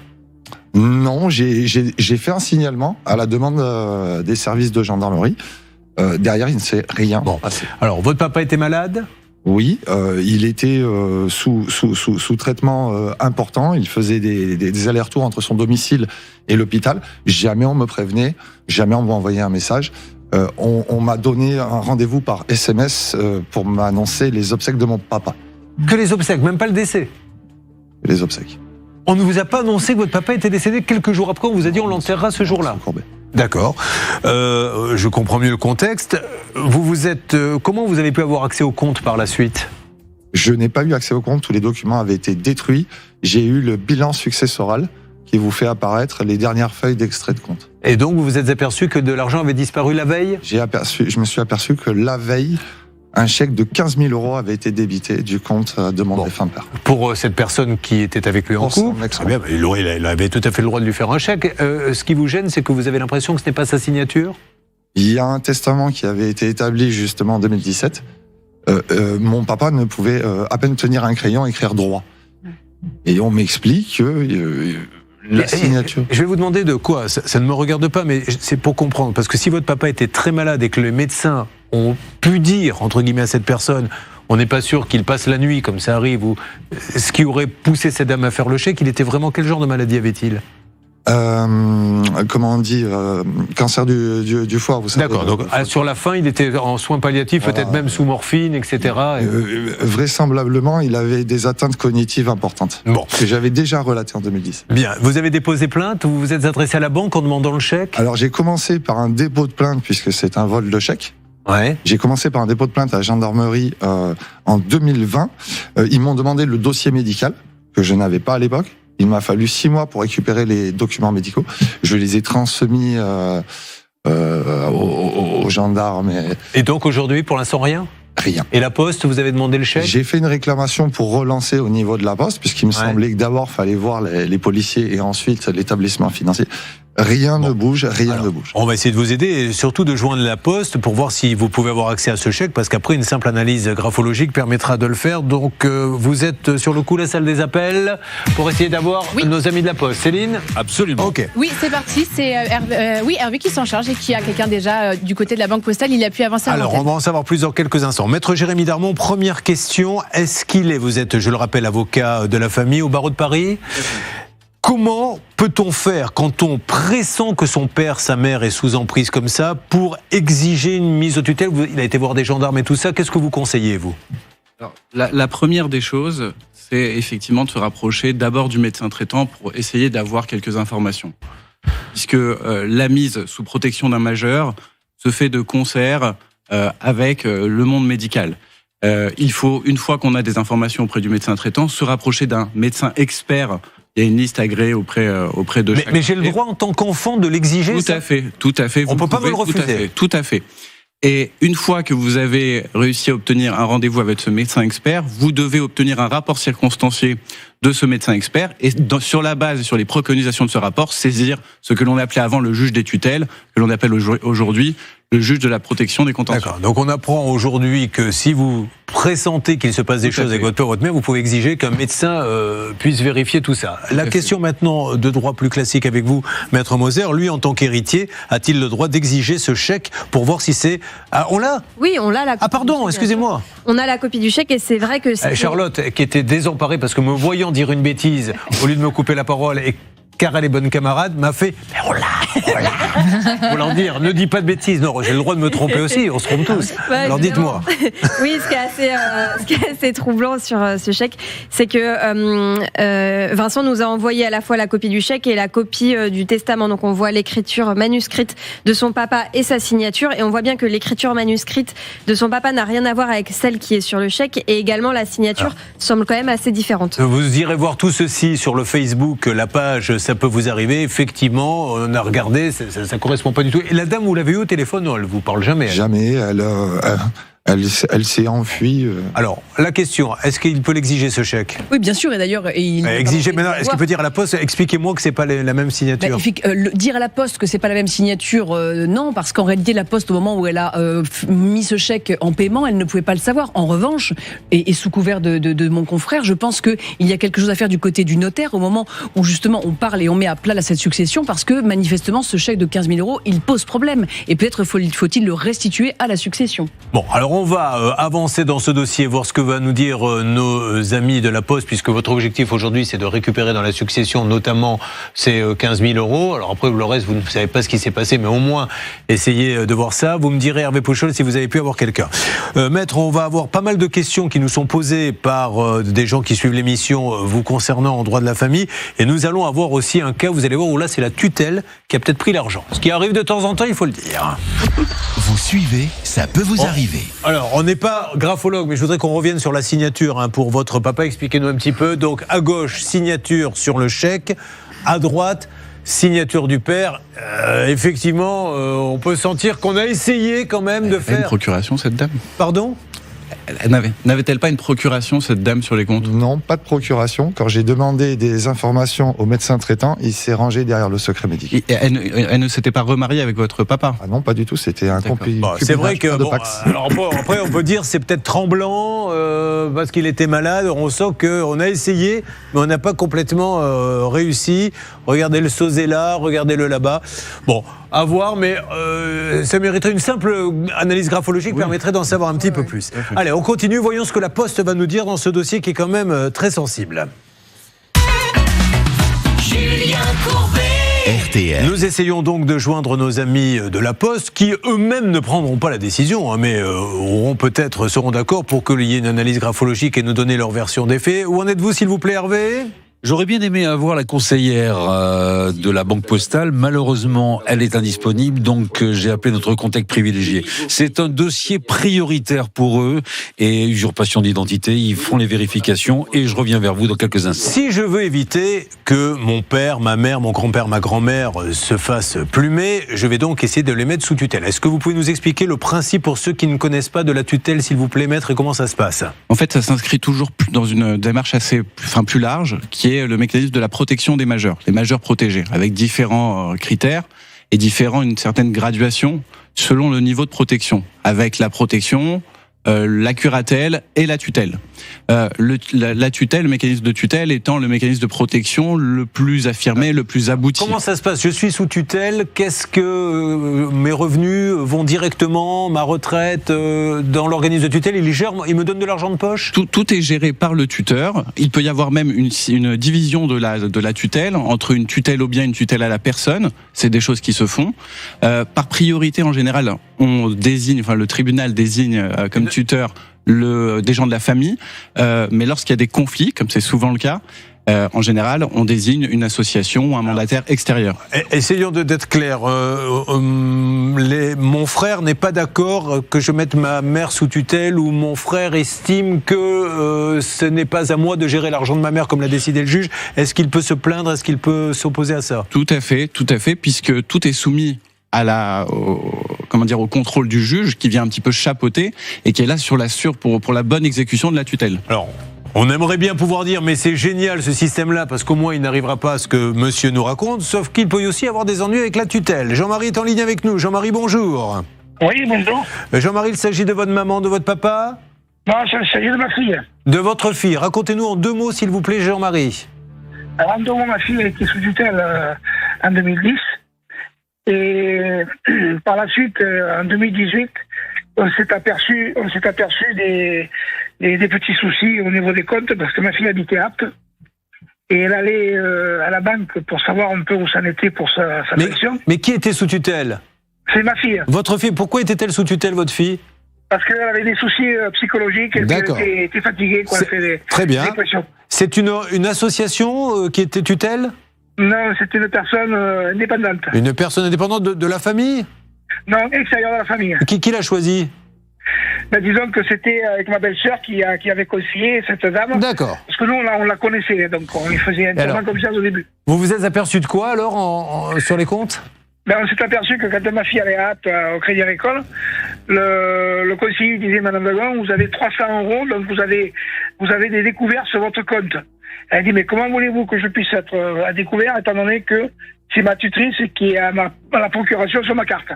Non, j'ai fait un signalement à la demande des services de gendarmerie. Derrière, il ne s'est rien passé. Alors, votre papa était malade ? Oui, il était sous traitement important. Il faisait des allers-retours entre son domicile et l'hôpital. Jamais on me prévenait, jamais on m'envoyait un message. On m'a donné un rendez-vous par SMS pour m'annoncer les obsèques de mon papa. Que les obsèques, même pas le décès ? Les obsèques. On ne vous a pas annoncé que votre papa était décédé quelques jours après, on vous a dit on l'enterrera ce jour-là. D'accord. Je comprends mieux le contexte. Comment vous avez pu avoir accès au compte par la suite ? Je n'ai pas eu accès au compte, tous les documents avaient été détruits. J'ai eu le bilan successoral qui vous fait apparaître les dernières feuilles d'extrait de compte. Et donc vous vous êtes aperçu que de l'argent avait disparu la veille ? Je me suis aperçu que la veille, un chèque de 15 000 € avait été débité du compte de mon défunt père. Pour cette personne qui était avec lui en couple, il avait tout à fait le droit de lui faire un chèque. Ce qui vous gêne, c'est que vous avez l'impression que ce n'est pas sa signature ? Il y a un testament qui avait été établi justement en 2017. Mon papa ne pouvait à peine tenir un crayon et écrire droit. Et on m'explique que la signature... Je vais vous demander de quoi ? Ça ne me regarde pas, mais c'est pour comprendre. Parce que si votre papa était très malade et que les médecins ont pu dire, entre guillemets, à cette personne, on n'est pas sûr qu'il passe la nuit, comme ça arrive, ou ce qui aurait poussé cette dame à faire le chèque, il était vraiment... Quel genre de maladie avait-il ? Comment on dit, cancer du foie, vous savez. D'accord, donc sur la fin, il était en soins palliatifs, peut-être même sous morphine, etc. Vraisemblablement, il avait des atteintes cognitives importantes, que j'avais déjà relatées en 2010. Bien, vous avez déposé plainte, vous vous êtes adressé à la banque en demandant le chèque ? Alors j'ai commencé par un dépôt de plainte, puisque c'est un vol de chèque. Ouais. J'ai commencé par un dépôt de plainte à la gendarmerie en 2020. Ils m'ont demandé le dossier médical, que je n'avais pas à l'époque. Il m'a fallu 6 mois pour récupérer les documents médicaux. Je les ai transmis aux gendarmes. Et donc aujourd'hui, pour l'instant, rien ? Rien. Et la Poste, vous avez demandé le chèque ? J'ai fait une réclamation pour relancer au niveau de la Poste, puisqu'il me semblait que d'abord, il fallait voir les policiers et ensuite l'établissement financier. Rien ne bouge, rien ne bouge. On va essayer de vous aider et surtout de joindre la Poste pour voir si vous pouvez avoir accès à ce chèque, parce qu'après, une simple analyse graphologique permettra de le faire. Donc, vous êtes sur le coup, la salle des appels, pour essayer d'avoir nos amis de la Poste. Céline ? Absolument. Ok. Oui, c'est parti. C'est Hervé qui s'en charge et qui a quelqu'un déjà du côté de la Banque Postale. Il a pu avancer à Alors, on va en savoir plus dans quelques instants. Maître Jérémy Darmon, première question. Est-ce qu'il est, vous êtes, je le rappelle, avocat de la famille au barreau de Paris ? Comment peut-on faire quand on pressent que son père, sa mère est sous emprise comme ça pour exiger une mise au tutelle ? Il a été voir des gendarmes et tout ça. Qu'est-ce que vous conseillez, vous ? Alors, la première des choses, c'est effectivement de se rapprocher d'abord du médecin traitant pour essayer d'avoir quelques informations. Puisque la mise sous protection d'un majeur se fait de concert avec le monde médical. Il faut, une fois qu'on a des informations auprès du médecin traitant, se rapprocher d'un médecin expert. Il y a une liste agréée auprès de chaque. Mais j'ai le droit en tant qu'enfant de l'exiger. Tout à fait. On ne peut pas me le refuser. Tout à fait. Et une fois que vous avez réussi à obtenir un rendez-vous avec ce médecin expert, vous devez obtenir un rapport circonstancié de ce médecin expert et sur la base, sur les préconisations de ce rapport, saisir ce que l'on appelait avant le juge des tutelles, que l'on appelle aujourd'hui le juge de la protection des contentieux. D'accord. Donc on apprend aujourd'hui que si vous pressentez qu'il se passe des choses avec votre père ou votre mère, vous pouvez exiger qu'un médecin puisse vérifier tout ça. La question maintenant de droit plus classique avec vous, Maître Moser, lui en tant qu'héritier, a-t-il le droit d'exiger ce chèque pour voir si c'est... Ah, on l'a ? Oui, on l'a la copie. Ah pardon, excusez-moi. On a la copie du chèque et c'est vrai que c'est... Charlotte, qui était désemparée parce que me voyant dire une bêtise, au lieu de me couper la parole et car elle est bonne camarade, m'a fait « Mais on l'a !» Voulant dire, ne dis pas de bêtises. Non, j'ai le droit de me tromper aussi, on se trompe tous. Ouais, alors dites-moi. Oui, ce qui est assez troublant sur ce chèque, c'est que Vincent nous a envoyé à la fois la copie du chèque et la copie du testament. Donc on voit l'écriture manuscrite de son papa et sa signature. Et on voit bien que l'écriture manuscrite de son papa n'a rien à voir avec celle qui est sur le chèque. Et également la signature semble quand même assez différente. Vous irez voir tout ceci sur le Facebook, la page « Ça peut vous arriver ». Effectivement, on a regardé, ça ne correspond pas du tout. Et la dame, vous l'avez eu au téléphone? Non, elle ne vous parle jamais. Jamais. Elle s'est enfuie. Alors, la question, est-ce qu'il peut l'exiger ce chèque? Oui, bien sûr, et d'ailleurs... Exiger, mais non, est-ce qu'il peut dire à la Poste, expliquez-moi que c'est pas la même signature? Dire à la Poste que c'est pas la même signature, non, parce qu'en réalité, la Poste, au moment où elle a mis ce chèque en paiement, elle ne pouvait pas le savoir. En revanche, et sous couvert de mon confrère, je pense qu'il y a quelque chose à faire du côté du notaire, au moment où justement on parle et on met à plat cette succession, parce que manifestement, ce chèque de 15 000 €, il pose problème. Et peut-être faut-il le restituer à la succession. Bon, alors on va avancer dans ce dossier, voir ce que va nous dire nos amis de la Poste, puisque votre objectif aujourd'hui, c'est de récupérer dans la succession, notamment ces 15 000 €. Alors après, le reste, vous ne savez pas ce qui s'est passé, mais au moins, essayez de voir ça. Vous me direz, Hervé Pouchol, si vous avez pu avoir quelqu'un. Maître, on va avoir pas mal de questions qui nous sont posées par des gens qui suivent l'émission vous concernant en droit de la famille. Et nous allons avoir aussi un cas, vous allez voir, où là, c'est la tutelle qui a peut-être pris l'argent. Ce qui arrive de temps en temps, il faut le dire. Vous suivez, ça peut vous arriver. Alors, on n'est pas graphologue, mais je voudrais qu'on revienne sur la signature pour votre papa. Expliquez-nous un petit peu. Donc, à gauche, signature sur le chèque. À droite, signature du père. Effectivement, on peut sentir qu'on a essayé quand même de faire... une procuration, cette dame? Pardon? N'avait-elle pas une procuration, cette dame, sur les comptes? Non, pas de procuration. Quand j'ai demandé des informations au médecin traitant, il s'est rangé derrière le secret médical. Elle ne s'était pas remariée avec votre papa? Ah non, pas du tout. C'était un complice. C'est vrai que alors après, on peut dire c'est peut-être tremblant parce qu'il était malade. On sent qu'on a essayé, mais on n'a pas complètement réussi. Regardez le sosé là, regardez-le là-bas. Bon, à voir, mais ça mériterait une simple analyse graphologique, permettrait d'en savoir un petit peu plus. Allez, on continue, voyons ce que la Poste va nous dire dans ce dossier qui est quand même très sensible. Julien Courbet. RTL. Nous essayons donc de joindre nos amis de la Poste qui eux-mêmes ne prendront pas la décision, mais seront d'accord pour qu'il y ait une analyse graphologique et nous donner leur version des faits. Où en êtes-vous, s'il vous plaît, Hervé ? J'aurais bien aimé avoir la conseillère de la Banque Postale. Malheureusement, elle est indisponible, donc j'ai appelé notre contact privilégié. C'est un dossier prioritaire pour eux et usurpation d'identité. Ils font les vérifications et je reviens vers vous dans quelques instants. Si je veux éviter que mon père, ma mère, mon grand-père, ma grand-mère se fassent plumer, je vais donc essayer de les mettre sous tutelle. Est-ce que vous pouvez nous expliquer le principe pour ceux qui ne connaissent pas de la tutelle, s'il vous plaît, maître, et comment ça se passe ? En fait, ça s'inscrit toujours dans une démarche plus large, qui est le mécanisme de la protection des majeurs, les majeurs protégés, avec différents critères et une certaine graduation selon le niveau de protection, avec la protection, la curatelle et la tutelle. La tutelle, le mécanisme de tutelle étant le mécanisme de protection le plus affirmé, le plus abouti. Comment ça se passe ? Je suis sous tutelle, qu'est-ce que mes revenus vont directement, ma retraite, dans l'organisme de tutelle, il me donne de l'argent de poche ? Tout est géré par le tuteur. Il peut y avoir même une division de la tutelle, entre une tutelle au bien et une tutelle à la personne. C'est des choses qui se font. Par priorité, en général, le tribunal désigne comme tuteur des gens de la famille, mais lorsqu'il y a des conflits, comme c'est souvent le cas, en général, on désigne une association ou un mandataire extérieur. Essayons d'être clairs. Mon frère n'est pas d'accord que je mette ma mère sous tutelle, ou mon frère estime que ce n'est pas à moi de gérer l'argent de ma mère comme l'a décidé le juge. Est-ce qu'il peut se plaindre? Est-ce qu'il peut s'opposer à ça? Tout à fait, puisque tout est soumis au contrôle du juge qui vient un petit peu chapeauter et qui est là pour la bonne exécution de la tutelle. Alors, on aimerait bien pouvoir dire mais c'est génial ce système-là parce qu'au moins il n'arrivera pas à ce que monsieur nous raconte, sauf qu'il peut aussi avoir des ennuis avec la tutelle. Jean-Marie est en ligne avec nous. Jean-Marie, bonjour. Oui, bonjour. Jean-Marie, il s'agit de votre maman, de votre papa? Non, il s'agit de ma fille. De votre fille. Racontez-nous en 2 mots s'il vous plaît, Jean-Marie. Alors, en 2 mots, ma fille a été sous tutelle en 2010. Et par la suite, en 2018, on s'est aperçu des petits soucis au niveau des comptes parce que ma fille habitait Apt et elle allait à la banque pour savoir un peu où ça en était pour sa pension. Mais qui était sous tutelle? C'est ma fille. Votre fille, pourquoi était-elle sous tutelle, votre fille? Parce qu'elle avait des soucis psychologiques, elle était fatiguée, elle fait très bien. Des dépressions. C'est une association qui était tutelle? Non, c'est une personne indépendante. Une personne indépendante de la famille? Non, extérieure de la famille. Qui l'a choisi? Ben, disons que c'était avec ma belle-sœur qui avait conseillé cette dame. D'accord. Parce que nous, on la connaissait, donc on lui faisait entièrement confiance au début. Vous vous êtes aperçu de quoi alors sur les comptes? Ben, on s'est aperçu que quand ma fille allait au Crédit Agricole, le conseiller disait, Madame Dagon, vous avez 300 €, donc vous avez des découvertes sur votre compte. Elle dit, mais comment voulez-vous que je puisse être à découvert étant donné que c'est ma tutrice qui est à la procuration sur ma carte?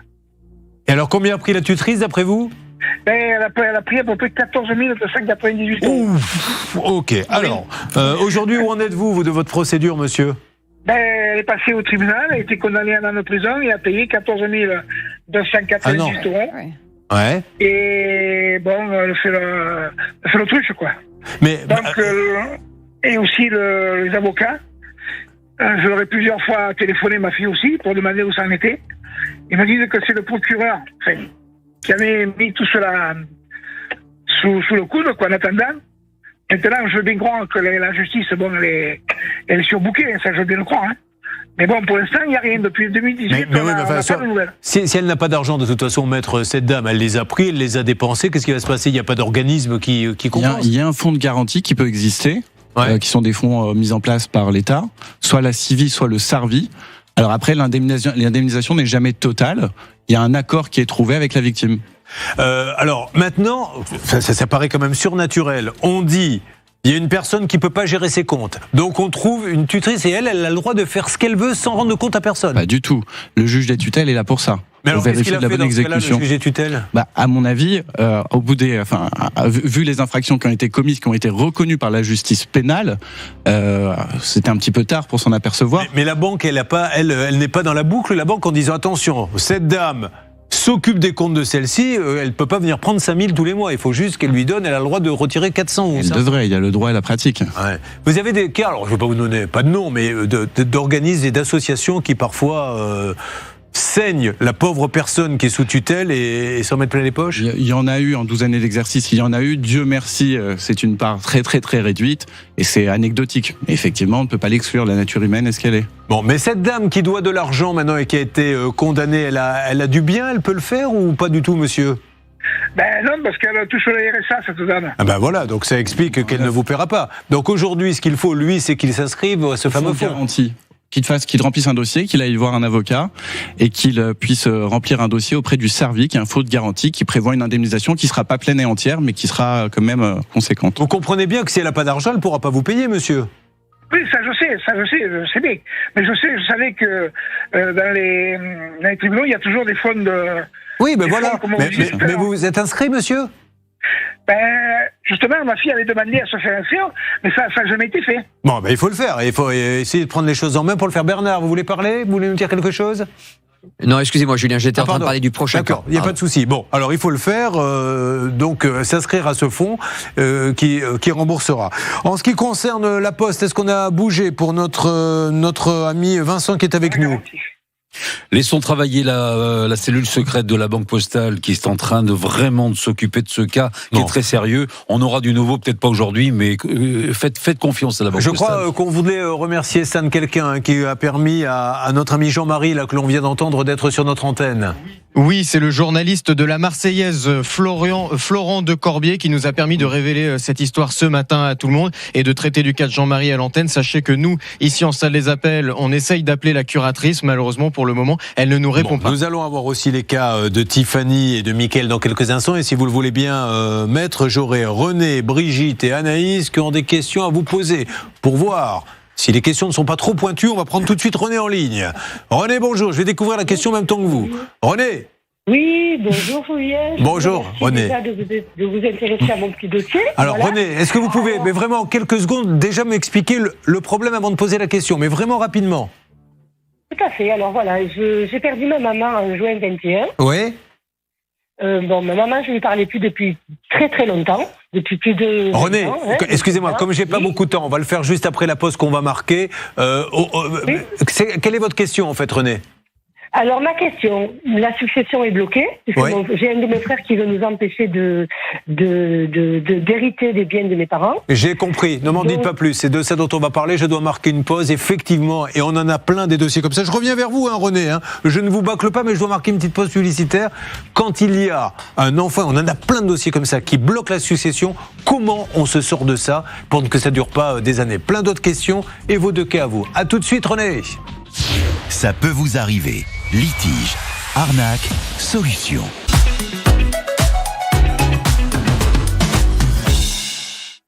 Et alors, combien a pris la tutrice d'après vous? Ben, elle a pris à peu près 14 298 €. Ouf, ok. Alors, aujourd'hui, où en êtes-vous, de votre procédure, monsieur? Ben, elle est passée au tribunal, elle a été condamnée à un an de prison et a payé 14 298 €. Ouais. Et bon, elle fait l'autruche, quoi. Mais donc, et aussi les avocats. Je leur ai plusieurs fois téléphoné, ma fille aussi, pour demander où ça en était. Ils me disent que c'est le procureur qui avait mis tout cela sous le coude, quoi, en attendant. Maintenant, je veux bien croire que la justice, bon, elle est surbookée, ça je veux bien le croire. Hein. Mais bon, pour l'instant, il n'y a rien. Depuis 2018, on n'a pas de nouvelles. Si elle n'a pas d'argent, de toute façon, maître, cette dame, elle les a pris, elle les a dépensés. Qu'est-ce qui va se passer? Il n'y a pas d'organisme qui compense? Il y a un fonds de garantie qui peut exister, qui sont des fonds mis en place par l'État, soit la CIVI, soit le SARVI. Alors après, l'indemnisation n'est jamais totale. Il y a un accord qui est trouvé avec la victime. Alors maintenant, ça paraît quand même surnaturel. On dit, il y a une personne qui peut pas gérer ses comptes. Donc on trouve une tutrice et elle a le droit de faire ce qu'elle veut sans rendre compte à personne. Pas du tout. Le juge des tutelles est là pour ça. Mais alors, qu'est-ce qu'il a fait dans ce cas-là, le juge des tutelles? À mon avis, au bout vu les infractions qui ont été commises, qui ont été reconnues par la justice pénale, c'était un petit peu tard pour s'en apercevoir. Mais la banque, elle n'est pas dans la boucle, la banque, en disant attention, cette dame s'occupe des comptes de celle-ci, elle ne peut pas venir prendre 5 000 tous les mois. Il faut juste qu'elle lui donne, elle a le droit de retirer 400 ou 500. Elle devrait, il y a le droit et la pratique. Ouais. Vous avez des cas, alors je ne vais pas vous donner, pas de nom, mais d'organismes et d'associations qui parfois saignent la pauvre personne qui est sous tutelle et s'en mettent plein les poches? Il y en a eu en 12 années d'exercice, il y en a eu, Dieu merci, c'est une part très très très réduite et c'est anecdotique. Mais effectivement, on ne peut pas l'exclure, la nature humaine est ce qu'elle est. Bon, mais cette dame qui doit de l'argent maintenant et qui a été condamnée, elle a du bien, elle peut le faire ou pas du tout, monsieur? Ben non, parce qu'elle touche le RSA, cette dame. Ah ben voilà, donc ça explique qu'elle ne vous paiera pas. Donc aujourd'hui, ce qu'il faut, lui, c'est qu'il s'inscrive à ce fameux fonds. Garantie. Qu'il remplisse un dossier, qu'il aille voir un avocat et qu'il puisse remplir un dossier auprès du SARVI, qui est un fonds de garantie qui prévoit une indemnisation qui sera pas pleine et entière, mais qui sera quand même conséquente. Vous comprenez bien que si elle n'a pas d'argent, elle ne pourra pas vous payer, monsieur? Oui, ça je sais bien. Mais je savais que dans les tribunaux, il y a toujours des fonds de... Oui, ben voilà. Mais vous êtes inscrit, monsieur? Ben, justement, ma fille avait demandé à se faire inscrire, mais ça n'a jamais été fait. Bon, ben il faut le faire. Il faut essayer de prendre les choses en main pour le faire. Bernard, vous voulez parler? Vous voulez nous dire quelque chose? Non, excusez-moi, Julien, j'étais en train de parler du prochain. D'accord, il n'y a pas de souci. Bon, alors il faut le faire, s'inscrire à ce fonds qui remboursera. En ce qui concerne la Poste, est-ce qu'on a bougé pour notre ami Vincent qui est avec nous? Laissons travailler la cellule secrète de la Banque Postale qui est en train de vraiment s'occuper de ce cas qui est très sérieux. On aura du nouveau, peut-être pas aujourd'hui, mais faites confiance à la Banque Postale. Je crois qu'on voulait remercier Stan quelqu'un qui a permis à notre ami Jean-Marie, là, que l'on vient d'entendre, d'être sur notre antenne. Oui, c'est le journaliste de la Marseillaise, Florent de Corbier, qui nous a permis de révéler cette histoire ce matin à tout le monde et de traiter du cas de Jean-Marie à l'antenne. Sachez que nous, ici en salle des appels, on essaye d'appeler la curatrice. Malheureusement, pour le moment, elle ne nous répond pas. Nous allons avoir aussi les cas de Tiffany et de Mickaël dans quelques instants. Et si vous le voulez bien, maître, j'aurai René, Brigitte et Anaïs qui ont des questions à vous poser pour voir. Si les questions ne sont pas trop pointues, on va prendre tout de suite René en ligne. René, bonjour, je vais découvrir la question en même temps que vous. René. Oui, bonjour Julien. Bonjour René. Déjà de vous intéresser à mon petit dossier. Alors voilà. René, est-ce que vous pouvez, mais vraiment en quelques secondes, déjà m'expliquer le problème avant de poser la question, mais vraiment rapidement. Tout à fait, alors voilà, j'ai perdu ma maman en juin 21. Oui. Bon, ma maman, je ne lui parlais plus depuis très très longtemps, depuis plus de... René, ans, excusez-moi, comme j'ai pas beaucoup de temps, on va le faire juste après la pause qu'on va marquer. Quelle est votre question en fait, René ? Alors ma question, la succession est bloquée. Oui. J'ai un de mes frères qui veut nous empêcher d'hériter des biens de mes parents. J'ai compris, ne m'en dites pas plus, c'est de ça dont on va parler, je dois marquer une pause, effectivement, et on en a plein des dossiers comme ça. Je reviens vers vous, René, je ne vous bâcle pas, mais je dois marquer une petite pause publicitaire. Quand il y a un enfant, on en a plein de dossiers comme ça, qui bloquent la succession, comment on se sort de ça pour que ça ne dure pas des années ? Plein d'autres questions, et vos deux cas à vous. A tout de suite, René. Ça peut vous arriver. Litige, arnaque, solution.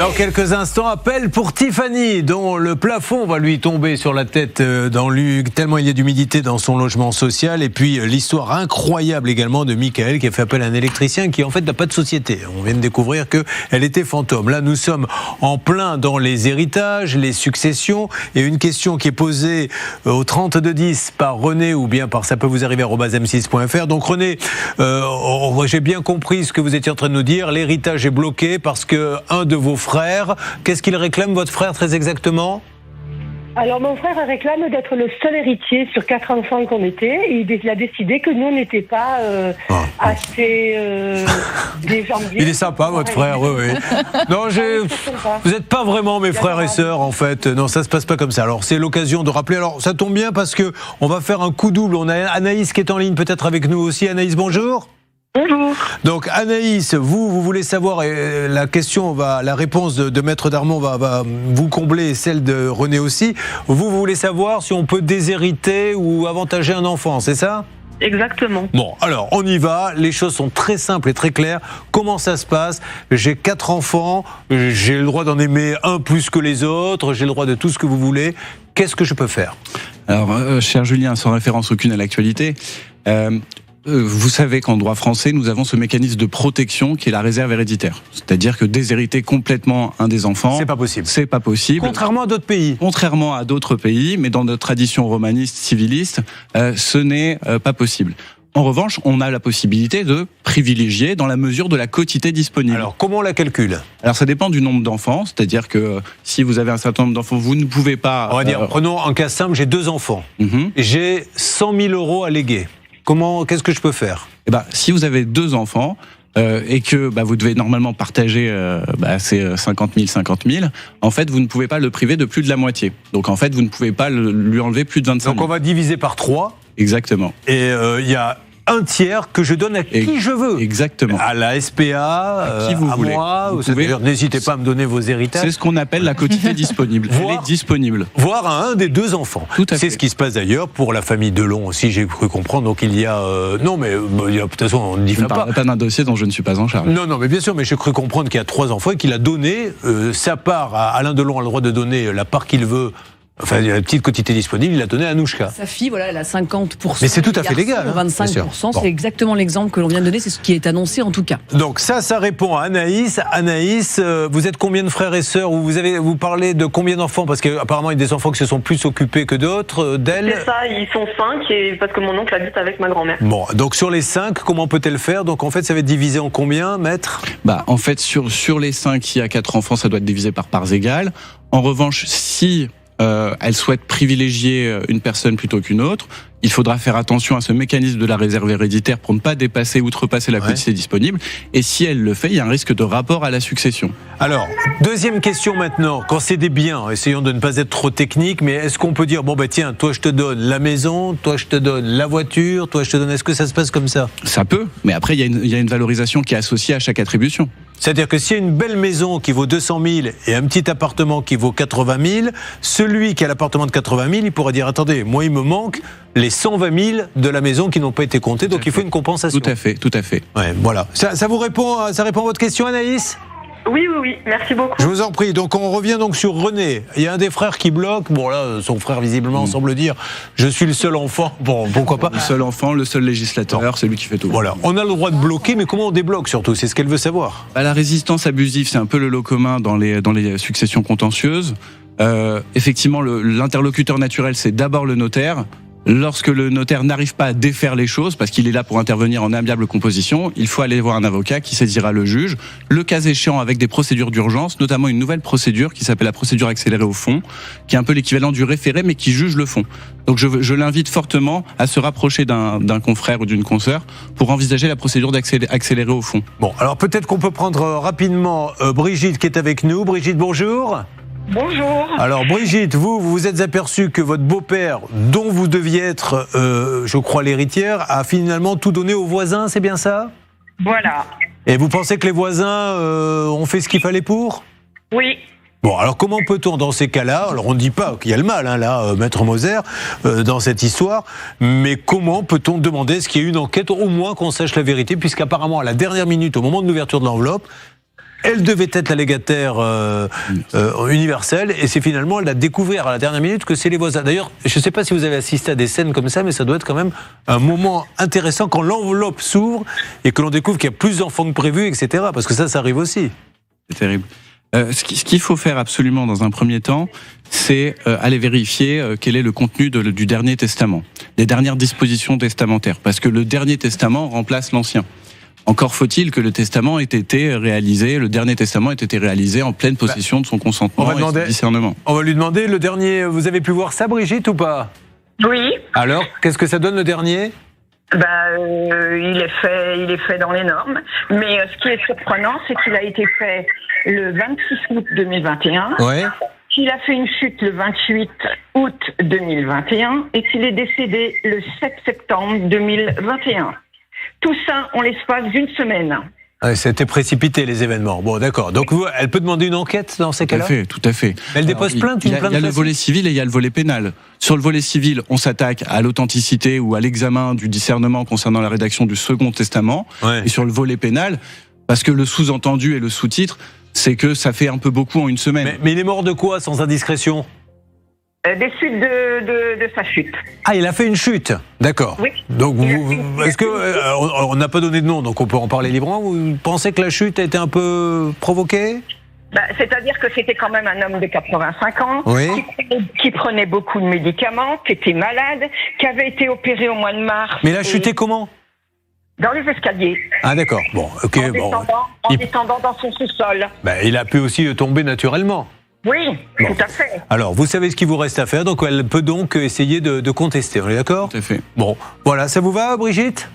Dans quelques instants, appel pour Tiffany, dont le plafond va lui tomber sur la tête tellement il y a d'humidité dans son logement social. Et puis l'histoire incroyable également de Mickaël qui a fait appel à un électricien qui en fait n'a pas de société. On vient de découvrir qu'elle était fantôme. Là, nous sommes en plein dans les héritages, les successions. Et une question qui est posée au 3210 par René ou bien par ça peut vous arriver @m6.fr. Donc René, j'ai bien compris ce que vous étiez en train de nous dire. L'héritage est bloqué parce que un de vos frère. Qu'est-ce qu'il réclame, votre frère, très exactement ? Alors, mon frère réclame d'être le seul héritier sur 4 enfants qu'on était. Et il a décidé que nous, on n'était pas assez déjambés. Il est sympa, votre frère, oui. Non, vous n'êtes pas vraiment mes frères et sœurs, en fait. Non, ça ne se passe pas comme ça. Alors, c'est l'occasion de rappeler. Alors, ça tombe bien parce qu'on va faire un coup double. On a Anaïs qui est en ligne, peut-être avec nous aussi. Anaïs, bonjour. Bonjour. Donc Anaïs, vous voulez savoir, la réponse de Maître Darmon va vous combler et celle de René aussi. Vous voulez savoir si on peut déshériter ou avantager un enfant, c'est ça ? Exactement. Bon, alors on y va, les choses sont très simples et très claires. Comment ça se passe ? J'ai 4 enfants, j'ai le droit d'en aimer un plus que les autres, j'ai le droit de tout ce que vous voulez. Qu'est-ce que je peux faire ? Alors, cher Julien, sans référence aucune à l'actualité, vous savez qu'en droit français, nous avons ce mécanisme de protection qui est la réserve héréditaire. C'est-à-dire que déshériter complètement un des enfants, c'est pas possible. C'est pas possible. Contrairement à d'autres pays. Contrairement à d'autres pays, mais dans notre tradition romaniste, civiliste, ce n'est pas possible. En revanche, on a la possibilité de privilégier dans la mesure de la quotité disponible. Alors, comment on la calcule ? Alors, ça dépend du nombre d'enfants. C'est-à-dire que si vous avez un certain nombre d'enfants, vous ne pouvez pas... On va dire, prenons un cas simple, j'ai 2 enfants. J'ai 100 000 € à léguer. Qu'est-ce que je peux faire ? Si vous avez 2 enfants et que vous devez normalement partager ces 50 000, en fait, vous ne pouvez pas le priver de plus de la moitié. Donc, en fait, vous ne pouvez pas lui enlever plus de 25 000. Donc, on va diviser par 3. Exactement. Et il y a un tiers que je donne à qui je veux. Exactement. À la SPA, à qui vous voulez. Moi. N'hésitez pas à me donner vos héritages. C'est ce qu'on appelle la quotité disponible. Elle est disponible. Voire à un des 2 enfants. C'est ce qui se passe d'ailleurs pour la famille Delon aussi, j'ai cru comprendre. Donc il y a... non, mais de toute façon, on ne dit pas. Je ne parle pas d'un dossier dont je ne suis pas en charge. Non, mais bien sûr, mais j'ai cru comprendre qu'il y a 3 enfants et qu'il a donné sa part. Alain Delon a le droit de donner la part qu'il veut. Enfin, la petite quotité disponible, il l'a donnée à Anouchka. Sa fille, elle a 50%. Mais c'est tout à fait légal. 25%, c'est exactement l'exemple que l'on vient de donner, c'est ce qui est annoncé en tout cas. Donc ça répond à Anaïs. Anaïs, vous êtes combien de frères et sœurs ? Vous parlez de combien d'enfants ? Parce qu'apparemment, il y a des enfants qui se sont plus occupés que d'autres d'elle. C'est ça, ils sont 5, parce que mon oncle habite avec ma grand-mère. Bon, donc sur les 5, comment peut-elle faire ? Donc en fait, ça va être divisé en combien, maître ? En fait, sur les 5, s'il y a 4 enfants, ça doit être divisé par parts égales. En revanche, si... elle souhaite privilégier une personne plutôt qu'une autre, il faudra faire attention à ce mécanisme de la réserve héréditaire pour ne pas outrepasser la quantité disponible. Et si elle le fait, il y a un risque de rapport à la succession. Alors, deuxième question maintenant. Quand c'est des biens, essayons de ne pas être trop technique, mais est-ce qu'on peut dire, bon bah tiens, toi je te donne la maison, toi je te donne la voiture, toi je te donne... Est-ce que ça se passe comme ça? Ça peut, mais après il y a une valorisation qui est associée à chaque attribution. C'est-à-dire que s'il y a une belle maison qui vaut 200 000 et un petit appartement qui vaut 80 000, celui qui a l'appartement de 80 000, il pourrait dire, attendez, moi il me manque les 120 000 de la maison qui n'ont pas été comptés, donc il faut une compensation. Tout à fait. Ouais, voilà. Ça vous répond, ça répond à votre question, Anaïs? Oui, merci beaucoup. Je vous en prie. Donc on revient donc sur René. Il y a un des frères qui bloque. Bon là, son frère visiblement semble dire, je suis le seul enfant. Bon, pourquoi pas. Le seul enfant, le seul législateur, c'est lui qui fait tout. Voilà. On a le droit de bloquer, mais comment on débloque surtout? C'est ce qu'elle veut savoir. La résistance abusive, c'est un peu le lot commun dans les successions contentieuses. Effectivement, l'interlocuteur naturel, c'est d'abord le notaire. Lorsque le notaire n'arrive pas à défaire les choses, parce qu'il est là pour intervenir en amiable composition, il faut aller voir un avocat qui saisira le juge, le cas échéant avec des procédures d'urgence, notamment une nouvelle procédure qui s'appelle la procédure accélérée au fond, qui est un peu l'équivalent du référé, mais qui juge le fond. Donc je l'invite fortement à se rapprocher d'un confrère ou d'une consoeur pour envisager la procédure d'accélérer au fond. Bon, alors peut-être qu'on peut prendre rapidement Brigitte qui est avec nous. Brigitte, bonjour. Bonjour. Alors Brigitte, vous vous êtes aperçue que votre beau-père, dont vous deviez être, je crois, l'héritière, a finalement tout donné aux voisins, c'est bien ça? Voilà. Et vous pensez que les voisins ont fait ce qu'il fallait pour? Oui. Bon, alors comment peut-on dans ces cas-là, alors on ne dit pas qu'il y a le mal, hein, là, Maître Moser, dans cette histoire, mais comment peut-on demander ce qu'il y ait une enquête, au moins qu'on sache la vérité, puisqu'apparemment à la dernière minute, au moment de l'ouverture de l'enveloppe, elle devait être la légataire universelle, et c'est finalement, elle a découvert à la dernière minute que c'est les voisins. D'ailleurs, je ne sais pas si vous avez assisté à des scènes comme ça, mais ça doit être quand même un moment intéressant quand l'enveloppe s'ouvre et que l'on découvre qu'il y a plus d'enfants que prévu, etc. Parce que ça arrive aussi. C'est terrible. Ce qu'il faut faire absolument dans un premier temps, c'est aller vérifier quel est le contenu du dernier testament, des dernières dispositions testamentaires, parce que le dernier testament remplace l'ancien. Encore faut-il que le testament ait été réalisé, le dernier testament ait été réalisé en pleine possession de son consentement et de son discernement. On va lui demander le dernier. Vous avez pu voir ça, Brigitte, ou pas? Oui. Alors, qu'est-ce que ça donne le dernier? Il est fait dans les normes. Mais ce qui est surprenant, c'est qu'il a été fait le 26 août 2021. Ouais. Qu'il a fait une chute le 28 août 2021 et qu'il est décédé le 7 septembre 2021. Tout ça en l'espace d'une semaine. Ouais, c'était précipité, les événements. Bon, d'accord. Donc, elle peut demander une enquête dans ces cas-là? Tout à fait. Elle dépose plainte? Il y a le volet civil et il y a le volet pénal. Sur le volet civil, on s'attaque à l'authenticité ou à l'examen du discernement concernant la rédaction du second testament. Ouais. Et sur le volet pénal, parce que le sous-entendu et le sous-titre, c'est que ça fait un peu beaucoup en une semaine. Mais il est mort de quoi, sans indiscrétion? Des suites de sa chute. Ah, il a fait une chute, d'accord. Oui. Donc, est-ce que on n'a pas donné de nom, donc on peut en parler librement. Vous pensez que la chute a été un peu provoquée? C'est-à-dire que c'était quand même un homme de 85 ans, oui, qui prenait beaucoup de médicaments, qui était malade, qui avait été opéré au mois de mars. Mais il a chuté comment? Dans les escaliers. Ah d'accord, bon, ok. En descendant dans son sous-sol. Il a pu aussi tomber naturellement. Oui, tout à fait. Alors, vous savez ce qu'il vous reste à faire, donc elle peut donc essayer de contester, on est d'accord? Tout à fait. Bon, voilà, ça vous va, Brigitte?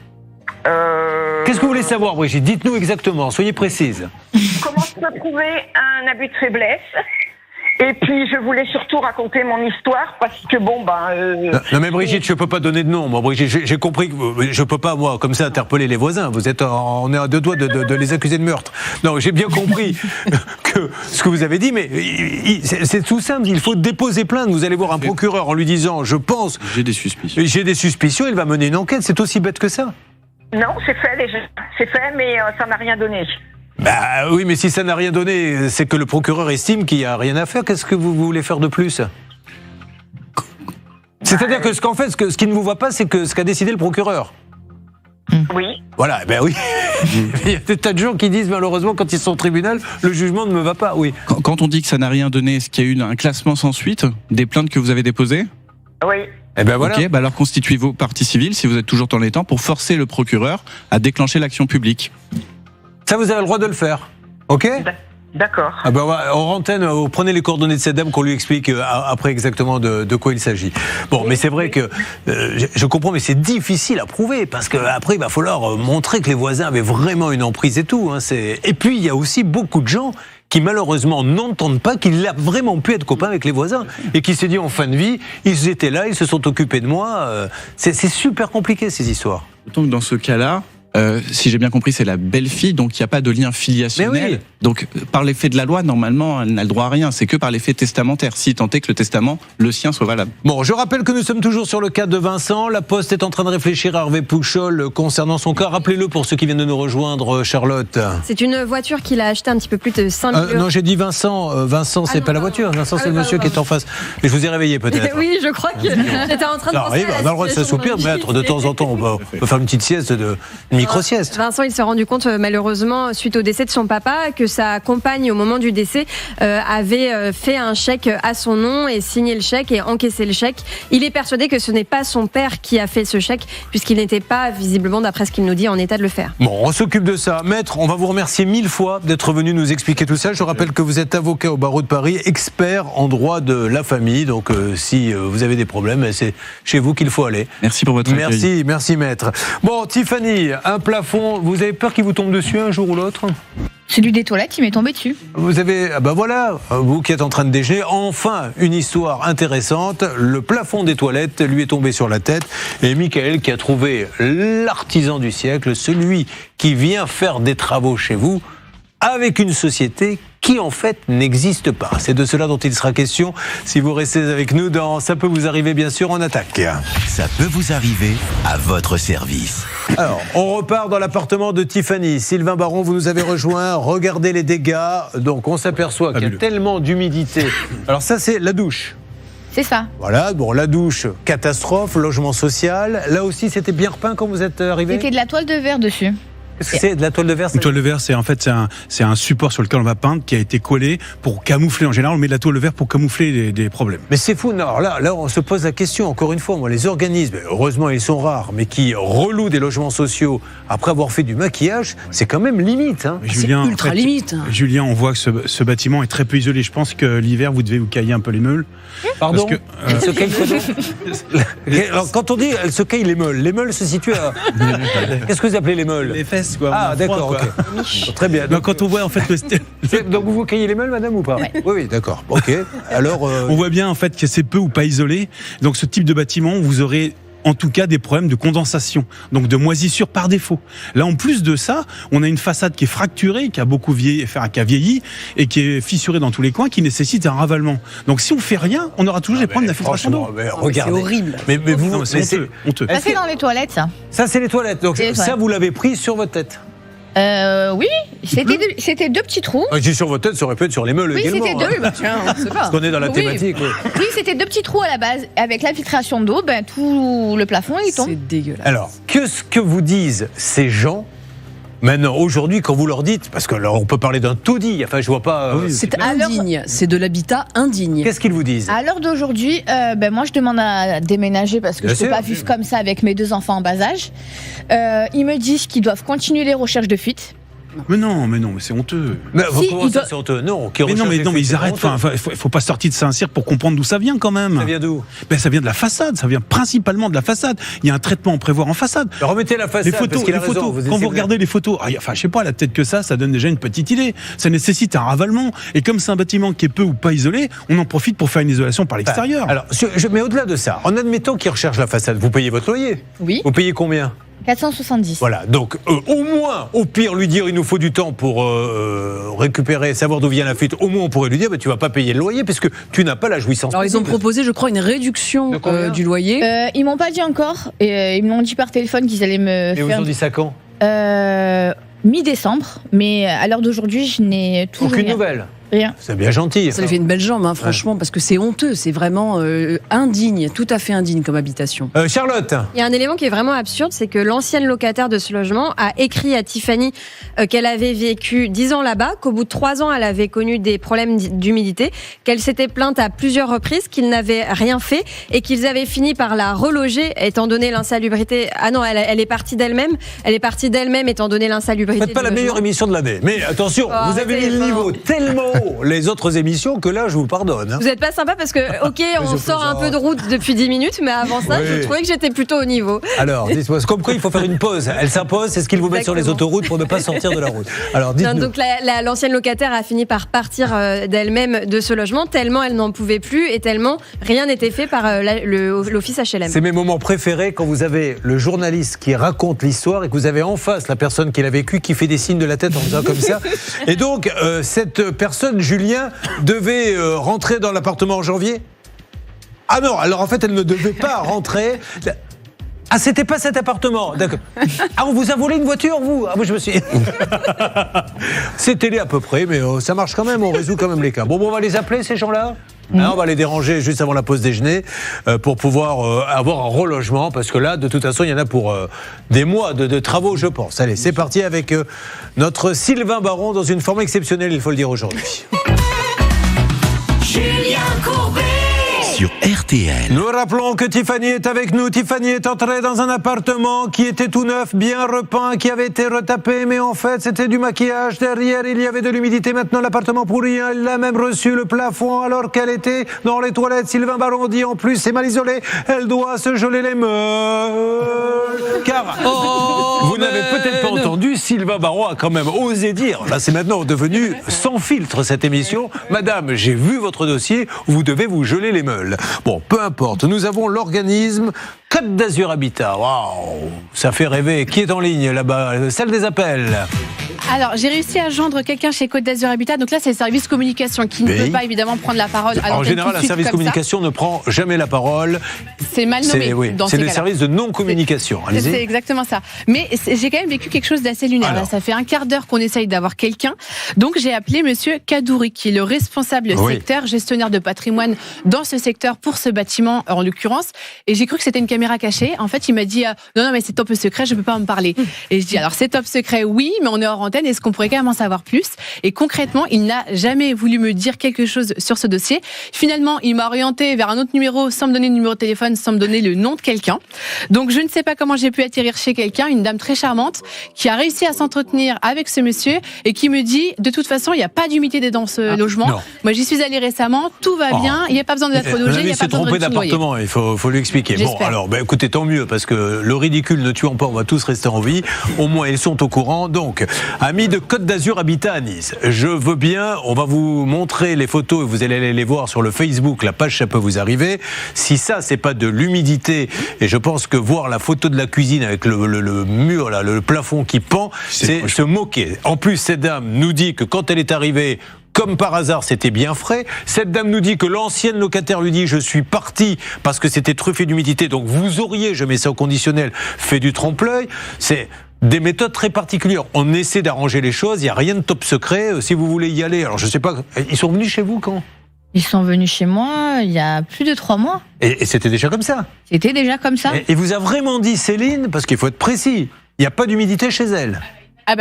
Qu'est-ce que vous voulez savoir, Brigitte? Dites-nous exactement, soyez précise. Comment je peux trouver un abus de faiblesse? Et puis, je voulais surtout raconter mon histoire parce que Non mais Brigitte, je peux pas donner de nom. Moi, Brigitte, j'ai compris que je peux pas, moi, comme ça, interpeller les voisins. On est à deux doigts de les accuser de meurtre. Non, j'ai bien compris que ce que vous avez dit, mais c'est tout simple. Il faut déposer plainte. Vous allez voir un procureur en lui disant, je pense... J'ai des suspicions. J'ai des suspicions, il va mener une enquête. C'est aussi bête que ça. Non, c'est fait déjà. C'est fait, mais ça n'a rien donné. Oui, mais si ça n'a rien donné, c'est que le procureur estime qu'il n'y a rien à faire. Qu'est-ce que vous voulez faire de plus? C'est-à-dire que ce qui ne vous va pas, c'est que ce qu'a décidé le procureur. Oui. Voilà, oui. Il y a des tas de gens qui disent, malheureusement, quand ils sont au tribunal, le jugement ne me va pas, oui. Quand on dit que ça n'a rien donné, est-ce qu'il y a eu un classement sans suite des plaintes que vous avez déposées? Oui. Voilà. Ok, alors constituez-vous partie civile, si vous êtes toujours dans les temps, pour forcer le procureur à déclencher l'action publique. Ça, vous avez le droit de le faire, ok? D'accord. Ah bah ouais, hors antenne, vous prenez les coordonnées de cette dame qu'on lui explique après exactement de quoi il s'agit. Bon, mais c'est vrai que je comprends, mais c'est difficile à prouver parce qu'après il va falloir montrer que les voisins avaient vraiment une emprise et tout. Hein, et puis il y a aussi beaucoup de gens qui malheureusement n'entendent pas qu'il a vraiment pu être copain avec les voisins et qui s'est dit en fin de vie, ils étaient là, ils se sont occupés de moi. C'est super compliqué ces histoires. D'autant que dans ce cas-là, si j'ai bien compris, c'est la belle-fille, donc il n'y a pas de lien filiationnel. Oui. Donc, par l'effet de la loi, normalement, elle n'a le droit à rien. C'est que par l'effet testamentaire, si tant est que le testament, le sien, soit valable. Bon, je rappelle que nous sommes toujours sur le cas de Vincent. La Poste est en train de réfléchir à Hervé Pouchol concernant son cas. Rappelez-le pour ceux qui viennent de nous rejoindre, Charlotte. C'est une voiture qu'il a achetée un petit peu plus de 5 000 euros. Non, j'ai dit Vincent. Vincent, c'est pas la voiture. Vincent, c'est le monsieur qui est en face. Et je vous ai réveillé peut-être. Oui, je crois que j'étais en train de penser on a le droit de s'assoupir, maître, de temps en temps. On peut faire une petite sieste, une micro-sieste. Vincent, il s'est rendu compte, malheureusement, suite au décès de son papa, que sa compagne, au moment du décès, avait fait un chèque à son nom et signé le chèque et encaissé le chèque. Il est persuadé que ce n'est pas son père qui a fait ce chèque, puisqu'il n'était pas, visiblement, d'après ce qu'il nous dit, en état de le faire. Bon, on s'occupe de ça. Maître, on va vous remercier 1000 fois d'être venu nous expliquer tout ça. Je rappelle que vous êtes avocat au barreau de Paris, expert en droit de la famille. Donc, si vous avez des problèmes, c'est chez vous qu'il faut aller. Merci pour votre accueil. Merci, maître. Bon, Tiffany, un plafond, vous avez peur qu'il vous tombe dessus un jour ou l'autre ? Celui des toilettes, il m'est tombé dessus. Vous avez, voilà, vous qui êtes en train de déjeuner, enfin une histoire intéressante. Le plafond des toilettes lui est tombé sur la tête et Michael qui a trouvé l'artisan du siècle, celui qui vient faire des travaux chez vous avec une société qui en fait n'existe pas. C'est de cela dont il sera question si vous restez avec nous dans Ça peut vous arriver, bien sûr, en attaque. Ça peut vous arriver à votre service. Alors, on repart dans l'appartement de Tiffany. Sylvain Baron, vous nous avez rejoint. Regardez les dégâts. Donc, on s'aperçoit qu'il y a tellement d'humidité. Alors ça, c'est la douche. C'est ça. Voilà, bon, la douche, catastrophe, logement social. Là aussi, c'était bien repeint quand vous êtes arrivé ? C'était de la toile de verre dessus. Qu'est-ce que c'est de la toile de verre ? Une toile de verre, c'est un support sur lequel on va peindre qui a été collé pour camoufler. En général, on met de la toile de verre pour camoufler des problèmes. Mais c'est fou. Non, alors là, on se pose la question, encore une fois, moi, les organismes, heureusement, ils sont rares, mais qui relouent des logements sociaux après avoir fait du maquillage, c'est quand même limite. Hein. Julien, c'est ultra limite. Julien, on voit que ce bâtiment est très peu isolé. Je pense que l'hiver, vous devez vous cailler un peu les meules. Pardon, elle se caille alors, quand on dit elle se caille les meules se situent à... Qu'est-ce que vous appelez les meules ? Les fesses, quoi. Ah, d'accord, ok. Très bien. Donc, quand on voit, en fait, donc vous caillez les meules, madame, ou pas ? Oui, d'accord. Ok. Alors, on voit bien, en fait, que c'est peu ou pas isolé. Donc, ce type de bâtiment, vous aurez en tout cas des problèmes de condensation, donc de moisissure par défaut. Là, en plus de ça, on a une façade qui est fracturée, qui a beaucoup vieilli et qui est fissurée dans tous les coins, qui nécessite un ravalement. Donc, si on fait rien, on aura toujours des problèmes d'infiltration d'eau. Regardez. C'est horrible. Mais vous, c'est honteux. Ça, c'est dans les toilettes, ça. Ça, c'est les toilettes. Donc, ça, vous l'avez pris sur votre tête. Oui, c'était deux petits trous. J'ai sur votre tête, ça aurait pu être sur les meules également. Oui, c'était deux, bah, tiens, on sait pas. Parce qu'on est dans la thématique. Oui, c'était deux petits trous à la base. Avec l'infiltration d'eau, tout le plafond, il tombe. C'est dégueulasse. Alors, qu'est-ce que vous disent ces gens maintenant, aujourd'hui, quand vous leur dites, parce que là, on peut parler d'un taudis, enfin, je vois pas... c'est indigne, c'est de l'habitat indigne. Qu'est-ce qu'ils vous disent ? À l'heure d'aujourd'hui, moi, je demande à déménager parce que je ne peux pas vivre comme ça avec mes 2 enfants en bas âge. Ils me disent qu'ils doivent continuer les recherches de fuite. Mais non, mais c'est honteux. Mais comment ça, c'est honteux ? Non, mais ils arrêtent. Enfin, faut pas sortir de Saint-Cyr pour comprendre d'où ça vient quand même. Ça vient d'où ? Ça vient de la façade. Ça vient principalement de la façade. Il y a un traitement à prévoir en façade. Alors, remettez la façade. Les photos. Quand vous regardez les photos, je sais pas, la tête que ça donne déjà une petite idée. Ça nécessite un ravalement. Et comme c'est un bâtiment qui est peu ou pas isolé, on en profite pour faire une isolation par l'extérieur. Alors, mais au-delà de ça, en admettant qu'ils recherchent la façade, vous payez votre loyer ? Oui. Vous payez combien ? 470. Voilà, donc au moins, au pire, lui dire il nous faut du temps pour récupérer, savoir d'où vient la fuite. Au moins, on pourrait lui dire tu vas pas payer le loyer puisque tu n'as pas la jouissance. Alors, ils ont proposé, je crois, une réduction du loyer. Ils m'ont pas dit encore. Et ils m'ont dit par téléphone qu'ils allaient me faire. Et vous ont dit ça quand ? Mi-décembre. Mais à l'heure d'aujourd'hui, je n'ai toujours aucune rien. Nouvelle. Rien. C'est bien gentil. Ça lui fait une belle jambe, franchement, parce que c'est honteux, c'est vraiment indigne, tout à fait indigne comme habitation. Charlotte. Il y a un élément qui est vraiment absurde, c'est que l'ancienne locataire de ce logement a écrit à Tiffany qu'elle avait vécu 10 ans là-bas, qu'au bout de 3 ans, elle avait connu des problèmes d'humidité, qu'elle s'était plainte à plusieurs reprises, qu'ils n'avaient rien fait et qu'ils avaient fini par la reloger étant donné l'insalubrité. Ah non, elle est partie d'elle-même. Elle est partie d'elle-même étant donné l'insalubrité. Faites pas la meilleure émission de l'année. Mais attention, vous avez mis le niveau tellement haut les autres émissions que là, je vous pardonne. Vous n'êtes pas sympa parce que, ok, on sort un peu de route depuis 10 minutes, mais avant ça, je trouvais que j'étais plutôt au niveau. Alors, dites-moi, comme quoi il faut faire une pause. Elle s'impose, c'est ce qu'ils vous mettent sur les autoroutes pour ne pas sortir de la route. Alors, dites-nous. Donc, l'ancienne locataire a fini par partir d'elle-même de ce logement, tellement elle n'en pouvait plus et tellement rien n'était fait par l'office HLM. C'est mes moments préférés quand vous avez le journaliste qui raconte l'histoire et que vous avez en face la personne qui l'a vécu qui fait des signes de la tête en faisant comme ça. Et donc, cette personne, Julien, devait rentrer dans l'appartement en janvier. Ah non, alors en fait, elle ne devait pas rentrer. Ah, c'était pas cet appartement, d'accord. Ah, on vous a volé une voiture, vous? Ah, moi, je me suis... C'était à peu près, mais ça marche quand même, on résout quand même les cas. Bon, on va les appeler, ces gens-là. On va les déranger juste avant la pause déjeuner pour pouvoir avoir un relogement, parce que là, de toute façon, il y en a pour des mois de travaux, je pense. Allez, c'est parti avec notre Sylvain Baron dans une forme exceptionnelle, il faut le dire aujourd'hui. Julien Courbet sur RTL. Nous rappelons que Tiffany est avec nous. Tiffany est entrée dans un appartement qui était tout neuf, bien repeint, qui avait été retapé, mais en fait c'était du maquillage. Derrière il y avait de l'humidité. Maintenant l'appartement pourri, elle a même reçu le plafond alors qu'elle était dans les toilettes. Sylvain Baron dit en plus c'est mal isolé, elle doit se geler les meules. Car vous n'avez peut-être pas entendu, Sylvain Baron a quand même osé dire, là c'est maintenant devenu sans filtre cette émission, madame j'ai vu votre dossier, vous devez vous geler les meules. Bon, peu importe, nous avons l'organisme Côte d'Azur Habitat. Waouh, ça fait rêver. Qui est en ligne là-bas? Celle des appels. Alors, j'ai réussi à joindre quelqu'un chez Côte d'Azur Habitat. Donc là, c'est le service communication qui ne peut pas évidemment prendre la parole. En général, un service communication ne prend jamais la parole. C'est mal nommé. C'est le service de non-communication. C'est exactement ça. Mais j'ai quand même vécu quelque chose d'assez lunaire. Là, ça fait un quart d'heure qu'on essaye d'avoir quelqu'un. Donc j'ai appelé Monsieur Kadouri, qui est le responsable secteur, gestionnaire de patrimoine dans ce secteur pour ce bâtiment en l'occurrence. Et j'ai cru que c'était une caméra cachée. En fait, il m'a dit non, mais c'est top secret, je peux pas en parler. Et je dis alors c'est top secret, oui, mais on est hors antenne. Est-ce qu'on pourrait quand même en savoir plus? Et concrètement, il n'a jamais voulu me dire quelque chose sur ce dossier. Finalement, il m'a orienté vers un autre numéro sans me donner le numéro de téléphone, sans me donner le nom de quelqu'un. Donc, je ne sais pas comment j'ai pu atterrir chez quelqu'un, une dame très charmante, qui a réussi à s'entretenir avec ce monsieur et qui me dit, de toute façon, il n'y a pas d'humidité dans ce logement. Non. Moi, j'y suis allée récemment, tout va bien, il n'y a pas besoin d'être logé, il n'y a pas besoin de d'appartement, il faut lui expliquer. Bon, alors, écoutez, tant mieux, parce que le ridicule ne tuant pas, on va tous rester en vie. Au moins, ils sont au courant. Donc, amis de Côte d'Azur Habitat à Nice, je veux bien, on va vous montrer les photos et vous allez aller les voir sur le Facebook, la page ça peut vous arriver. Si ça, c'est pas de l'humidité, et je pense que voir la photo de la cuisine avec le mur, là, le plafond qui pend, c'est se moquer. En plus, cette dame nous dit que quand elle est arrivée, comme par hasard, c'était bien frais. Cette dame nous dit que l'ancienne locataire lui dit « je suis parti parce que c'était truffé d'humidité ». Donc vous auriez, je mets ça au conditionnel, fait du trompe-l'œil. C'est des méthodes très particulières. On essaie d'arranger les choses, il n'y a rien de top secret. Si vous voulez y aller, alors je ne sais pas, ils sont venus chez vous quand ? Ils sont venus chez moi il y a plus de 3 mois. Et c'était déjà comme ça ? C'était déjà comme ça. Et vous a vraiment dit, Céline, parce qu'il faut être précis, il n'y a pas d'humidité chez elle ?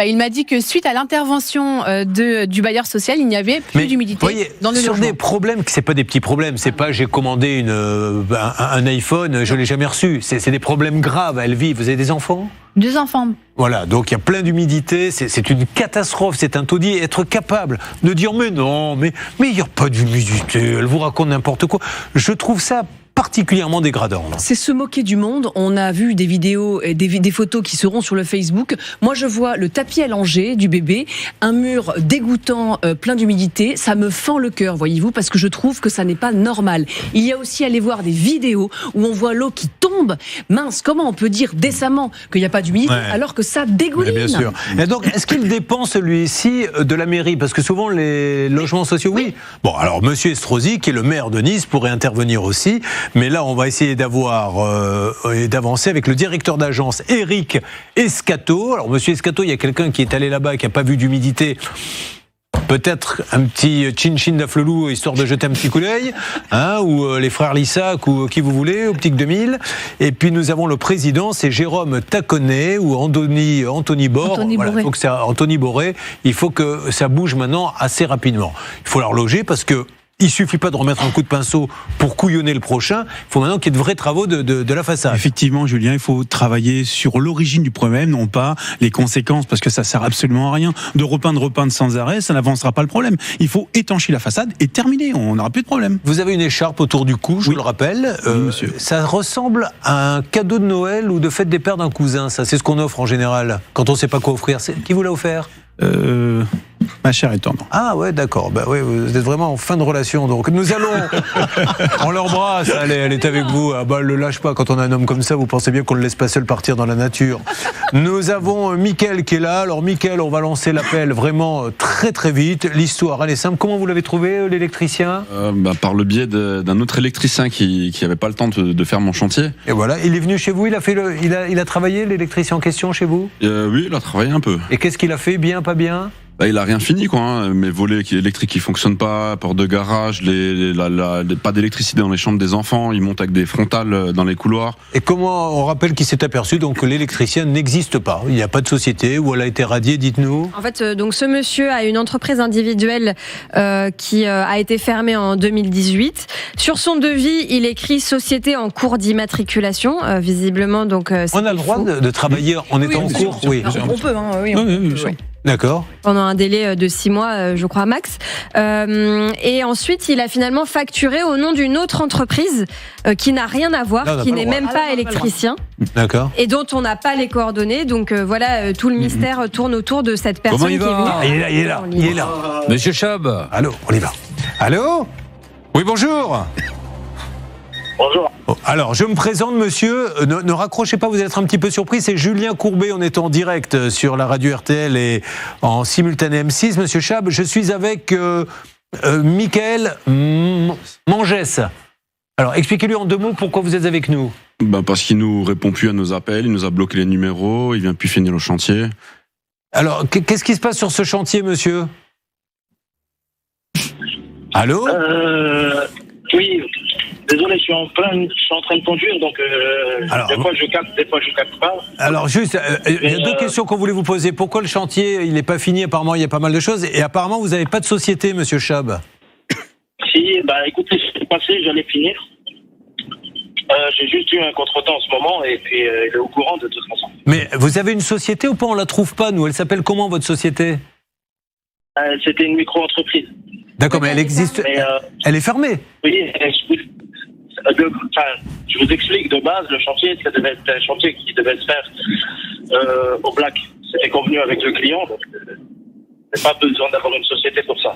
Il m'a dit que suite à l'intervention du bailleur social, il n'y avait plus d'humidité dans le logement. Sur des problèmes, c'est pas des petits problèmes, c'est pas j'ai commandé un iPhone, je l'ai jamais reçu. C'est des problèmes graves, elle vit. Vous avez des enfants ? 2 enfants. Voilà, donc il y a plein d'humidité, c'est une catastrophe, c'est un taudis. Être capable de dire mais non, mais il n'y a pas d'humidité, elle vous raconte n'importe quoi. Je trouve ça particulièrement dégradant. C'est se moquer du monde. On a vu des vidéos et des photos qui seront sur le Facebook. Moi, je vois le tapis allongé du bébé, un mur dégoûtant, plein d'humidité. Ça me fend le cœur, voyez-vous, parce que je trouve que ça n'est pas normal. Il y a aussi à aller voir des vidéos où on voit l'eau qui tombe. Mince, comment on peut dire décemment qu'il n'y a pas d'humidité alors que ça dégouline ? Bien sûr. Et donc, est-ce qu'il dépend celui-ci de la mairie ? Parce que souvent, les logements sociaux, oui. Bon, alors, Monsieur Estrosi, qui est le maire de Nice, pourrait intervenir aussi. Mais là, on va essayer d'avancer avec le directeur d'agence, Eric Escato. Alors, Monsieur Escato, il y a quelqu'un qui est allé là-bas et qui n'a pas vu d'humidité. peut-être un petit chin-chin d'Aflelou, histoire de jeter un petit coup d'œil, hein, ou les frères Lissac, ou qui vous voulez, Optique 2000. Et puis nous avons le président, c'est Jérôme Taconnet, ou Anthony Boré. Voilà, Anthony Boré. Il faut que ça bouge maintenant assez rapidement. Il faut l'horloger parce que il suffit pas de remettre un coup de pinceau pour couillonner le prochain. Il faut maintenant qu'il y ait de vrais travaux de la façade. Effectivement, Julien, il faut travailler sur l'origine du problème, non pas les conséquences, parce que ça sert absolument à rien. De repeindre sans arrêt, ça n'avancera pas le problème. Il faut étancher la façade et terminer. On n'aura plus de problème. Vous avez une écharpe autour du cou, je vous le rappelle. Oui, monsieur. Ça ressemble à un cadeau de Noël ou de fête des pères d'un cousin. Ça, c'est ce qu'on offre en général quand on ne sait pas quoi offrir. Qui vous l'a offert ? Ma chère et tendre. Ah ouais, d'accord. Bah ouais, vous êtes vraiment en fin de relation. Donc nous allons, on l'embrasse. Allez, elle est avec vous. Ah bah, le lâche pas. Quand on a un homme comme ça, vous pensez bien qu'on le laisse pas seul partir dans la nature. Nous avons Mickaël qui est là. Alors Mickaël, on va lancer l'appel vraiment très très vite. L'histoire, elle est simple. Comment vous l'avez trouvé, l'électricien ? Par le biais d'un autre électricien qui avait pas le temps de faire mon chantier. Et voilà, il est venu chez vous. Il a travaillé, l'électricien en question, chez vous ? Oui, il a travaillé un peu. Et qu'est-ce qu'il a fait ? Bien, pas bien ? Il a rien fini, quoi. Hein. Mes volets électriques qui fonctionnent pas, porte de garage, pas d'électricité dans les chambres des enfants. Ils montent avec des frontales dans les couloirs. Et comment on rappelle qu'il s'est aperçu donc que l'électricien n'existe pas ? Il n'y a pas de société où elle a été radiée, dites-nous. En fait, donc ce monsieur a une entreprise individuelle qui a été fermée en 2018. Sur son devis, il écrit société en cours d'immatriculation. Visiblement, donc. On a le droit de travailler en étant en cours. Oui, on peut. Oui. D'accord. Pendant un délai de 6 mois, je crois, max. Et ensuite, il a finalement facturé au nom d'une autre entreprise qui n'a rien à voir, qui n'est même pas électricien. D'accord. Et dont on n'a pas les coordonnées. Donc voilà, tout le mystère tourne autour de cette personne Comment il qui est va ? venue. Il est là. Monsieur Chab. Allô, on y va. Allô ? Oui, bonjour. Bonjour. Alors, je me présente, monsieur. Ne raccrochez pas, vous allez être un petit peu surpris. C'est Julien Courbet. On est en direct sur la radio RTL et en simultané M6. Monsieur Chab, je suis avec Mickaël Mangès. Alors, expliquez-lui en 2 mots pourquoi vous êtes avec nous. Parce qu'il nous répond plus à nos appels, il nous a bloqué les numéros, il vient plus finir le chantier. Alors, qu'est-ce qui se passe sur ce chantier, monsieur ? Allô ? Oui. Désolé, je suis en train de conduire, donc des fois je capte pas. Alors juste, il y a 2 questions qu'on voulait vous poser. Pourquoi le chantier, il n'est pas fini ? Apparemment, il y a pas mal de choses. Et apparemment, vous n'avez pas de société, monsieur Chab. Si, écoutez, c'est passé, j'allais finir. J'ai juste eu un contretemps en ce moment, et puis il est au courant de toute façon. Mais vous avez une société ou pas ? On la trouve pas, nous. Elle s'appelle comment, votre société ? C'était une micro-entreprise. D'accord, mais elle existe. Elle est fermée. Oui, je vous explique, de base, le chantier, ça devait être un chantier qui devait se faire au black. C'était convenu avec le client, donc il n'y a pas besoin d'avoir une société pour ça.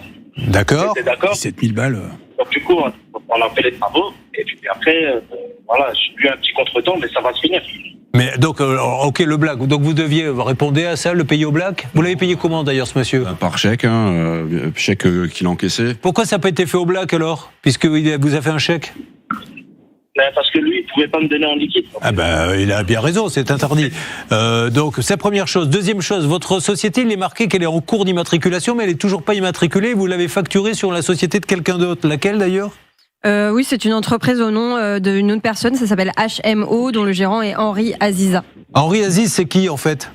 D'accord. 17 000 balles. Donc du coup, on a fait les travaux, et puis après, j'ai eu un petit contretemps, mais ça va se finir. Mais donc, ok, le black. Donc vous deviez répondre à ça, le payer au black. Vous l'avez payé comment d'ailleurs, ce monsieur ? Par chèque, chèque qu'il a encaissé. Pourquoi ça n'a pas été fait au black alors ? Puisqu'il vous a fait un chèque ? Parce que lui, il ne pouvait pas me donner en liquide. Il a bien raison, c'est interdit. Donc, c'est la première chose. Deuxième chose, votre société, il est marqué qu'elle est en cours d'immatriculation, mais elle n'est toujours pas immatriculée. Vous l'avez facturée sur la société de quelqu'un d'autre. Laquelle d'ailleurs ? Oui, c'est une entreprise au nom d'une autre personne. Ça s'appelle HMO, dont le gérant est Henri Aziza. Henri Aziz, c'est qui en fait ?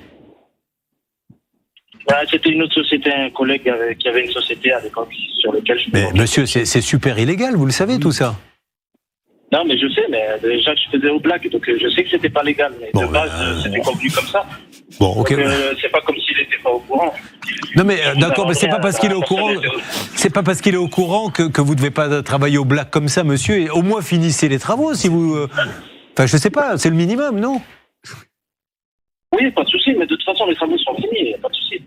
C'était une autre société, un collègue qui avait une société à l'époque sur laquelle je... Mais monsieur, c'est super illégal, vous le savez tout ça ? Non, mais je sais, mais déjà que je faisais au black, donc je sais que c'était pas légal, mais de base, c'était convenu comme ça. Bon, ok. Donc, c'est pas comme s'il n'était pas au courant. Non, mais d'accord, mais c'est pas parce qu'il est au courant. C'est pas parce qu'il est au courant que vous devez pas travailler au black comme ça, monsieur. Et au moins finissez les travaux, si vous. Enfin, je sais pas, c'est le minimum, non ? Oui, pas de souci, mais de toute façon, les travaux sont finis, pas de souci.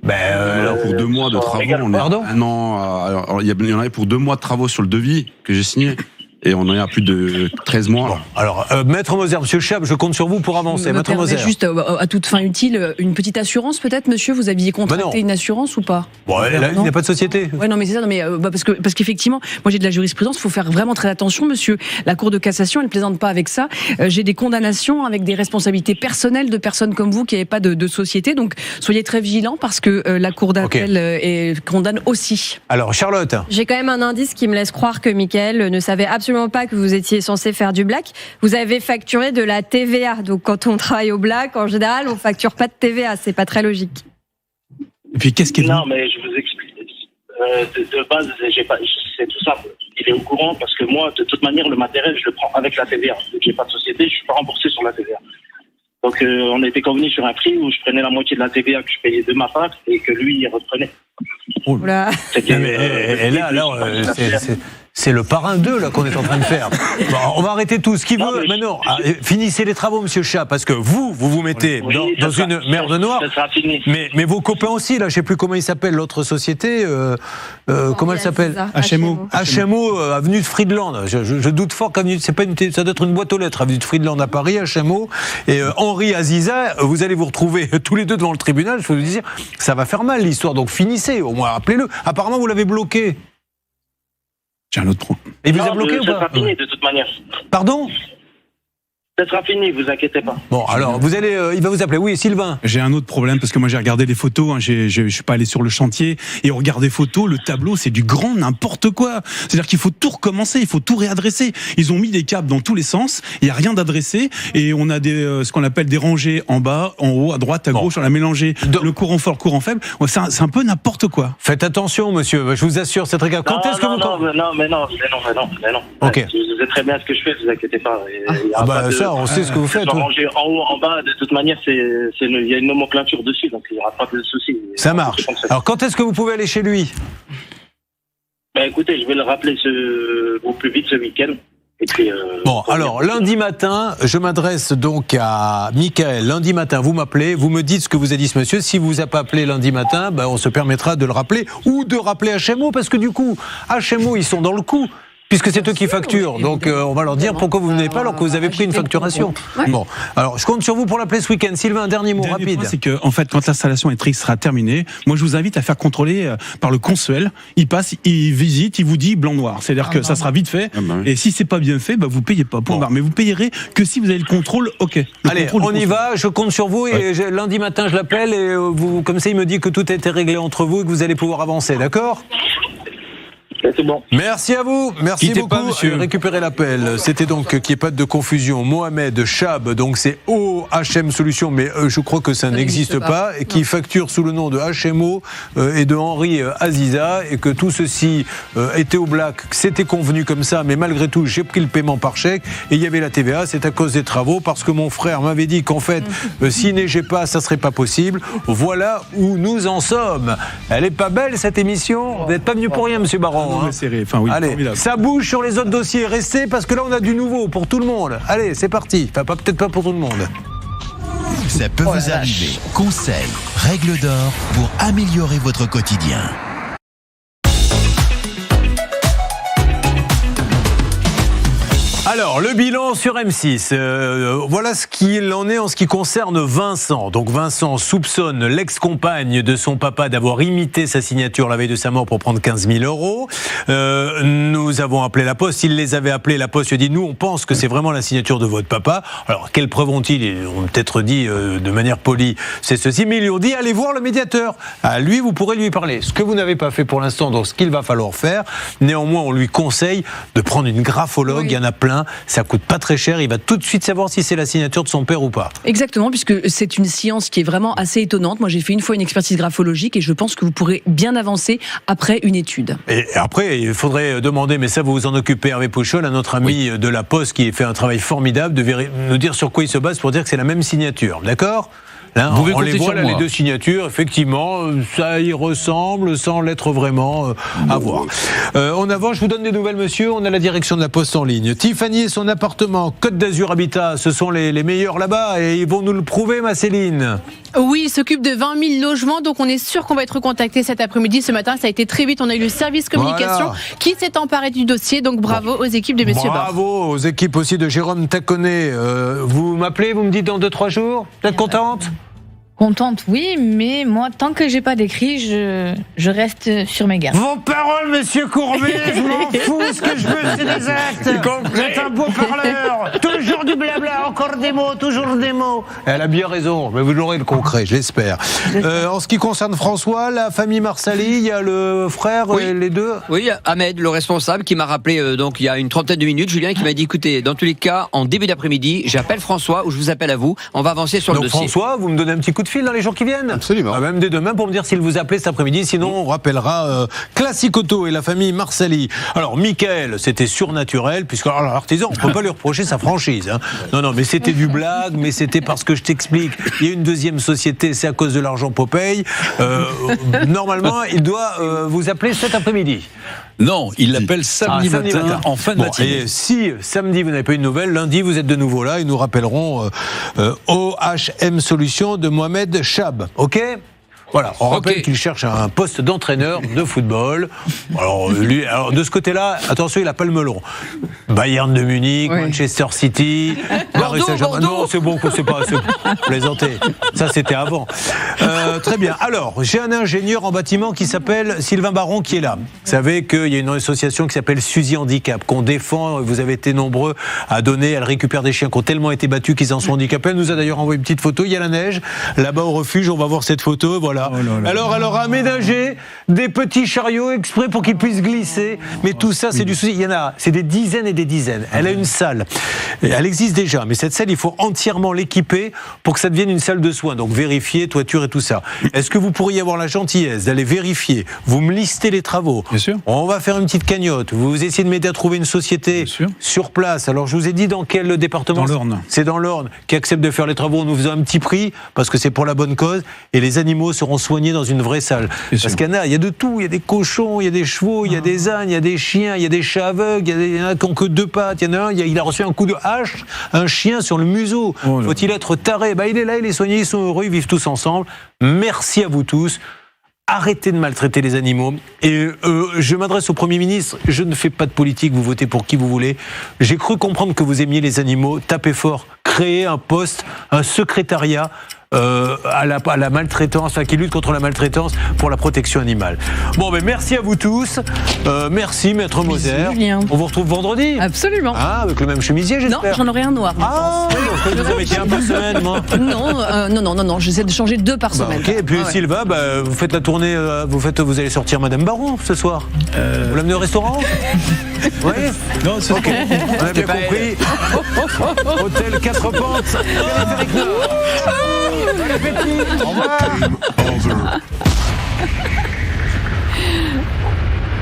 Pour 2 mois de travaux, on est un an. Alors, il y en avait pour 2 mois de travaux sur le devis que j'ai signé. Et on en est à plus de 13 mois. Bon, alors, Maître Moser, Monsieur Chab, je compte sur vous pour avancer. Maître Moser. Juste à toute fin utile, une petite assurance peut-être, monsieur. Vous aviez contracté une assurance ou pas? Bon, là, il n'y a pas de société. Ouais, non, mais c'est ça. Non, mais parce qu'effectivement, moi j'ai de la jurisprudence. Il faut faire vraiment très attention, monsieur. La Cour de cassation, elle plaisante pas avec ça. J'ai des condamnations avec des responsabilités personnelles de personnes comme vous qui n'avaient pas de société. Donc soyez très vigilants parce que la Cour d'appel condamne aussi. Alors, Charlotte. J'ai quand même un indice qui me laisse croire que Mickaël ne savait absolument pas que vous étiez censé faire du black. Vous avez facturé de la TVA. Donc quand on travaille au black, en général, on facture pas de TVA. C'est pas très logique. Et puis qu'est-ce qu'il Non, mais je vous explique. De base, c'est tout simple. Il est au courant parce que moi, de toute manière, le matériel, je le prends avec la TVA. Donc j'ai pas de société, je suis pas remboursé sur la TVA. Donc on était convenu sur un prix où je prenais la moitié de la TVA que je payais de ma part et que lui, il reprenait. Oula. Et là, c'est le parrain 2 là qu'on est en train de faire. Bon, on va arrêter tout. Ce qui veut maintenant, finissez les travaux, Monsieur Chat, parce que vous mettez dans une merde noire. Ça sera fini. Mais vos copains aussi, là, je sais plus comment il s'appelle l'autre société. Comment elle s'appelle? HMO, avenue de Friedland. Je doute fort qu'avenue, ça doit être une boîte aux lettres, avenue de Friedland à Paris, HMO. Et Henri Aziza, vous allez vous retrouver tous les deux devant le tribunal. Je peux vous dire, ça va faire mal l'histoire. Donc finissez, au moins appelez-le. Apparemment, vous l'avez bloqué. J'ai un autre problème. Et vous avez bloqué ou pas? Ça sera fini de toute manière. Pardon? Ça sera fini, vous inquiétez pas. Bon, alors, il va vous appeler. Oui, Sylvain. J'ai un autre problème parce que moi j'ai regardé les photos, je suis pas allé sur le chantier et on regarde les photos, le tableau c'est du grand n'importe quoi. C'est-à-dire qu'il faut tout recommencer, il faut tout réadresser. Ils ont mis des câbles dans tous les sens, il y a rien d'adressé et on a ce qu'on appelle des rangées en bas, en haut, à droite, à gauche, on a mélangé le courant fort, le courant faible. C'est un peu n'importe quoi. Faites attention, monsieur. Je vous assure, c'est très grave. Quand est-ce que vous non. Ok. Je sais très bien ce que je fais, vous inquiétez pas. On sait ce que vous faites. Ranger en haut, en bas, de toute manière, il y a une nomenclature dessus, donc il n'y aura pas de souci. Ça marche. Alors, quand est-ce que vous pouvez aller chez lui? Écoutez, je vais le rappeler au plus vite ce week-end. Et puis, bon, alors, lundi matin, je m'adresse donc à Mickaël. Lundi matin, vous m'appelez, vous me dites ce que vous a dit ce monsieur. Si vous a pas appelé lundi matin, on se permettra de le rappeler ou de rappeler HMO, parce que du coup, HMO, ils sont dans le coup. Puisque c'est eux qui facturent, donc on va leur dire pourquoi vous venez pas alors que vous avez pris une facturation. Bon, alors je compte sur vous pour l'appeler ce week-end. Sylvain, un dernier mot rapide. C'est que en fait, quand l'installation électrique sera terminée, moi je vous invite à faire contrôler par le consuel. Il passe, il visite, il vous dit blanc-noir. C'est-à-dire que ça sera vite fait. Et si c'est pas bien fait, vous payez pas. Mais vous payerez que si vous avez le contrôle. Ok. Allez, on y va. Je compte sur vous et lundi matin je l'appelle et vous, comme ça, il me dit que tout a été réglé entre vous et que vous allez pouvoir avancer. D'accord? C'est bon. Merci à vous, merci Quittez beaucoup. Pas, monsieur. Récupérez l'appel. C'était donc qu'il n'y ait pas de confusion. Mohamed Chab, donc c'est OHM Solutions, mais je crois que ça n'existe pas, et qui facture sous le nom de HMO et de Henri Aziza, et que tout ceci était au black, c'était convenu comme ça, mais malgré tout, j'ai pris le paiement par chèque, et il y avait la TVA, c'est à cause des travaux, parce que mon frère m'avait dit qu'en fait, s'il neigeait pas, ça serait pas possible. Voilà où nous en sommes. Elle est pas belle cette émission. Vous n'êtes pas venu pour rien, monsieur Baron. Allez, formidable. Ça bouge sur les autres dossiers. Restez parce que là on a du nouveau pour tout le monde. Allez, c'est parti. Enfin, peut-être pas pour tout le monde. Ça peut vous arriver. Conseils, règles d'or pour améliorer votre quotidien. Alors, le bilan sur M6. Voilà ce qu'il en est en ce qui concerne Vincent. Donc Vincent soupçonne l'ex-compagne de son papa d'avoir imité sa signature la veille de sa mort pour prendre 15 000 euros. Nous avons appelé la Poste. S'ils les avaient appelés, la Poste lui a dit « Nous, on pense que c'est vraiment la signature de votre papa. » Alors, quelles preuves ont-ils? Ils ont peut-être dit de manière polie, c'est ceci. Mais ils lui ont dit « Allez voir le médiateur. À lui, vous pourrez lui parler. » Ce que vous n'avez pas fait pour l'instant, donc ce qu'il va falloir faire. Néanmoins, on lui conseille de prendre une graphologue. Il y en a plein. Ça coûte pas très cher. Il va tout de suite savoir si c'est la signature de son père ou pas. Exactement, puisque c'est une science qui est vraiment assez étonnante. Moi, j'ai fait une fois une expertise graphologique et je pense que vous pourrez bien avancer après une étude. Et après, il faudrait demander, mais ça vous vous en occupez, Hervé Pouchol, à notre ami de la Poste qui fait un travail formidable de nous dire sur quoi il se base pour dire que c'est la même signature. D'accord ? Là, on les voit là, les deux signatures, effectivement, ça y ressemble sans l'être vraiment à voir. On avance, je vous donne des nouvelles, monsieur. On a la direction de la Poste en ligne. Tiffany et son appartement Côte d'Azur Habitat, ce sont les meilleurs là-bas et ils vont nous le prouver, ma Céline. Oui, il s'occupe de 20 000 logements, donc on est sûr qu'on va être contacté cet après-midi. Ce matin, ça a été très vite. On a eu le service communication qui s'est emparé du dossier, donc bravo aux équipes de Monsieur Borne. Bravo aux équipes aussi de Jérôme Taconnet. Vous m'appelez, vous me dites dans 2-3 jours. Vous êtes contente ? Contente, oui, mais moi, tant que j'ai pas d'écrit, je reste sur mes gardes. Vos paroles, monsieur Courbet, je m'en fous, ce que je veux, c'est des actes. Vous êtes un beau parleur. Toujours du blabla, encore des mots, toujours des mots. Elle a bien raison, mais vous l'aurez le concret, je l'espère. En ce qui concerne François, la famille Marsali, il y a le frère, les deux. Oui, Ahmed, le responsable, qui m'a rappelé donc il y a une trentaine de minutes, Julien, qui m'a dit, écoutez, dans tous les cas, en début d'après-midi, j'appelle François ou je vous appelle à vous, on va avancer sur le dossier. Donc François, vous me donnez un petit coup de fil dans les jours qui viennent. Absolument. Même dès demain pour me dire s'il vous appelait cet après-midi. Sinon, on rappellera Classic Auto et la famille Marsali. Alors, Michael, c'était surnaturel, puisque l'artisan, on ne peut pas lui reprocher sa franchise. Hein. Non, mais c'était du blague, mais c'était parce que je t'explique. Il y a une deuxième société, c'est à cause de l'argent Popeye. Normalement, il doit vous appeler cet après-midi. Non, il l'appelle samedi matin, en fin de matinée. Et si samedi vous n'avez pas eu de nouvelles, lundi vous êtes de nouveau là et nous rappellerons OHM Solutions de Mohamed Chab. Ok ? Voilà, on rappelle qu'il cherche un poste d'entraîneur de football. Alors, lui, de ce côté-là, attention, il n'a pas le melon. Bayern de Munich, Manchester City, Paris Saint-Germain. Non, c'est bon, c'est pas plaisanter. Ça, c'était avant. Très bien. Alors, j'ai un ingénieur en bâtiment qui s'appelle Sylvain Baron qui est là. Vous savez qu'il y a une association qui s'appelle Suzy Handicap, qu'on défend. Vous avez été nombreux à donner. Elle récupère des chiens qui ont tellement été battus qu'ils en sont handicapés. Elle nous a d'ailleurs envoyé une petite photo. Il y a la neige. Là-bas au refuge, on va voir cette photo. Voilà. Alors, aménager des petits chariots exprès pour qu'ils puissent glisser. Mais tout ça, c'est du souci. Il y en a, c'est des dizaines et des dizaines. Elle a une salle. Elle existe déjà, mais cette salle, il faut entièrement l'équiper pour que ça devienne une salle de soins. Donc, vérifier, toiture et tout ça. Est-ce que vous pourriez avoir la gentillesse d'aller vérifier? Vous me listez les travaux. Bien sûr. On va faire une petite cagnotte. Vous essayez de m'aider à trouver une société sur place. Alors, je vous ai dit dans quel département? Dans l'Orne. C'est dans l'Orne, qui accepte de faire les travaux en nous faisant un petit prix, parce que c'est pour la bonne cause, et les animaux seront soignés dans une vraie salle. Parce qu'il y a de tout, il y a des cochons, il y a des chevaux, il y a des ânes, il y a des chiens, il y a des chats aveugles, il y en a qui n'ont que 2 pattes, il y en a un, il a reçu un coup de hache, un chien sur le museau. Faut-il être taré? Il est là, il est soigné, ils sont heureux, ils vivent tous ensemble. Merci à vous tous. Arrêtez de maltraiter les animaux. Et je m'adresse au Premier ministre. Je ne fais pas de politique, vous votez pour qui vous voulez. J'ai cru comprendre que vous aimiez les animaux. Tapez fort. Créez un poste, un secrétariat à la maltraitance, qui lutte contre la maltraitance pour la protection animale. Bon, mais merci à vous tous. Merci, Maître Moser. On vous retrouve vendredi. Absolument. Ah, avec le même chemisier, j'espère. Non, j'en aurai un noir. Ah, vous avez été un par semaine, moi. Non, j'essaie de changer 2 par semaine. Ok, et puis Sylvain, vous faites la tournée, vous allez sortir Madame Baron ce soir. Vous l'amenez au restaurant? Oui. Non, c'est ok. On a bien compris. Hôtel 4 pentes. Périphérique Nord. Bon appétit. Au revoir.